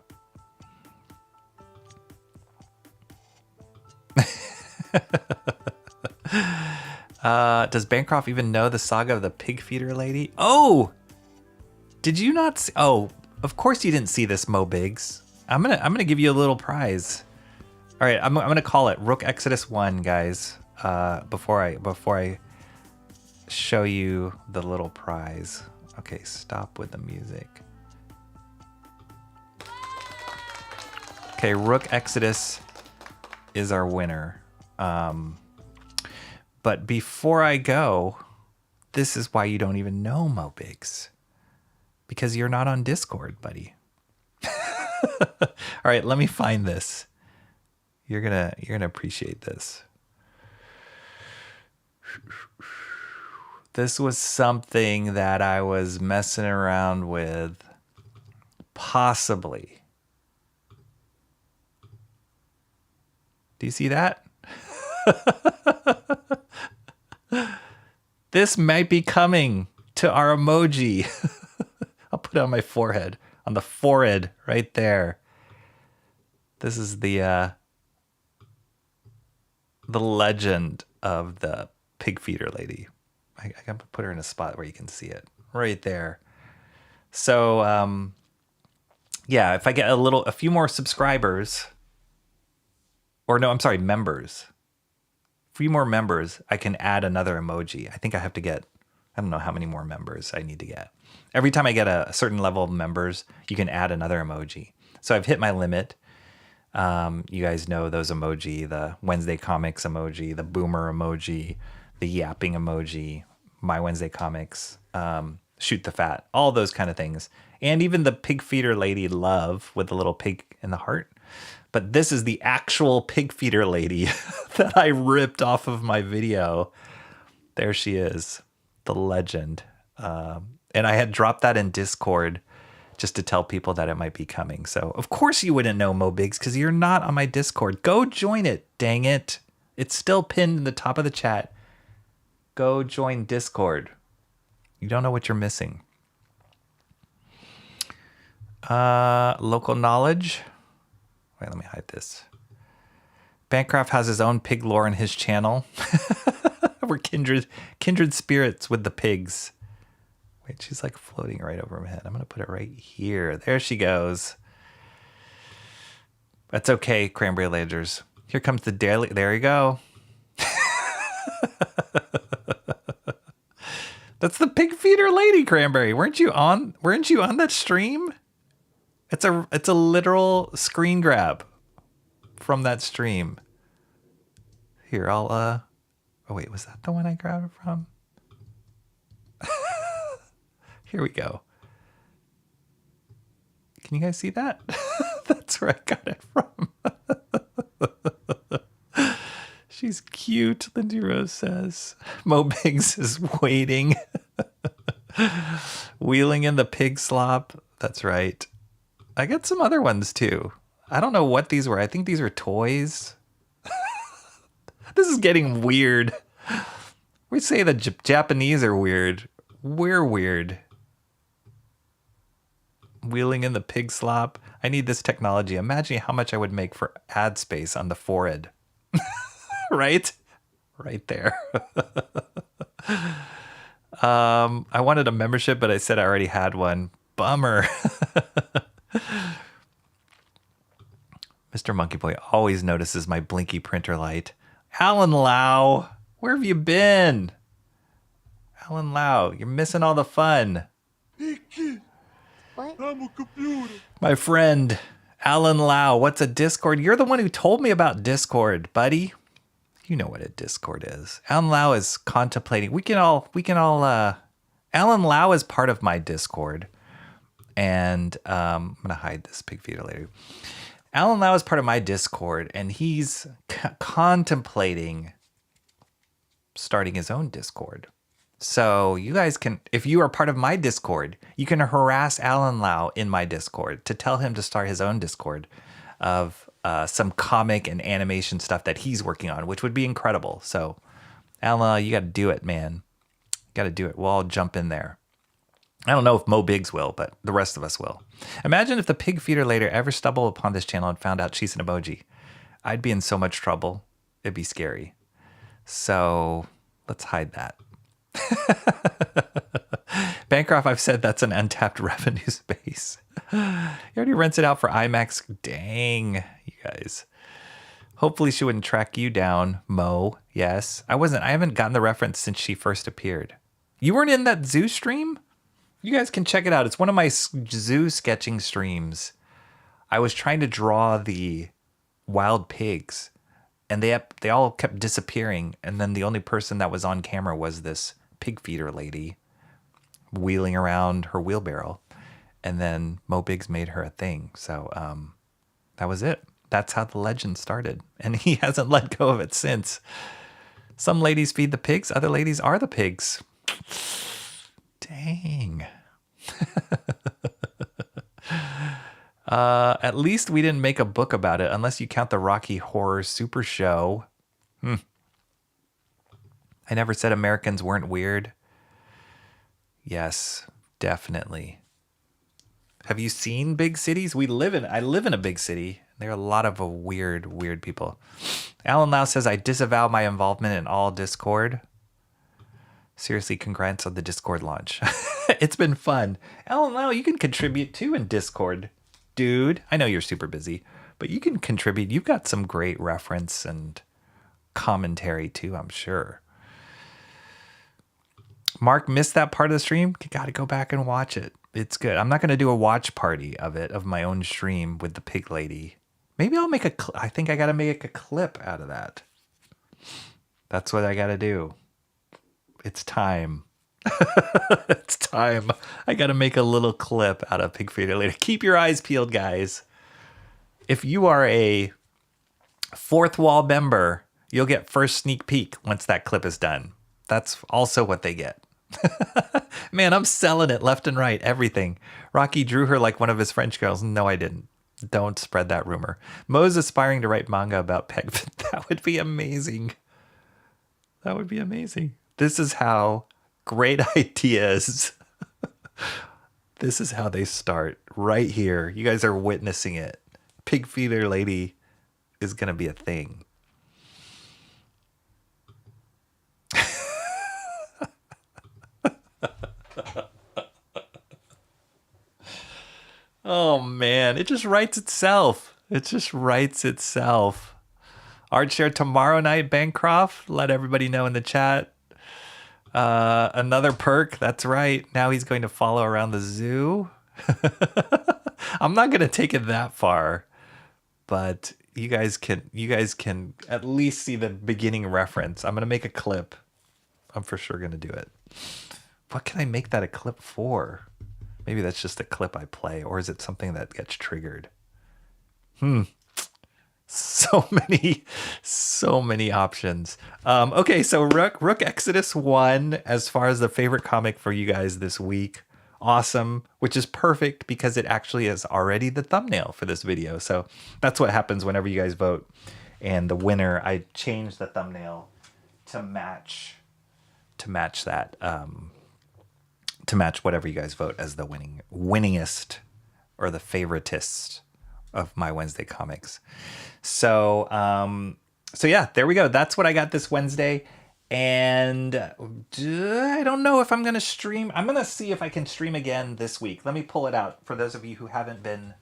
Does Bancroft even know the saga of the pig feeder lady? Oh, did you not see? Oh, of course you didn't see this, Mo Biggs. I'm gonna give you a little prize. All right, I'm gonna call it Rook Exodus 1, guys. Before I show you the little prize. Okay, stop with the music. Okay, Rook Exodus is our winner. But before I go, this is why you don't even know Mo Biggs. Because you're not on Discord, buddy. All right, let me find this. You're gonna appreciate this. This was something that I was messing around with, possibly. Do you see that? This might be coming to our emoji. I'll put it on my forehead. On the forehead, right there. This is the legend of the pig feeder lady. I can put her in a spot where you can see it. Right there. So, yeah, if I get a few more subscribers, or no, I'm sorry, members. A few more members, I can add another emoji. I think I have to get, I don't know how many more members I need to get. Every time I get a certain level of members, you can add another emoji. So I've hit my limit. You guys know those emoji, the Wednesday Comics emoji, the boomer emoji, the yapping emoji, my Wednesday Comics, shoot the fat, all those kind of things. And even the pig feeder lady love with the little pig in the heart. But this is the actual pig feeder lady that I ripped off of my video. There she is, the legend. And I had dropped that in Discord just to tell people that it might be coming. So, of course you wouldn't know, Mo Biggs, because you're not on my Discord. Go join it, dang it. It's still pinned in the top of the chat. Go join Discord. You don't know what you're missing. Local knowledge. Wait, let me hide this. Bancroft has his own pig lore in his channel. We're kindred spirits with the pigs. Wait, she's like floating right over my head. I'm going to put it right here. There she goes. That's okay, Cranberry Ledgers. Here comes the daily. There you go. That's the pig feeder lady, Cranberry. Weren't you on that stream? It's a literal screen grab from that stream. Here, I'll oh wait, was that the one I grabbed it from? Here we go. Can you guys see that? That's where I got it from. She's cute, Lindsay Rose says. Mo Biggs is waiting. Wheeling in the pig slop. That's right. I got some other ones too. I don't know what these were. I think these were toys. This is getting weird. We say the Japanese are weird. We're weird. Wheeling in the pig slop. I need this technology. Imagine how much I would make for ad space on the forehead. Right? Right there. I wanted a membership, but I said I already had one. Bummer. Mr. Monkey Boy always notices my blinky printer light. Alan Lau, where have you been? Alan Lau, you're missing all the fun. Hey kid, What? I'm a computer. My friend, Alan Lau, what's a Discord? You're the one who told me about Discord, buddy. You know what a Discord is. Alan Lau is contemplating. We can all Alan Lau is part of my Discord. And I'm going to hide this pig feeder later. Alan Lau is part of my Discord, and he's contemplating starting his own Discord. So you guys can, if you are part of my Discord, you can harass Alan Lau in my Discord to tell him to start his own Discord of some comic and animation stuff that he's working on, which would be incredible. So Alan Lau, you got to do it, man. Got to do it. We'll all jump in there. I don't know if Mo Biggs will, but the rest of us will. Imagine if the pig feeder later ever stumbled upon this channel and found out she's an emoji. I'd be in so much trouble. It'd be scary. So let's hide that. Bancroft, I've said that's an untapped revenue space. You already rents it out for IMAX. Dang, you guys. Hopefully she wouldn't track you down, Mo. Yes. I haven't gotten the reference since she first appeared. You weren't in that zoo stream? You guys can check it out. It's one of my zoo sketching streams. I was trying to draw the wild pigs, and they all kept disappearing. And then the only person that was on camera was this pig feeder lady wheeling around her wheelbarrow. And then Mo Biggs made her a thing. So that was it. That's how the legend started. And he hasn't let go of it since. Some ladies feed the pigs. Other ladies are the pigs. Dang. At least we didn't make a book about it, unless you count the Rocky Horror Super Show. I never said Americans weren't weird. Yes, definitely. Have you seen big cities? I live in a big city. There are a lot of weird people. Alan Lau says, I disavow my involvement in all Discord. Seriously, congrats on the Discord launch. It's been fun. Alan Lau, you can contribute too in Discord. Dude, I know you're super busy, but you can contribute. You've got some great reference and commentary too, I'm sure. Mark missed that part of the stream. You got to go back and watch it. It's good. I'm not going to do a watch party of it, of my own stream with the pig lady. Maybe I'll make I think I got to make a clip out of that. That's what I got to do. It's time. It's time. I got to make a little clip out of pig feeder lady. Keep your eyes peeled, guys. If you are a fourth wall member, you'll get first sneak peek once that clip is done. That's also what they get. Man, I'm selling it left and right. Everything. Rocky drew her like one of his French girls. No, I didn't. Don't spread that rumor. Mo's aspiring to write manga about peg. That would be amazing. That would be amazing. This is how great ideas. This is how they start right here. You guys are witnessing it. Pig feeder lady is going to be a thing. Oh man, it just writes itself. It just writes itself. Art share tomorrow night, Bancroft. Let everybody know in the chat. Another perk. That's right. Now he's going to follow around the zoo. I'm not going to take it that far, but you guys can at least see the beginning reference. I'm going to make a clip. I'm for sure going to do it. What can I make that a clip for? Maybe that's just a clip I play, or is it something that gets triggered? So many options. Okay, so Rook Exodus 1 as far as the favorite comic for you guys this week. Awesome, which is perfect because it actually is already the thumbnail for this video. So that's what happens whenever you guys vote. And the winner, I changed the thumbnail to match that. To match whatever you guys vote as the winningest or the favoritist of my Wednesday comics. So yeah, there we go. That's what I got this Wednesday. And I don't know if I'm going to stream. I'm going to see if I can stream again this week. Let me pull it out for those of you who haven't been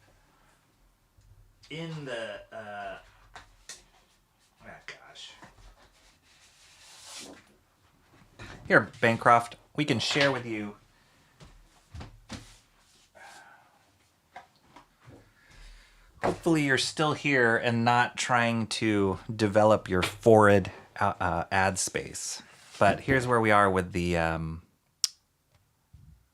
in the, gosh. Here, Bancroft, we can share with you. Hopefully you're still here and not trying to develop your forward ad space. But here's where we are with the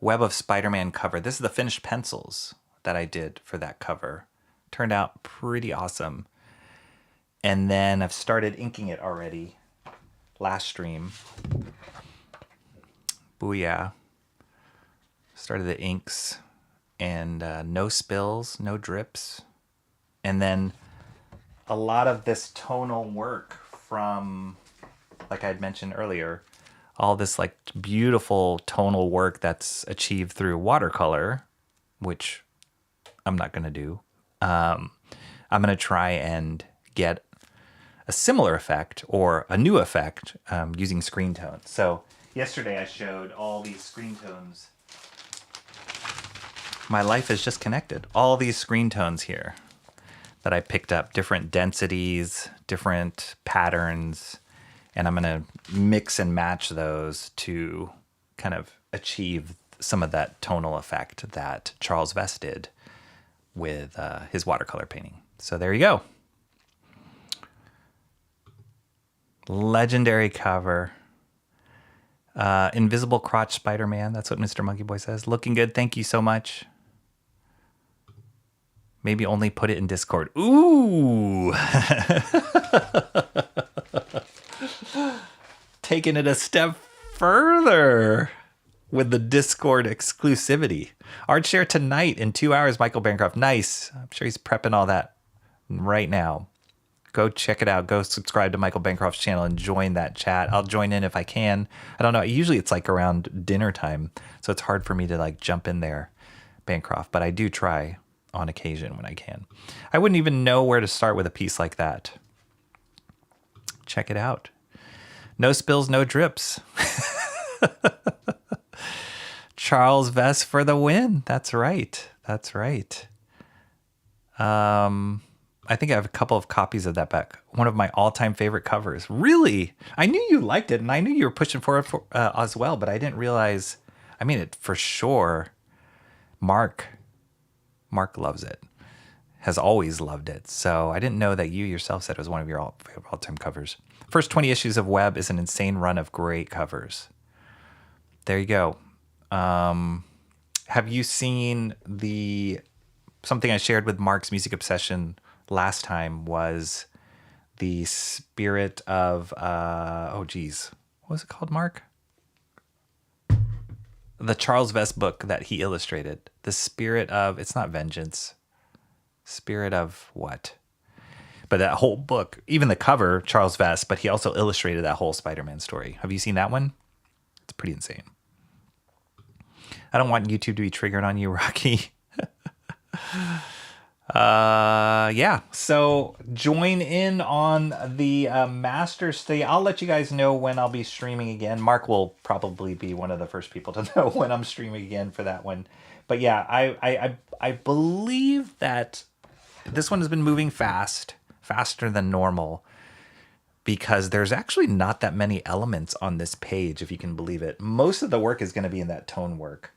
Web of Spider-Man cover. This is the finished pencils that I did for that cover. Turned out pretty awesome. And then I've started inking it already. Last stream. Booyah. Started the inks. And no spills, no drips. And then a lot of this tonal work from, like I had mentioned earlier, all this like beautiful tonal work that's achieved through watercolor, which I'm not going to do. I'm going to try and get a similar effect or a new effect using screen tones. So yesterday I showed all these screen tones. My life is just connected. All these screen tones here that I picked up, different densities, different patterns, and I'm going to mix and match those to kind of achieve some of that tonal effect that Charles Vess did with his watercolor painting. So there you go. Legendary cover. Invisible Crotch Spider-Man. That's what Mr. Monkey Boy says. Looking good. Thank you so much. Maybe only put it in Discord. Ooh. Taking it a step further with the Discord exclusivity. Art share tonight in 2 hours, Michael Bancroft. Nice. I'm sure he's prepping all that right now. Go check it out. Go subscribe to Michael Bancroft's channel and join that chat. I'll join in if I can. I don't know. Usually it's like around dinner time, so it's hard for me to like jump in there, Bancroft, but I do try on occasion when I can. I wouldn't even know where to start with a piece like that. Check it out. No spills, no drips. Charles Vess for the win. That's right. That's right. I think I have a couple of copies of that back. One of my all-time favorite covers. Really? I knew you liked it, and I knew you were pushing for it as well, but I didn't realize. I mean, it for sure. Mark loves it. Has always loved it. So I didn't know that you yourself said it was one of your all-time covers. First 20 issues of Web is an insane run of great covers. There you go. Have you seen something I shared with Mark's Music Obsession last time was the spirit of, what was it called, Mark? The Charles Vess book that he illustrated. The spirit of, it's not vengeance. Spirit of what? But that whole book, even the cover, Charles Vess, but he also illustrated that whole Spider-Man story. Have you seen that one? It's pretty insane. I don't want YouTube to be triggered on you, Rocky. Yeah. So join in on the Master Study. I'll let you guys know when I'll be streaming again. Mark will probably be one of the first people to know when I'm streaming again for that one. But yeah, I believe that this one has been moving faster than normal, because there's actually not that many elements on this page, if you can believe it. Most of the work is going to be in that tone work.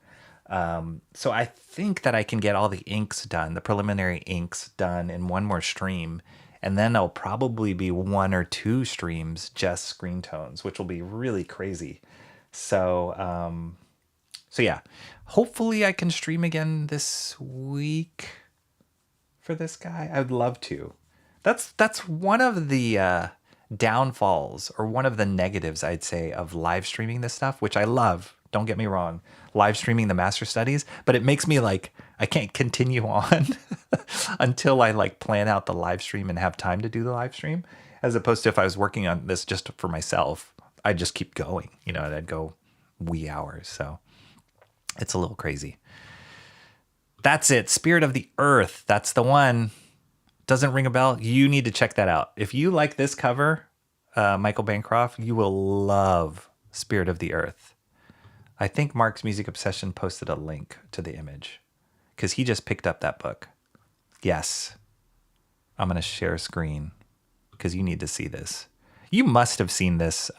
So I think that I can get all the inks done, the preliminary inks done in one more stream. And then there'll probably be 1 or 2 streams just screen tones, which will be really crazy. So yeah, hopefully I can stream again this week for this guy. I would love to. That's one of the downfalls, or one of the negatives, I'd say, of live streaming this stuff, which I love. Don't get me wrong, live streaming the master studies, but it makes me like, I can't continue on until I like plan out the live stream and have time to do the live stream, as opposed to if I was working on this just for myself, I'd just keep going, and I'd go wee hours. So it's a little crazy. That's it. Spirit of the Earth. That's the one. Doesn't ring a bell? You need to check that out. If you like this cover, Michael Bancroft, you will love Spirit of the Earth. I think Mark's Music Obsession posted a link to the image, because he just picked up that book. Yes. I'm going to share a screen, because you need to see this. You must have seen this.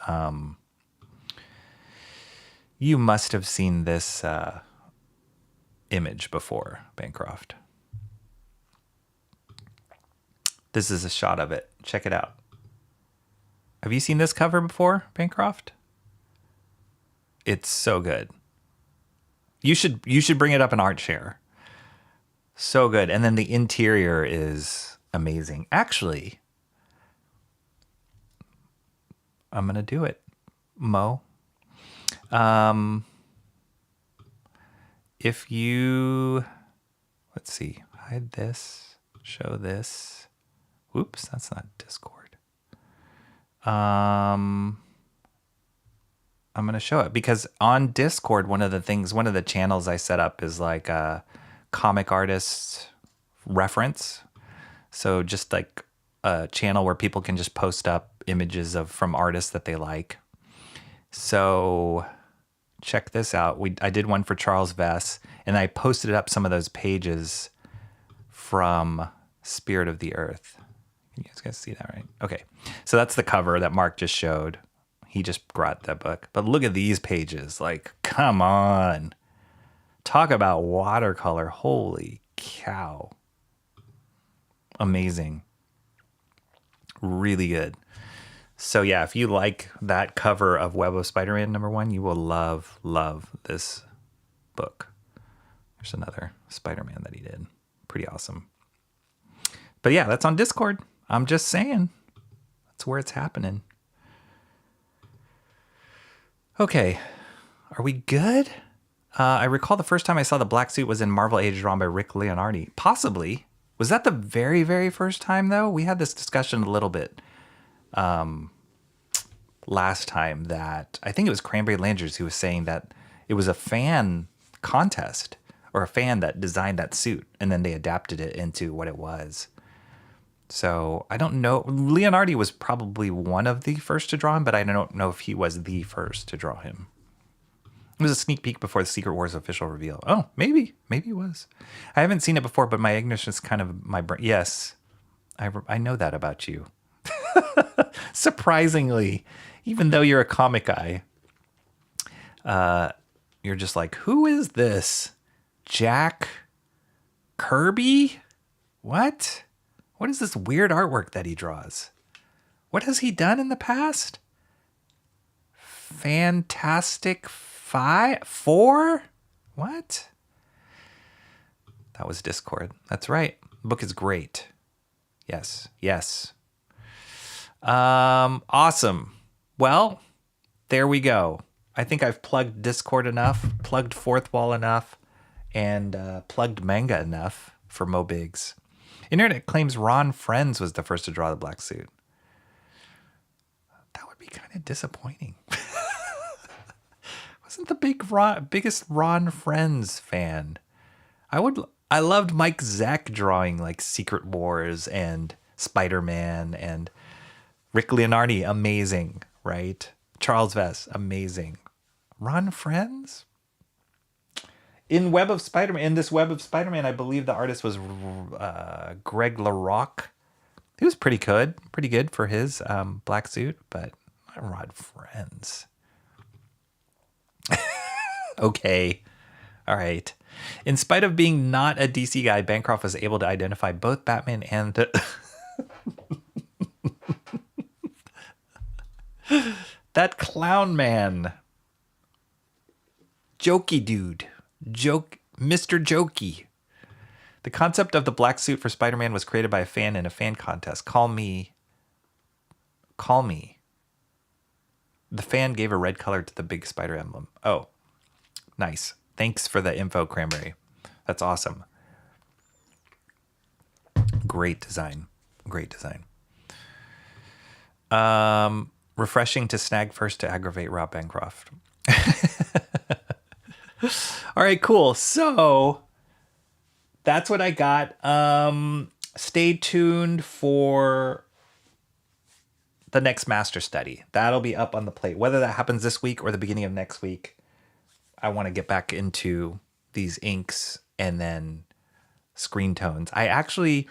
Image before, Bancroft. This is a shot of it. Check it out. Have you seen this cover before, Bancroft? It's so good. You should bring it up in Art Share. So good. And then the interior is amazing. Actually, I'm going to do it, Mo. If you, let's see, hide this, show this. Whoops, that's not Discord. I'm going to show it, because on Discord, one of the channels I set up is like a comic artist reference. So just like a channel where people can just post up images from artists that they like. So check this out. I did one for Charles Vess, and I posted up some of those pages from Spirit of the Earth. You guys see that, right? Okay. So that's the cover that Mark just showed. He just brought that book. But look at these pages. Like, come on. Talk about watercolor. Holy cow. Amazing. Really good. So yeah, if you like that cover of Web of Spider-Man #1, you will love this book. There's another Spider-Man that he did. Pretty awesome. But yeah, that's on Discord. I'm just saying. That's where it's happening. Okay. Are we good? I recall the first time I saw the black suit was in Marvel Age, drawn by Rick Leonardi. Possibly. Was that the very, very first time, though? We had this discussion a little bit last time, that I think it was Cranberry Landers who was saying that it was a fan contest, or a fan that designed that suit, and then they adapted it into what it was. So I don't know. Leonardi was probably one of the first to draw him, but I don't know if he was the first to draw him. It was a sneak peek before the Secret Wars official reveal. Oh, maybe it was. I haven't seen it before, but my ignorance is kind of my brain. Yes, I know that about you. Surprisingly, even though you're a comic guy, you're just like, who is this? Jack Kirby? What? What is this weird artwork that he draws? What has he done in the past? Fantastic Four? What? That was Discord. That's right. The book is great. Yes. Awesome. Well, there we go. I think I've plugged Discord enough, plugged Fourth Wall enough, and plugged Manga enough for Mo Biggs. Internet claims Ron Friends was the first to draw the black suit. That would be kind of disappointing. wasn't the biggest Ron Friends fan. I loved Mike Zack drawing like Secret Wars and Spider-Man, and Rick Leonardi, amazing, right? Charles Vess, amazing. Ron Friends? In this Web of Spider-Man, I believe the artist was Greg LaRocque. He was pretty good for his black suit, but not Ron Friends. Okay. All right. In spite of being not a DC guy, Bancroft was able to identify both Batman and that clown man. Jokey dude. Mr. Jokey. The concept of the black suit for Spider-Man was created by a fan in a fan contest. Call me. The fan gave a red color to the big spider emblem. Oh, nice. Thanks for the info, Cranberry. That's awesome. Great design. Refreshing to snag first to aggravate Rob Bancroft. All right, cool. So that's what I got. Stay tuned for the next master study. That'll be up on the plate. Whether that happens this week or the beginning of next week, I want to get back into these inks and then screen tones. I actually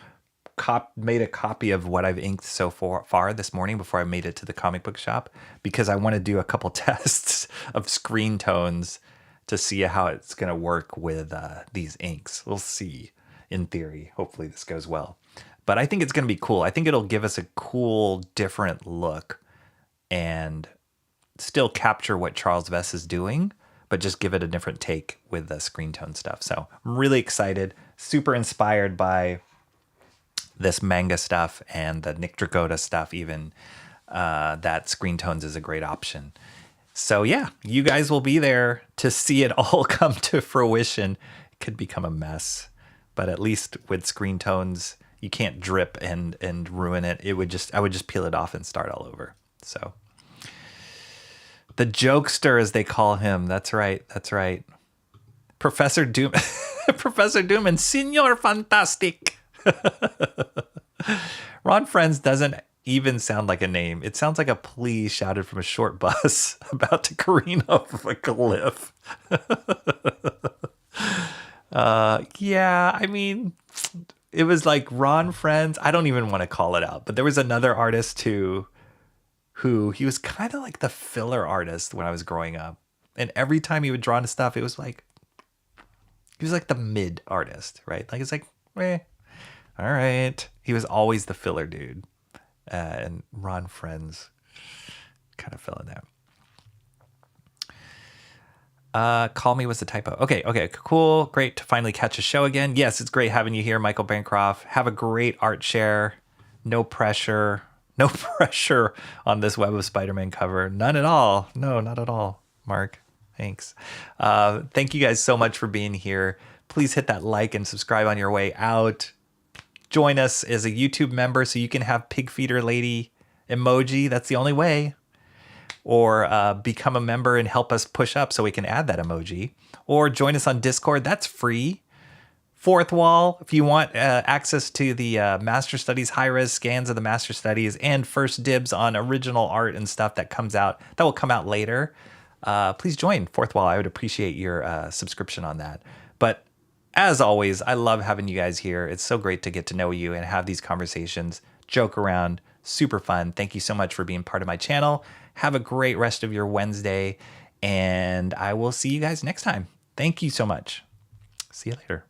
made a copy of what I've inked so far this morning before I made it to the comic book shop, because I want to do a couple tests of screen tones to see how it's going to work with these inks. We'll see. In theory, hopefully this goes well. But I think it's going to be cool. I think it'll give us a cool, different look and still capture what Charles Vess is doing, but just give it a different take with the screen tone stuff. So I'm really excited, super inspired by this manga stuff and the Nick Dragotta stuff even. That screen tones is a great option. So yeah, you guys will be there to see it all come to fruition. It could become a mess, but at least with screen tones, you can't drip and ruin it. I would just peel it off and start all over. So the jokester, as they call him. That's right. Professor Doom, Professor Doom and Senor Fantastic. Ron Friends doesn't even sound like a name. It sounds like a plea shouted from a short bus about to careen off a cliff. Yeah, I mean, it was like Ron Friends. I don't even want to call it out, but there was another artist too who he was kind of like the filler artist when I was growing up. And every time he would draw into stuff, it was like, he was like the mid artist, right? Like, it's like, all right. He was always the filler dude. And Ron Friends kind of fell in that. Call me was the typo. Okay, cool. Great to finally catch a show again. Yes, it's great having you here, Michael Bancroft. Have a great art share. No pressure on this Web of Spider-Man cover. None at all. No, not at all, Mark. Thanks. Thank you guys so much for being here. Please hit that like and subscribe on your way out. Join us as a YouTube member so you can have pig feeder lady emoji. That's the only way. Or become a member and help us push up so we can add that emoji. Or join us on Discord. That's free. Fourth Wall, if you want access to the Master Studies high-res scans of the Master Studies and first dibs on original art and stuff that will come out later, please join Fourth Wall. I would appreciate your subscription on that. But as always, I love having you guys here. It's so great to get to know you and have these conversations, joke around, super fun. Thank you so much for being part of my channel. Have a great rest of your Wednesday, and I will see you guys next time. Thank you so much. See you later.